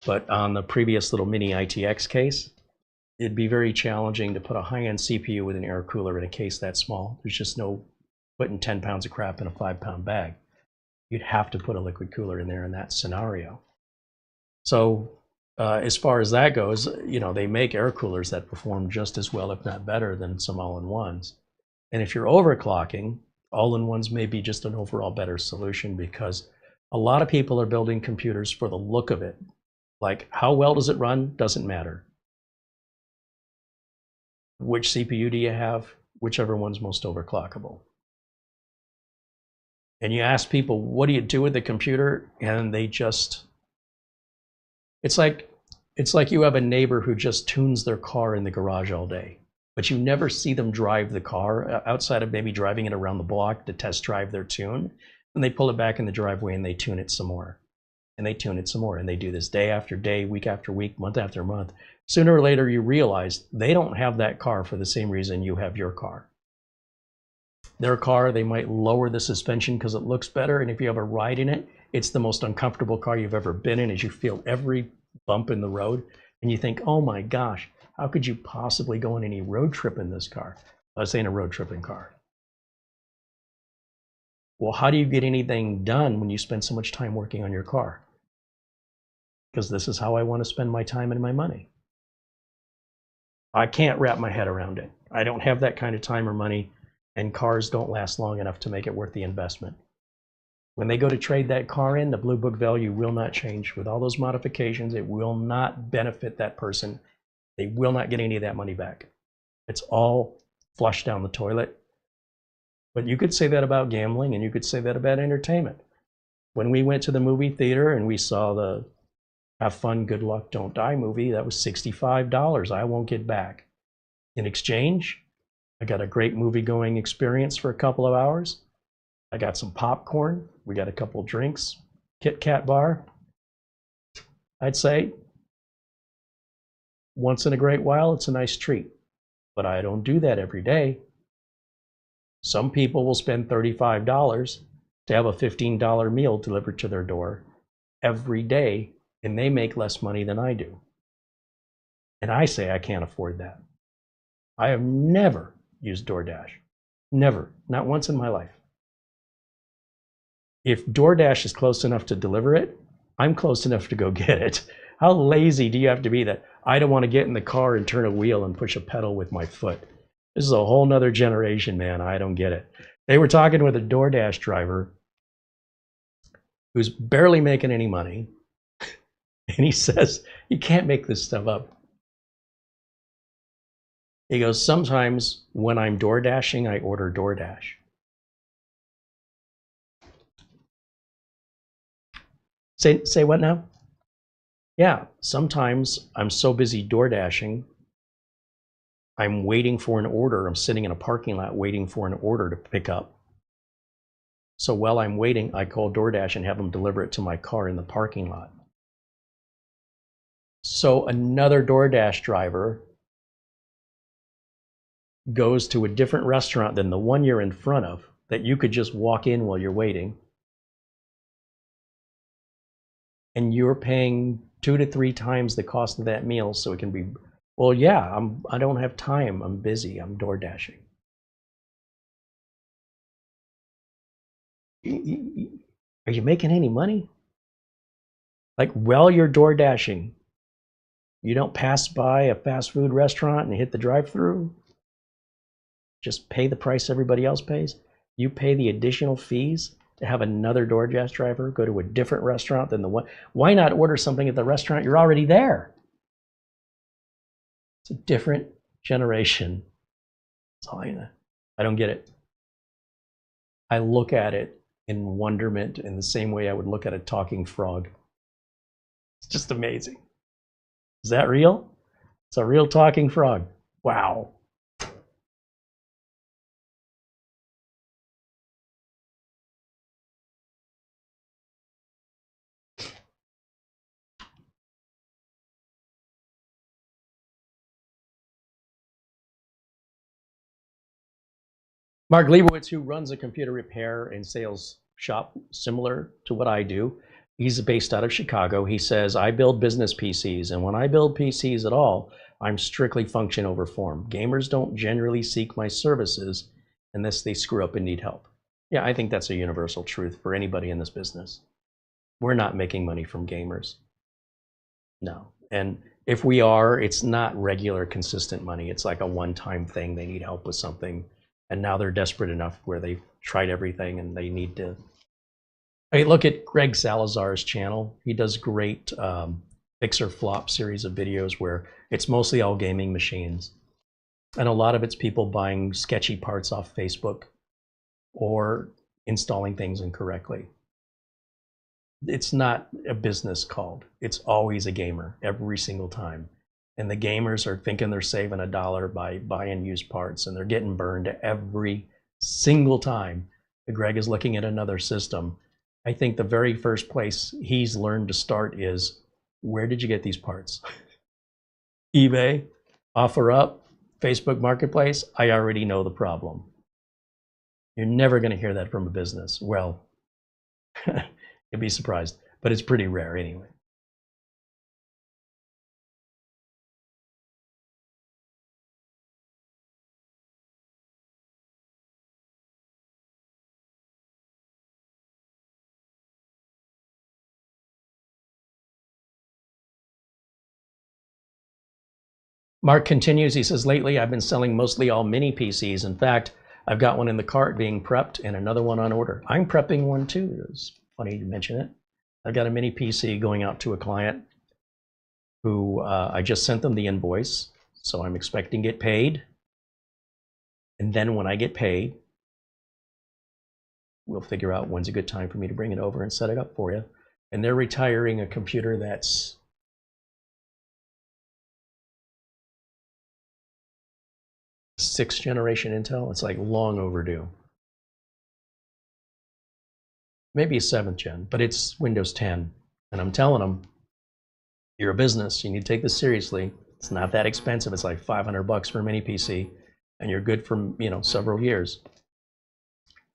But on the previous little mini ITX case, it'd be very challenging to put a high-end CPU with an air cooler in a case that small. There's just no putting 10 pounds of crap in a 5-pound bag. You'd have to put a liquid cooler in there in that scenario. So as far as that goes, you know, they make air coolers that perform just as well, if not better, than some all-in-ones. And if you're overclocking, all-in-ones may be just an overall better solution, because a lot of people are building computers for the look of it. Like, how well does it run? Doesn't matter. Which CPU do you have? Whichever one's most overclockable. And you ask people, what do you do with the computer? And they just, it's like you have a neighbor who just tunes their car in the garage all day, but you never see them drive the car outside of maybe driving it around the block to test drive their tune. And they pull it back in the driveway and they tune it some more. And they tune it some more. And they do this day after day, week after week, month after month. Sooner or later, you realize they don't have that car for the same reason you have your car. Their car, they might lower the suspension because it looks better. And if you have a ride in it, it's the most uncomfortable car you've ever been in, as you feel every bump in the road. And you think, oh my gosh, how could you possibly go on any road trip in this car? I was saying a road tripping car. Well, how do you get anything done when you spend so much time working on your car? Because this is how I want to spend my time and my money. I can't wrap my head around it. I don't have that kind of time or money, and cars don't last long enough to make it worth the investment. When they go to trade that car in, the blue book value will not change. With all those modifications, it will not benefit that person. They will not get any of that money back. It's all flushed down the toilet. But you could say that about gambling, and you could say that about entertainment. When we went to the movie theater and we saw the Have Fun, Good Luck, Don't Die movie, that was $65 I won't get back. In exchange, I got a great movie-going experience for a couple of hours. I got some popcorn. We got a couple drinks, Kit Kat bar. I'd say once in a great while, it's a nice treat. But I don't do that every day. Some people will spend $35 to have a $15 meal delivered to their door every day, and they make less money than I do. And I say I can't afford that. I have never used DoorDash. Never. Not once in my life. If DoorDash is close enough to deliver it, I'm close enough to go get it. How lazy do you have to be that I don't want to get in the car and turn a wheel and push a pedal with my foot? This is a whole nother generation, man. I don't get it. They were talking with a DoorDash driver who's barely making any money. And he says, you can't make this stuff up. He goes, sometimes when I'm door dashing, I order DoorDash. Say what now? Yeah, sometimes I'm so busy door dashing, I'm waiting for an order. I'm sitting in a parking lot waiting for an order to pick up. So while I'm waiting, I call DoorDash and have them deliver it to my car in the parking lot. So another DoorDash driver goes to a different restaurant than the one you're in front of that you could just walk in while you're waiting. And you're paying 2 to 3 times the cost of that meal, so it can be, well, yeah, I don't have time. I'm busy. I'm door dashing. Are you making any money? Like, while you're door dashing, you don't pass by a fast food restaurant and hit the drive-through? Just pay the price everybody else pays? You pay the additional fees to have another DoorDash driver go to a different restaurant than the one? Why not order something at the restaurant you're already there? It's a different generation. That's all I know. I don't get it. I look at it in wonderment in the same way I would look at a talking frog. It's just amazing. Is that real? It's a real talking frog. Wow. Mark Leibowitz, who runs a computer repair and sales shop similar to what I do, he's based out of Chicago. He says, I build business PCs, and when I build PCs at all, I'm strictly function over form. Gamers don't generally seek my services unless they screw up and need help. Yeah, I think that's a universal truth for anybody in this business. We're not making money from gamers. No. And if we are, it's not regular, consistent money. It's like a one-time thing. They need help with something. And now they're desperate enough where they've tried everything and they need to. I mean, look at Greg Salazar's channel. He does great fix or flop series of videos where it's mostly all gaming machines. And a lot of it's people buying sketchy parts off Facebook or installing things incorrectly. It's not a business called. It's always a gamer every single time. And the gamers are thinking they're saving $1 by buying used parts, and they're getting burned every single time. Greg is looking at another system. I think the very first place he's learned to start is, where did you get these parts? eBay, OfferUp, Facebook Marketplace. I already know the problem. You're never going to hear that from a business. Well, you'd be surprised, but it's pretty rare anyway. Mark continues, he says, lately I've been selling mostly all mini PCs. In fact, I've got one in the cart being prepped and another one on order. I'm prepping one too. It's funny you mention it. I've got a mini PC going out to a client who I just sent them the invoice. So I'm expecting to get paid. And then when I get paid, we'll figure out when's a good time for me to bring it over and set it up for you. And they're retiring a computer that's sixth generation Intel. It's like long overdue. Maybe a 7th gen, but it's Windows 10. And I'm telling them, you're a business, you need to take this seriously. It's not that expensive. It's like $500 for a mini PC, and you're good for, you know, several years.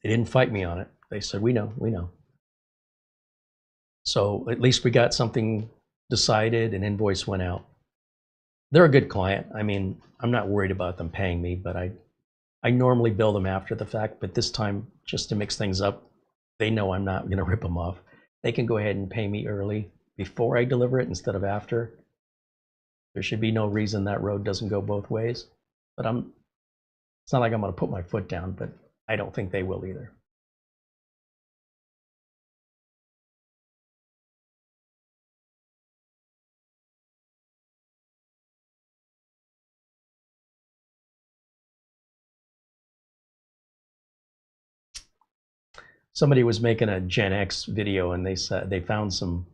They didn't fight me on it. They said, we know, we know. So at least we got something decided, an invoice went out. They're a good client. I mean, I'm not worried about them paying me, but I normally bill them after the fact, but this time, just to mix things up, they know I'm not going to rip them off. They can go ahead and pay me early before I deliver it instead of after. There should be no reason that road doesn't go both ways. But it's not like I'm going to put my foot down, but I don't think they will either. Somebody was making a Gen X video, and they said they found some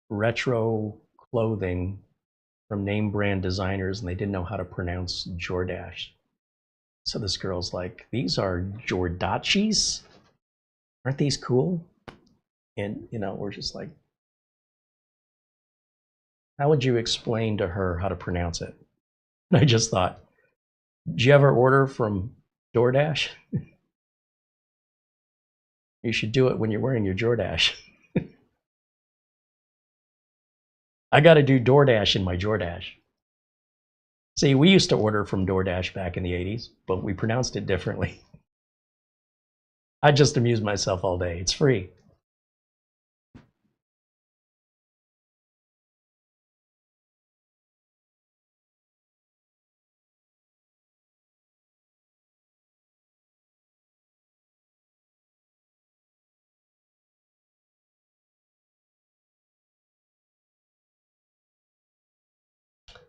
retro clothing from name brand designers, and they didn't know how to pronounce Jordache. So this girl's like, these are Jordachis? Aren't these cool? And, you know, we're just like, how would you explain to her how to pronounce it? And I just thought, did you ever order from DoorDash? You should do it when you're wearing your Jordache. I got to do DoorDash in my Jordache. See, we used to order from DoorDash back in the 80s, but we pronounced it differently. I just amuse myself all day. It's free.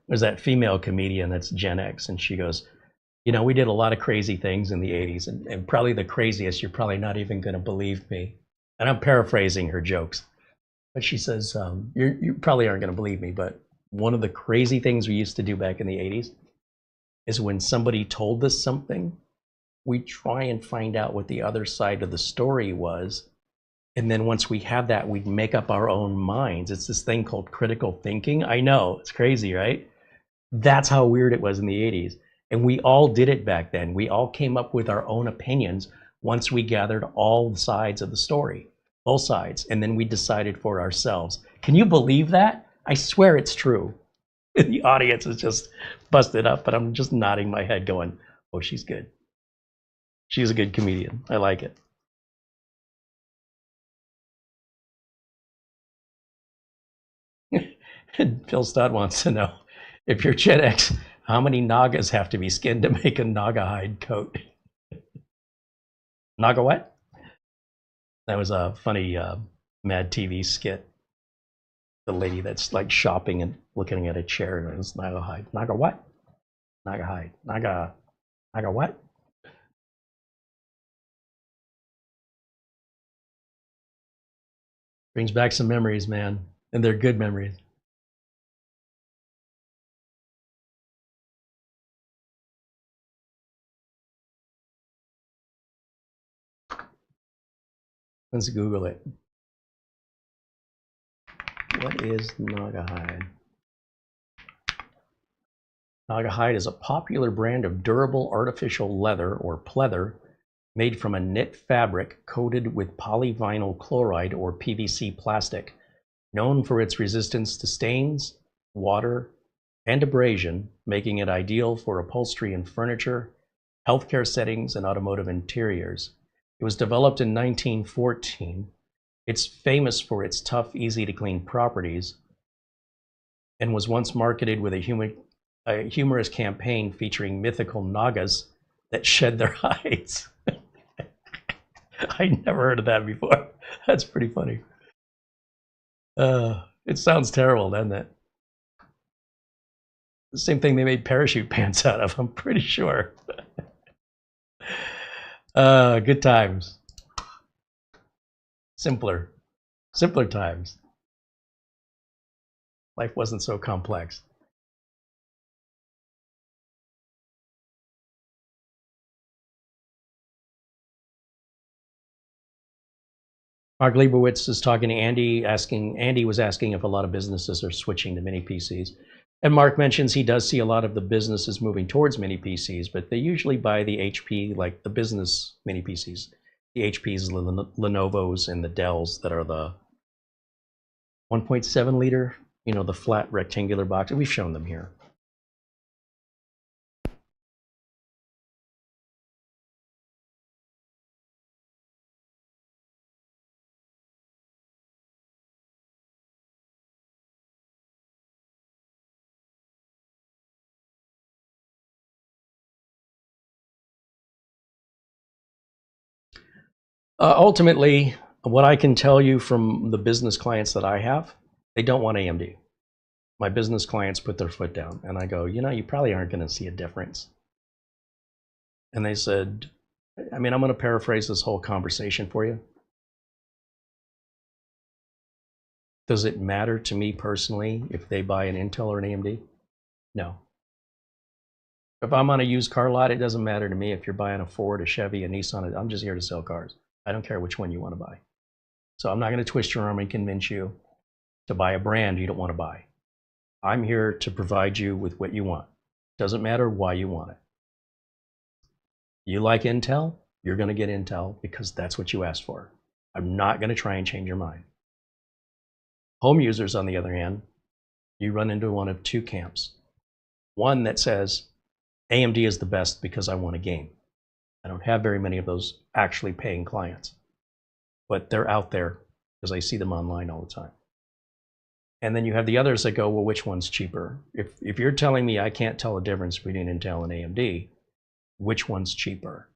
There's that female comedian that's Gen X, and she goes, you know, we did a lot of crazy things in the 80s, and probably the craziest, you're probably not even going to believe me. And I'm paraphrasing her jokes. But she says, you probably aren't going to believe me, but one of the crazy things we used to do back in the 80s is when somebody told us something, we try and find out what the other side of the story was. And then once we have that, we'd make up our own minds. It's this thing called critical thinking. I know, it's crazy, right? That's how weird it was in the 80s. And we all did it back then. We all came up with our own opinions once we gathered all sides of the story, both sides, and then we decided for ourselves. Can you believe that? I swear it's true. The audience is just busted up, but I'm just nodding my head going, oh, she's good. She's a good comedian. I like it. Phil Stott wants to know, if you're Gen X, how many Nagas have to be skinned to make a Naga hide coat? Naga what? That was a funny Mad TV skit. The lady that's like shopping and looking at a chair, and it's Naga hide. Naga what? Naga hide. Naga what? Brings back some memories, man. And they're good memories. Let's Google it. What is Naga hide? Naga hide is a popular brand of durable artificial leather, or pleather, made from a knit fabric coated with polyvinyl chloride or PVC plastic, known for its resistance to stains, water, and abrasion, making it ideal for upholstery and furniture, healthcare settings, and automotive interiors. It was developed in 1914. It's famous for its tough, easy-to-clean properties, and was once marketed with a humorous campaign featuring mythical Nagas that shed their hides. I never heard of that before. That's pretty funny. It sounds terrible, doesn't it? The same thing they made parachute pants out of, I'm pretty sure. Good times. Simpler times. Life wasn't so complex. Mark Leibowitz is talking to Andy, Andy was asking if a lot of businesses are switching to mini PCs. And Mark mentions he does see a lot of the businesses moving towards mini PCs, but they usually buy the HP, like the business mini PCs. The HPs, Lenovo's, and the Dells that are the 1.7 liter, you know, the flat rectangular box. We've shown them here. Ultimately, what I can tell you from the business clients that I have, they don't want AMD. My business clients put their foot down, and I go, you know, you probably aren't going to see a difference. And they said, I mean, I'm going to paraphrase this whole conversation for you. Does it matter to me personally if they buy an Intel or an AMD? No. If I'm on a used car lot, it doesn't matter to me if you're buying a Ford, a Chevy, a Nissan. I'm just here to sell cars. I don't care which one you want to buy. So I'm not going to twist your arm and convince you to buy a brand you don't want to buy. I'm here to provide you with what you want. Doesn't matter why you want it. You like Intel, you're going to get Intel because that's what you asked for. I'm not going to try and change your mind. Home users, on the other hand, you run into one of two camps. One that says AMD is the best because I want a game. I don't have very many of those actually paying clients, but they're out there because I see them online all the time. And then you have the others that go, well, which one's cheaper? If you're telling me I can't tell the difference between Intel and AMD, which one's cheaper?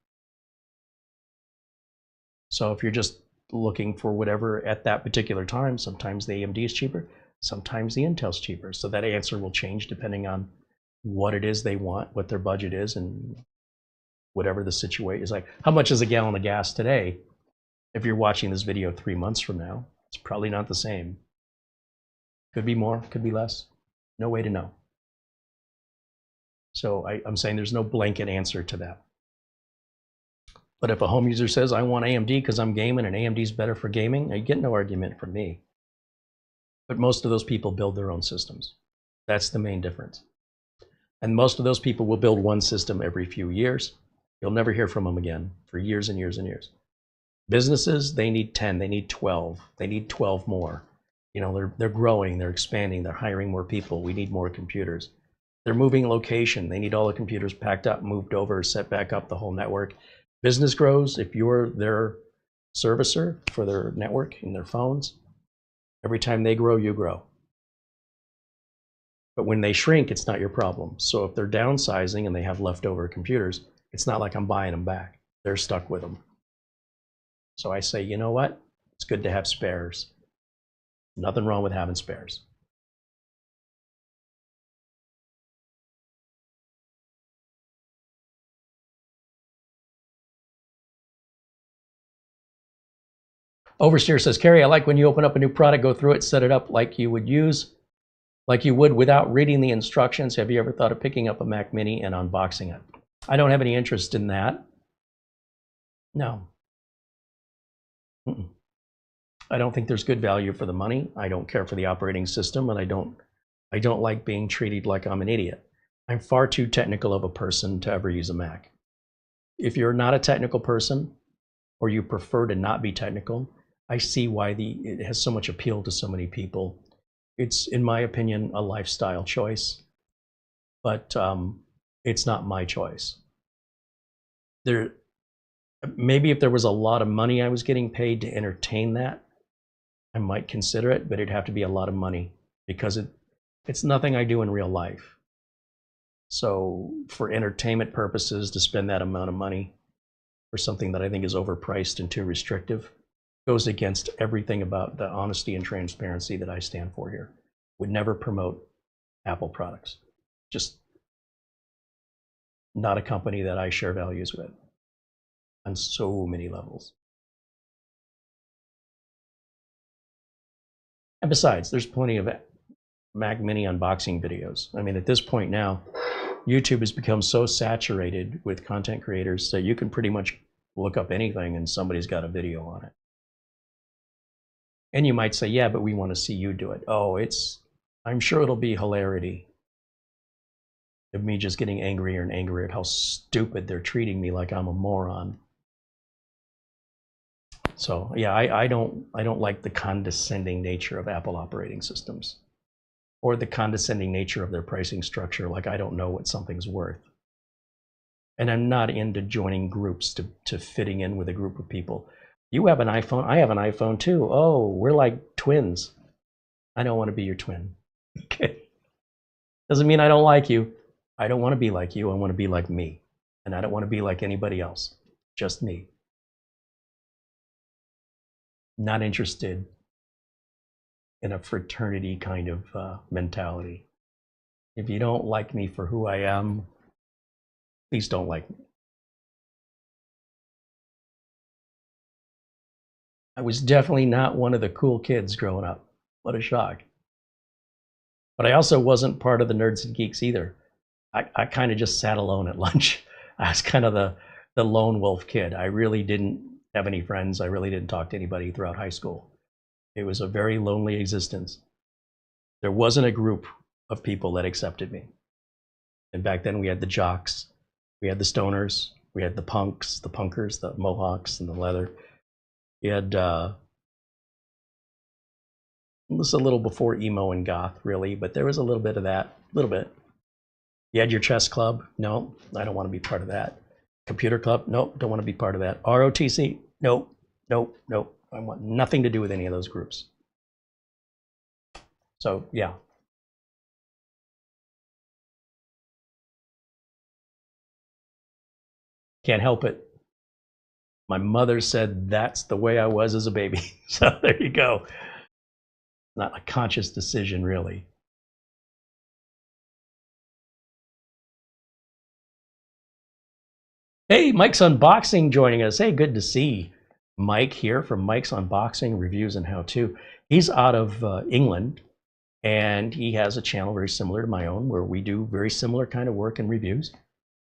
So if you're just looking for whatever at that particular time, sometimes the AMD is cheaper, sometimes the Intel's cheaper. So that answer will change depending on what it is they want, what their budget is, and whatever the situation is. Like, how much is a gallon of gas today? If you're watching this video 3 months from now, it's probably not the same. Could be more, could be less. No way to know. So I'm saying there's no blanket answer to that. But if a home user says, I want AMD because I'm gaming and AMD's better for gaming, you get no argument from me. But most of those people build their own systems. That's the main difference. And most of those people will build one system every few years. You'll never hear from them again for years and years and years. Businesses, they need 10, they need 12, they need 12 more. You know, they're growing, they're expanding, they're hiring more people. We need more computers. They're moving location. They need all the computers packed up, moved over, set back up the whole network. Business grows. If you're their servicer for their network and their phones, every time they grow, you grow. But when they shrink, it's not your problem. So if they're downsizing and they have leftover computers, it's not like I'm buying them back. They're stuck with them. So I say, you know what? It's good to have spares. Nothing wrong with having spares. Oversteer says, Carey, I like when you open up a new product, go through it, set it up like you would without reading the instructions. Have you ever thought of picking up a Mac Mini and unboxing it? I don't have any interest in that. No. I don't think there's good value for the money. I don't care for the operating system, and I don't like being treated like I'm an idiot. I'm far too technical of a person to ever use a Mac. If you're not a technical person, or you prefer to not be technical, I see why it has so much appeal to so many people. It's, in my opinion, a lifestyle choice, but it's not my choice. Maybe if there was a lot of money I was getting paid to entertain that, I might consider it, but it'd have to be a lot of money because it's nothing I do in real life. So for entertainment purposes, to spend that amount of money for something that I think is overpriced and too restrictive goes against everything about the honesty and transparency that I stand for here. Would never promote Apple products. just not a company that I share values with on so many levels. And besides, there's plenty of Mac Mini unboxing videos. I mean, at this point now, YouTube has become so saturated with content creators that you can pretty much look up anything and somebody's got a video on it. And you might say, yeah, but we want to see you do it. Oh, I'm sure it'll be hilarity of me just getting angrier and angrier at how stupid they're treating me, like I'm a moron. So yeah, I don't like the condescending nature of Apple operating systems, or the condescending nature of their pricing structure, like I don't know what something's worth. And I'm not into joining groups to fitting in with a group of people. You have an iPhone, I have an iPhone too. Oh, we're like twins. I don't want to be your twin. Okay. Doesn't mean I don't like you. I don't want to be like you. I want to be like me. And I don't want to be like anybody else. Just me. Not interested in a fraternity kind of mentality. If you don't like me for who I am, please don't like me. I was definitely not one of the cool kids growing up. What a shock. But I also wasn't part of the nerds and geeks either. I kind of just sat alone at lunch. I was kind of the lone wolf kid. I really didn't have any friends. I really didn't talk to anybody throughout high school. It was a very lonely existence. There wasn't a group of people that accepted me. And back then we had the jocks, we had the stoners, we had the punks, the punkers, the mohawks, and the leather. You had this was a little before emo and goth, really, but there was a little bit of that, a little bit. You had your chess club. No, I don't want to be part of that. Computer club. Nope, don't want to be part of that. ROTC. Nope, nope, nope. I want nothing to do with any of those groups. So yeah. Can't help it. My mother said that's the way I was as a baby. So there you go. Not a conscious decision, really. Hey, Mike's Unboxing joining us. Hey, good to see Mike here from Mike's Unboxing, Reviews and How To. He's out of England, and he has a channel very similar to my own where we do very similar kind of work and reviews.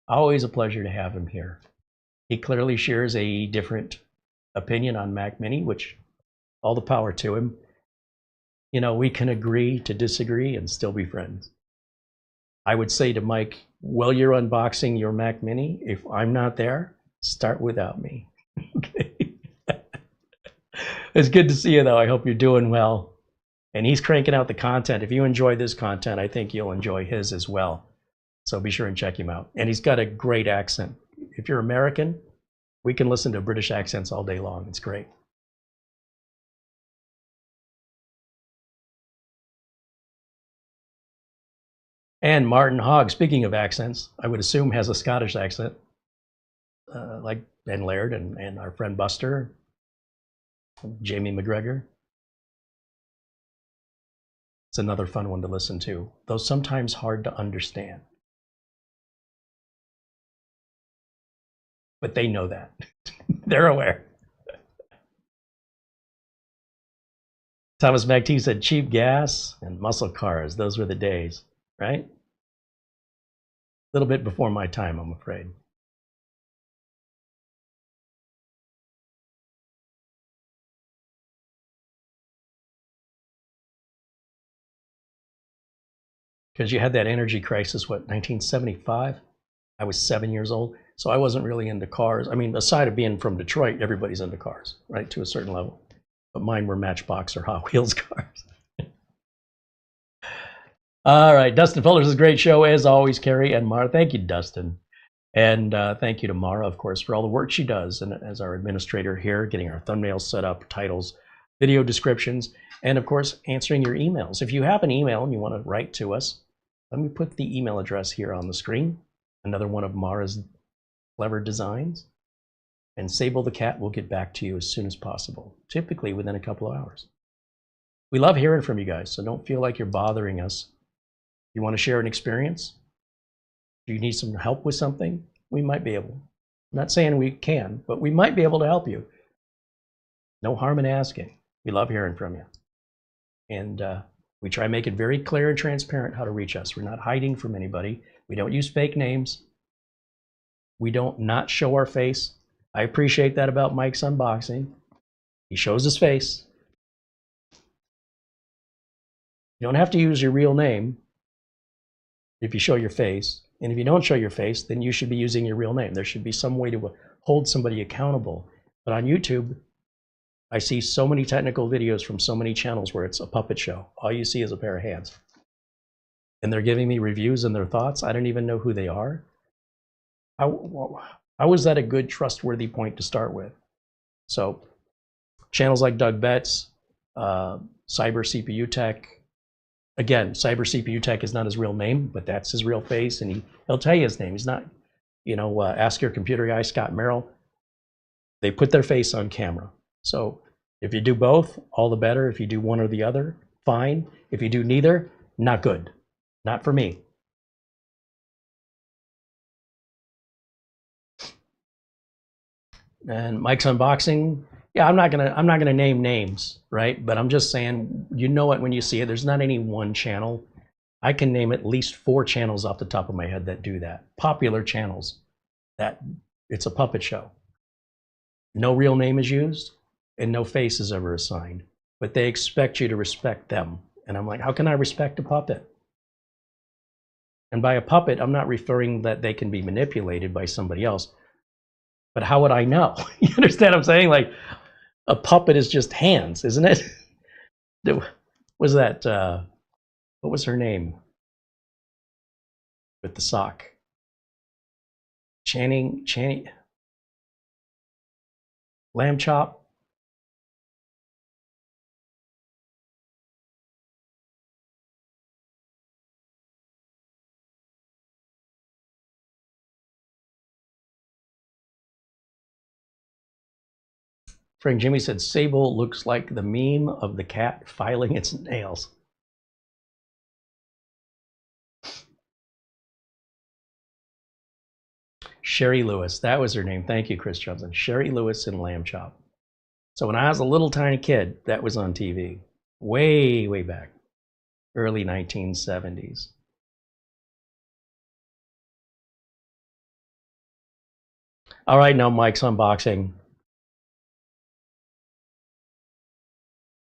Always a pleasure to have him here. He clearly shares a different opinion on Mac Mini, which all the power to him. You know, we can agree to disagree and still be friends. I would say to Mike, while you're unboxing your Mac Mini, if I'm not there, start without me. Okay. It's good to see you, though. I hope you're doing well. And he's cranking out the content. If you enjoy this content, I think you'll enjoy his as well. So be sure and check him out. And he's got a great accent. If you're American, we can listen to British accents all day long. It's great. And Martin Hogg, speaking of accents, I would assume has a Scottish accent, like Ben Laird and our friend Buster, Jamie McGregor. It's another fun one to listen to, though sometimes hard to understand. But they know that. They're aware. Thomas McT said cheap gas and muscle cars. Those were the days, right? A little bit before my time, I'm afraid. Because you had that energy crisis, what, 1975? I was 7 years old, so I wasn't really into cars. I mean, aside of being from Detroit, everybody's into cars, right, to a certain level. But mine were Matchbox or Hot Wheels cars. All right, Dustin Fuller, this is a great show, as always, Carey and Mara. Thank you, Dustin. And thank you to Mara, of course, for all the work she does and as our administrator here, getting our thumbnails set up, titles, video descriptions, and, of course, answering your emails. If you have an email and you want to write to us, let me put the email address here on the screen. Another one of Mara's clever designs. And Sable the Cat will get back to you as soon as possible, typically within a couple of hours. We love hearing from you guys, so don't feel like you're bothering us. If you want to share an experience, Do you need some help with something? We might be able. I'm not saying we can, but we might be able to help you. No harm in asking. We love hearing from you. And we try to make it very clear and transparent how to reach us. We're not hiding from anybody. We don't use fake names. We don't not show our face. I appreciate that about Mike's unboxing. He shows his face. You don't have to use your real name if you show your face. And if you don't show your face, then you should be using your real name. There should be some way to hold somebody accountable. But on YouTube, I see so many technical videos from so many channels where it's a puppet show. All you see is a pair of hands. And they're giving me reviews and their thoughts. I don't even know who they are. How is that a good, trustworthy point to start with? So channels like Doug Betts, Cyber CPU Tech. Again, Cyber CPU Tech is not his real name, but that's his real face, and he'll tell you his name. He's not, Ask Your Computer Guy, Scott Merrill. They put their face on camera. So if you do both, all the better. If you do one or the other, fine. If you do neither, not good. Not for me. And Mike's unboxing. Yeah, I'm not gonna name names, right? But I'm just saying, you know it when you see it. There's not any one channel. I can name at least 4 channels off the top of my head that do that. Popular channels. That it's a puppet show. No real name is used, and no face is ever assigned. But they expect you to respect them. And I'm like, how can I respect a puppet? And by a puppet, I'm not referring that they can be manipulated by somebody else. But how would I know? You understand what I'm saying? Like, a puppet is just hands, isn't it? Was that, what was her name? With the sock. Channing, Lamb Chop? Frank Jimmy said, Sable looks like the meme of the cat filing its nails. Sherry Lewis, that was her name. Thank you, Chris Johnson. Sherry Lewis in Lamb Chop. So when I was a little tiny kid, that was on TV. Way, way back. Early 1970s. All right, now Mike's unboxing.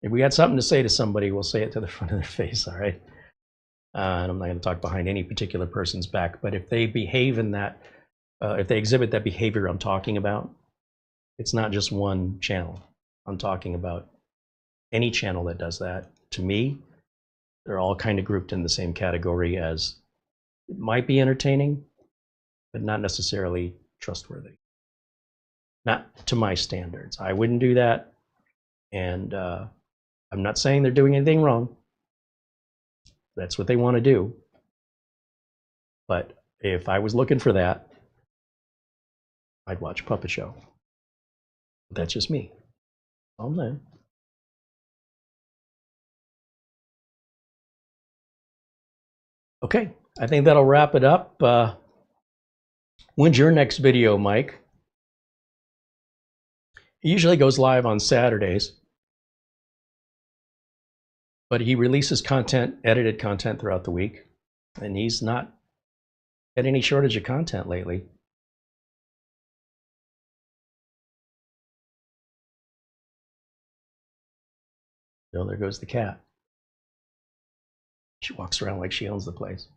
If we got something to say to somebody, we'll say it to the front of their face, all right? And I'm not going to talk behind any particular person's back, but if they behave in that, if they exhibit that behavior I'm talking about, it's not just one channel. I'm talking about any channel that does that. To me, they're all kind of grouped in the same category as it might be entertaining, but not necessarily trustworthy. Not to my standards. I wouldn't do that, and I'm not saying they're doing anything wrong. That's what they want to do. But if I was looking for that, I'd watch a puppet show. That's just me. All I'm saying. Okay, I think that'll wrap it up. When's your next video, Mike? He usually goes live on Saturdays, but he releases content, edited content throughout the week, and he's not had any shortage of content lately. So there goes the cat. She walks around like she owns the place.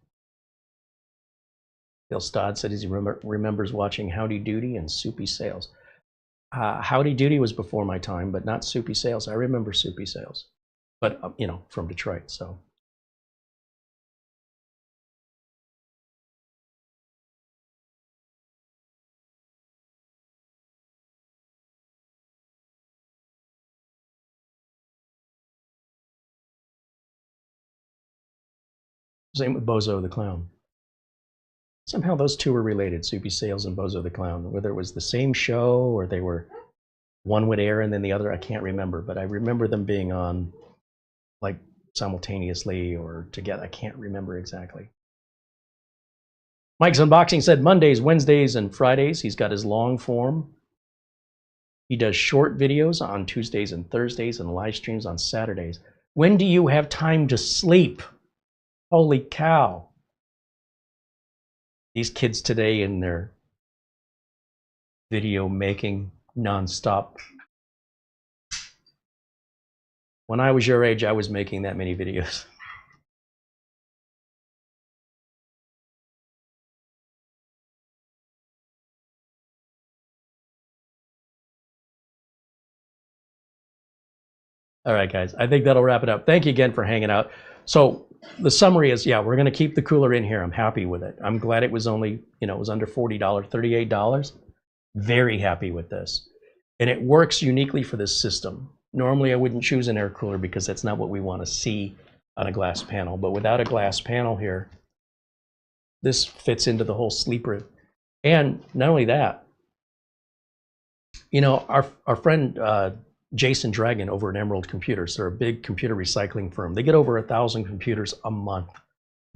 Bill Stodd said he remembers watching Howdy Doody and Soupy Sales. Howdy Doody was before my time, but not Soupy Sales. I remember Soupy Sales, but from Detroit. So same with Bozo the Clown. Somehow those two were related, Soupy Sales and Bozo the Clown. Whether it was the same show or they were, one would air and then the other, I can't remember. But I remember them being on like simultaneously or together. I can't remember exactly. Mike's Unboxing said Mondays, Wednesdays, and Fridays. He's got his long form. He does short videos on Tuesdays and Thursdays and live streams on Saturdays. When do you have time to sleep? Holy cow. These kids today in their video making nonstop. When I was your age, I was making that many videos. All right, guys, I think that'll wrap it up. Thank you again for hanging out. So the summary is, yeah, we're going to keep the cooler in here. I'm happy with it. I'm glad it was only, it was under $40, $38. Very happy with this. And it works uniquely for this system. Normally, I wouldn't choose an air cooler because that's not what we want to see on a glass panel. But without a glass panel here, this fits into the whole sleeper. And not only that, our friend Jason Dragon over at Emerald Computers, they're a big computer recycling firm. They get over 1,000 computers a month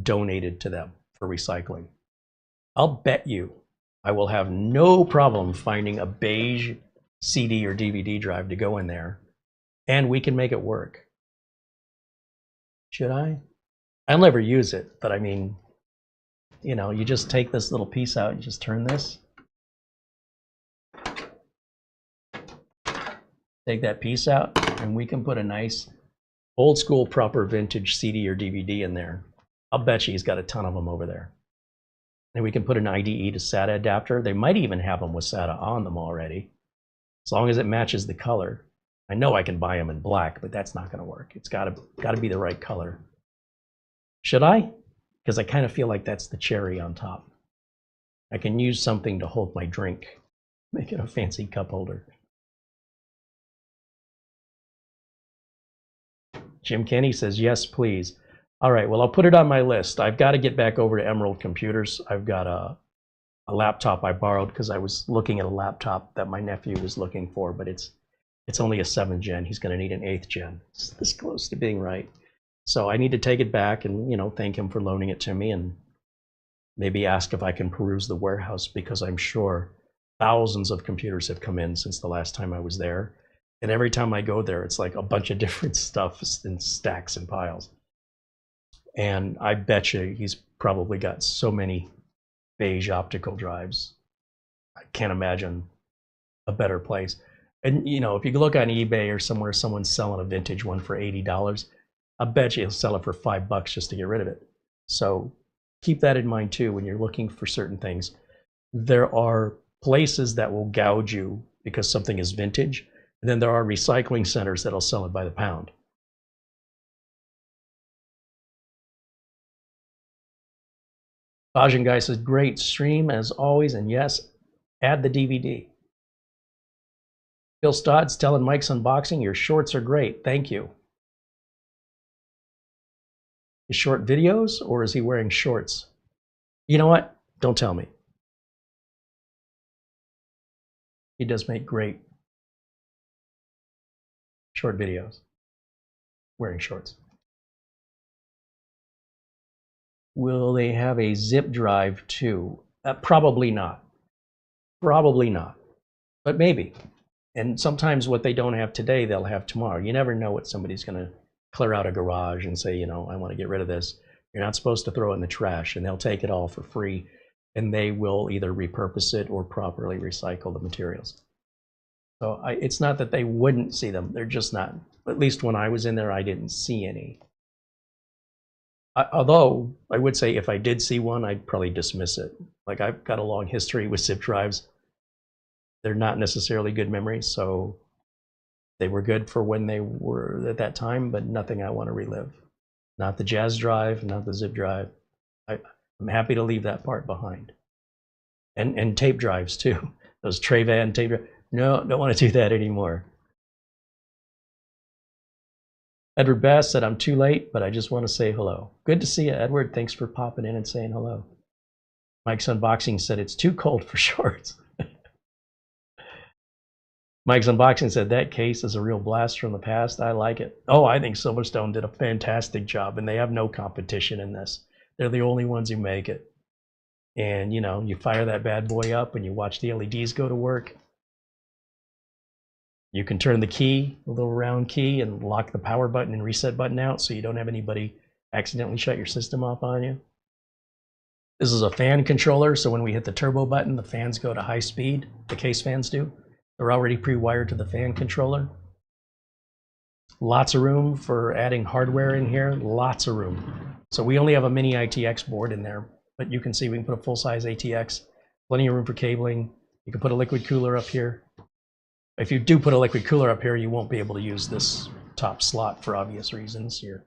donated to them for recycling. I'll bet you I will have no problem finding a Beige CD or DVD drive to go in there, and we can make it work. Should I? I'll never use it, but I mean, you just take this little piece out and just turn this. Take that piece out, and we can put a nice old school proper vintage CD or DVD in there. I'll bet you he's got a ton of them over there. And we can put an IDE to SATA adapter. They might even have them with SATA on them already, as long as it matches the color. I know I can buy them in black, but that's not going to work. It's got to be the right color. Should I? Because I kind of feel like that's the cherry on top. I can use something to hold my drink, make it a fancy cup holder. Jim Kenny says, yes, please. All right, well, I'll put it on my list. I've got to get back over to Emerald Computers. I've got a laptop I borrowed because I was looking at a laptop that my nephew was looking for, but it's only a 7th gen. He's going to need an 8th gen. It's this close to being right. So I need to take it back and, thank him for loaning it to me and maybe ask if I can peruse the warehouse, because I'm sure thousands of computers have come in since the last time I was there. And every time I go there, it's like a bunch of different stuff in stacks and piles. And I bet you he's probably got so many Beige optical drives. I can't imagine a better place. And, if you look on eBay or somewhere, someone's selling a vintage one for $80, I bet you he'll sell it for $5 just to get rid of it. So keep that in mind too when you're looking for certain things. There are places that will gouge you because something is vintage. And then there are recycling centers that'll sell it by the pound. Bajan Guy says, great stream as always, and yes, add the DVD. Bill Stodd's telling Mike's Unboxing, your shorts are great, thank you. His short videos, or is he wearing shorts? You know what? Don't tell me. He does make great short videos wearing shorts. Will they have a zip drive too? Probably not. Probably not. But maybe. And sometimes what they don't have today, they'll have tomorrow. You never know what somebody's going to clear out a garage and say, I want to get rid of this. You're not supposed to throw it in the trash, and they'll take it all for free, and they will either repurpose it or properly recycle the materials. So it's not that they wouldn't see them. They're just not. At least when I was in there, I didn't see any. Although I would say if I did see one, I'd probably dismiss it. Like, I've got a long history with zip drives. They're not necessarily good memories, so they were good for when they were at that time, but nothing I want to relive. Not the Jazz drive, not the zip drive. I'm happy to leave that part behind. And tape drives too. Those Trevan tape drives. No, don't want to do that anymore. Edward Bass said, I'm too late, but I just want to say hello. Good to see you, Edward. Thanks for popping in and saying hello. Mike's Unboxing said, it's too cold for shorts. Mike's Unboxing said, that case is a real blast from the past. I like it. Oh, I think SilverStone did a fantastic job, and they have no competition in this. They're the only ones who make it. And you know, you fire that bad boy up and you watch the LEDs go to work. You can turn the key, the little round key, and lock the power button and reset button out so you don't have anybody accidentally shut your system off on you. This is a fan controller, so when we hit the turbo button, the fans go to high speed. The case fans do. They're already pre-wired to the fan controller. Lots of room for adding hardware in here. Lots of room. So we only have a mini ITX board in there, but you can see we can put a full-size ATX. Plenty of room for cabling. You can put a liquid cooler up here. If you do put a liquid cooler up here, you won't be able to use this top slot for obvious reasons. Your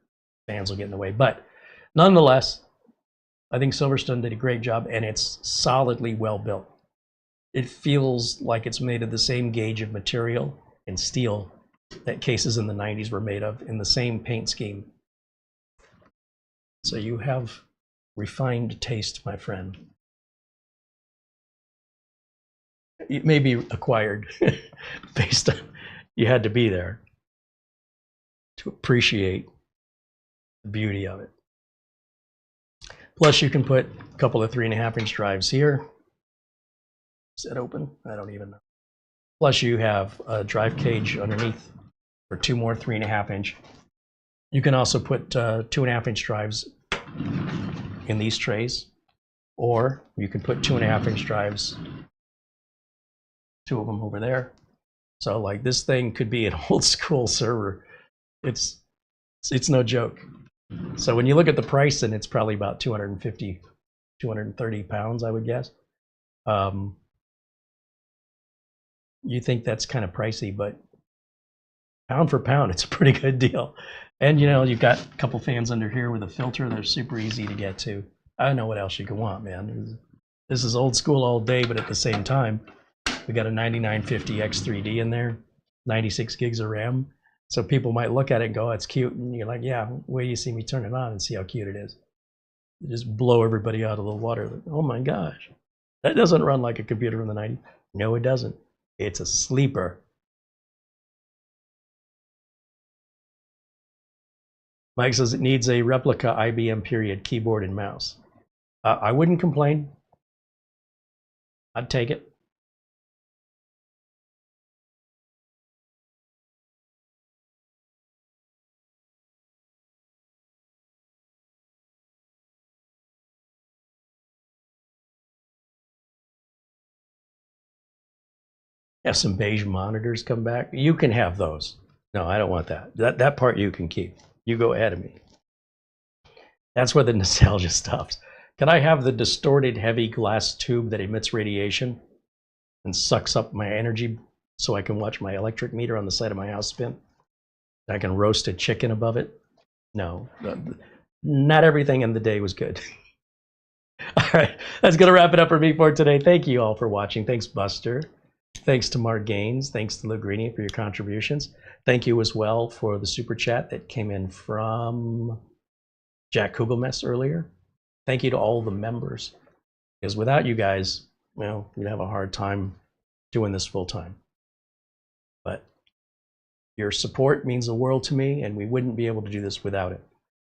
fans will get in the way. But nonetheless, I think SilverStone did a great job, and it's solidly well built. It feels like it's made of the same gauge of material and steel that cases in the 90s were made of, in the same paint scheme. So you have refined taste, my friend. It may be acquired based on you had to be there to appreciate the beauty of it. Plus, you can put a couple of 3.5-inch drives here. Is that open? I don't even know. Plus, you have a drive cage underneath for 2 more 3.5-inch. You can also put 2.5-inch drives in these trays, or you can put 2.5-inch drives, 2 of them over there. So, like, this thing could be an old school server. It's no joke. So when you look at the price, and it's probably about 250, 230 pounds, I would guess. You think that's kind of pricey, but pound for pound, it's a pretty good deal. And you know, you've got a couple fans under here with a filter. They're super easy to get to. I don't know what else you can want, man. This is old school all day, but at the same time, we got a 9950 X3D in there, 96 gigs of RAM. So people might look at it and go, oh, it's cute. And you're like, yeah, wait till you see me turn it on and see how cute it is. You just blow everybody out of the water. Like, oh my gosh, that doesn't run like a computer from the 90s. No, it doesn't. It's a sleeper. Mike says it needs a replica IBM period keyboard and mouse. I wouldn't complain. I'd take it. Have some beige monitors come back. You can have those. No, I don't want that. That part you can keep. You go ahead of me. That's where the nostalgia stops. Can I have the distorted heavy glass tube that emits radiation and sucks up my energy so I can watch my electric meter on the side of my house spin? I can roast a chicken above it? No, not everything in the day was good. All right, that's going to wrap it up for me for today. Thank you all for watching. Thanks, Buster. Thanks to Mark Gaines. Thanks to Lugrini for your contributions. Thank you as well for the super chat that came in from Jack Kugelmess earlier. Thank you to all the members, because without you guys, well, we'd have a hard time doing this full time. But your support means the world to me, and we wouldn't be able to do this without it.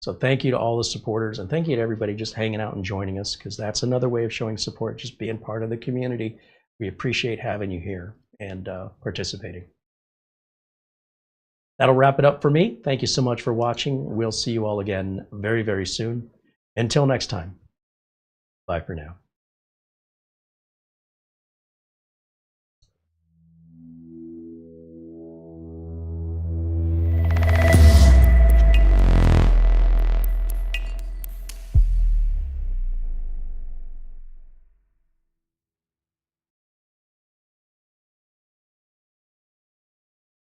So thank you to all the supporters, and thank you to everybody just hanging out and joining us, because that's another way of showing support, just being part of the community. We appreciate having you here and participating. That'll wrap it up for me. Thank you so much for watching. We'll see you all again very, very soon. Until next time, bye for now.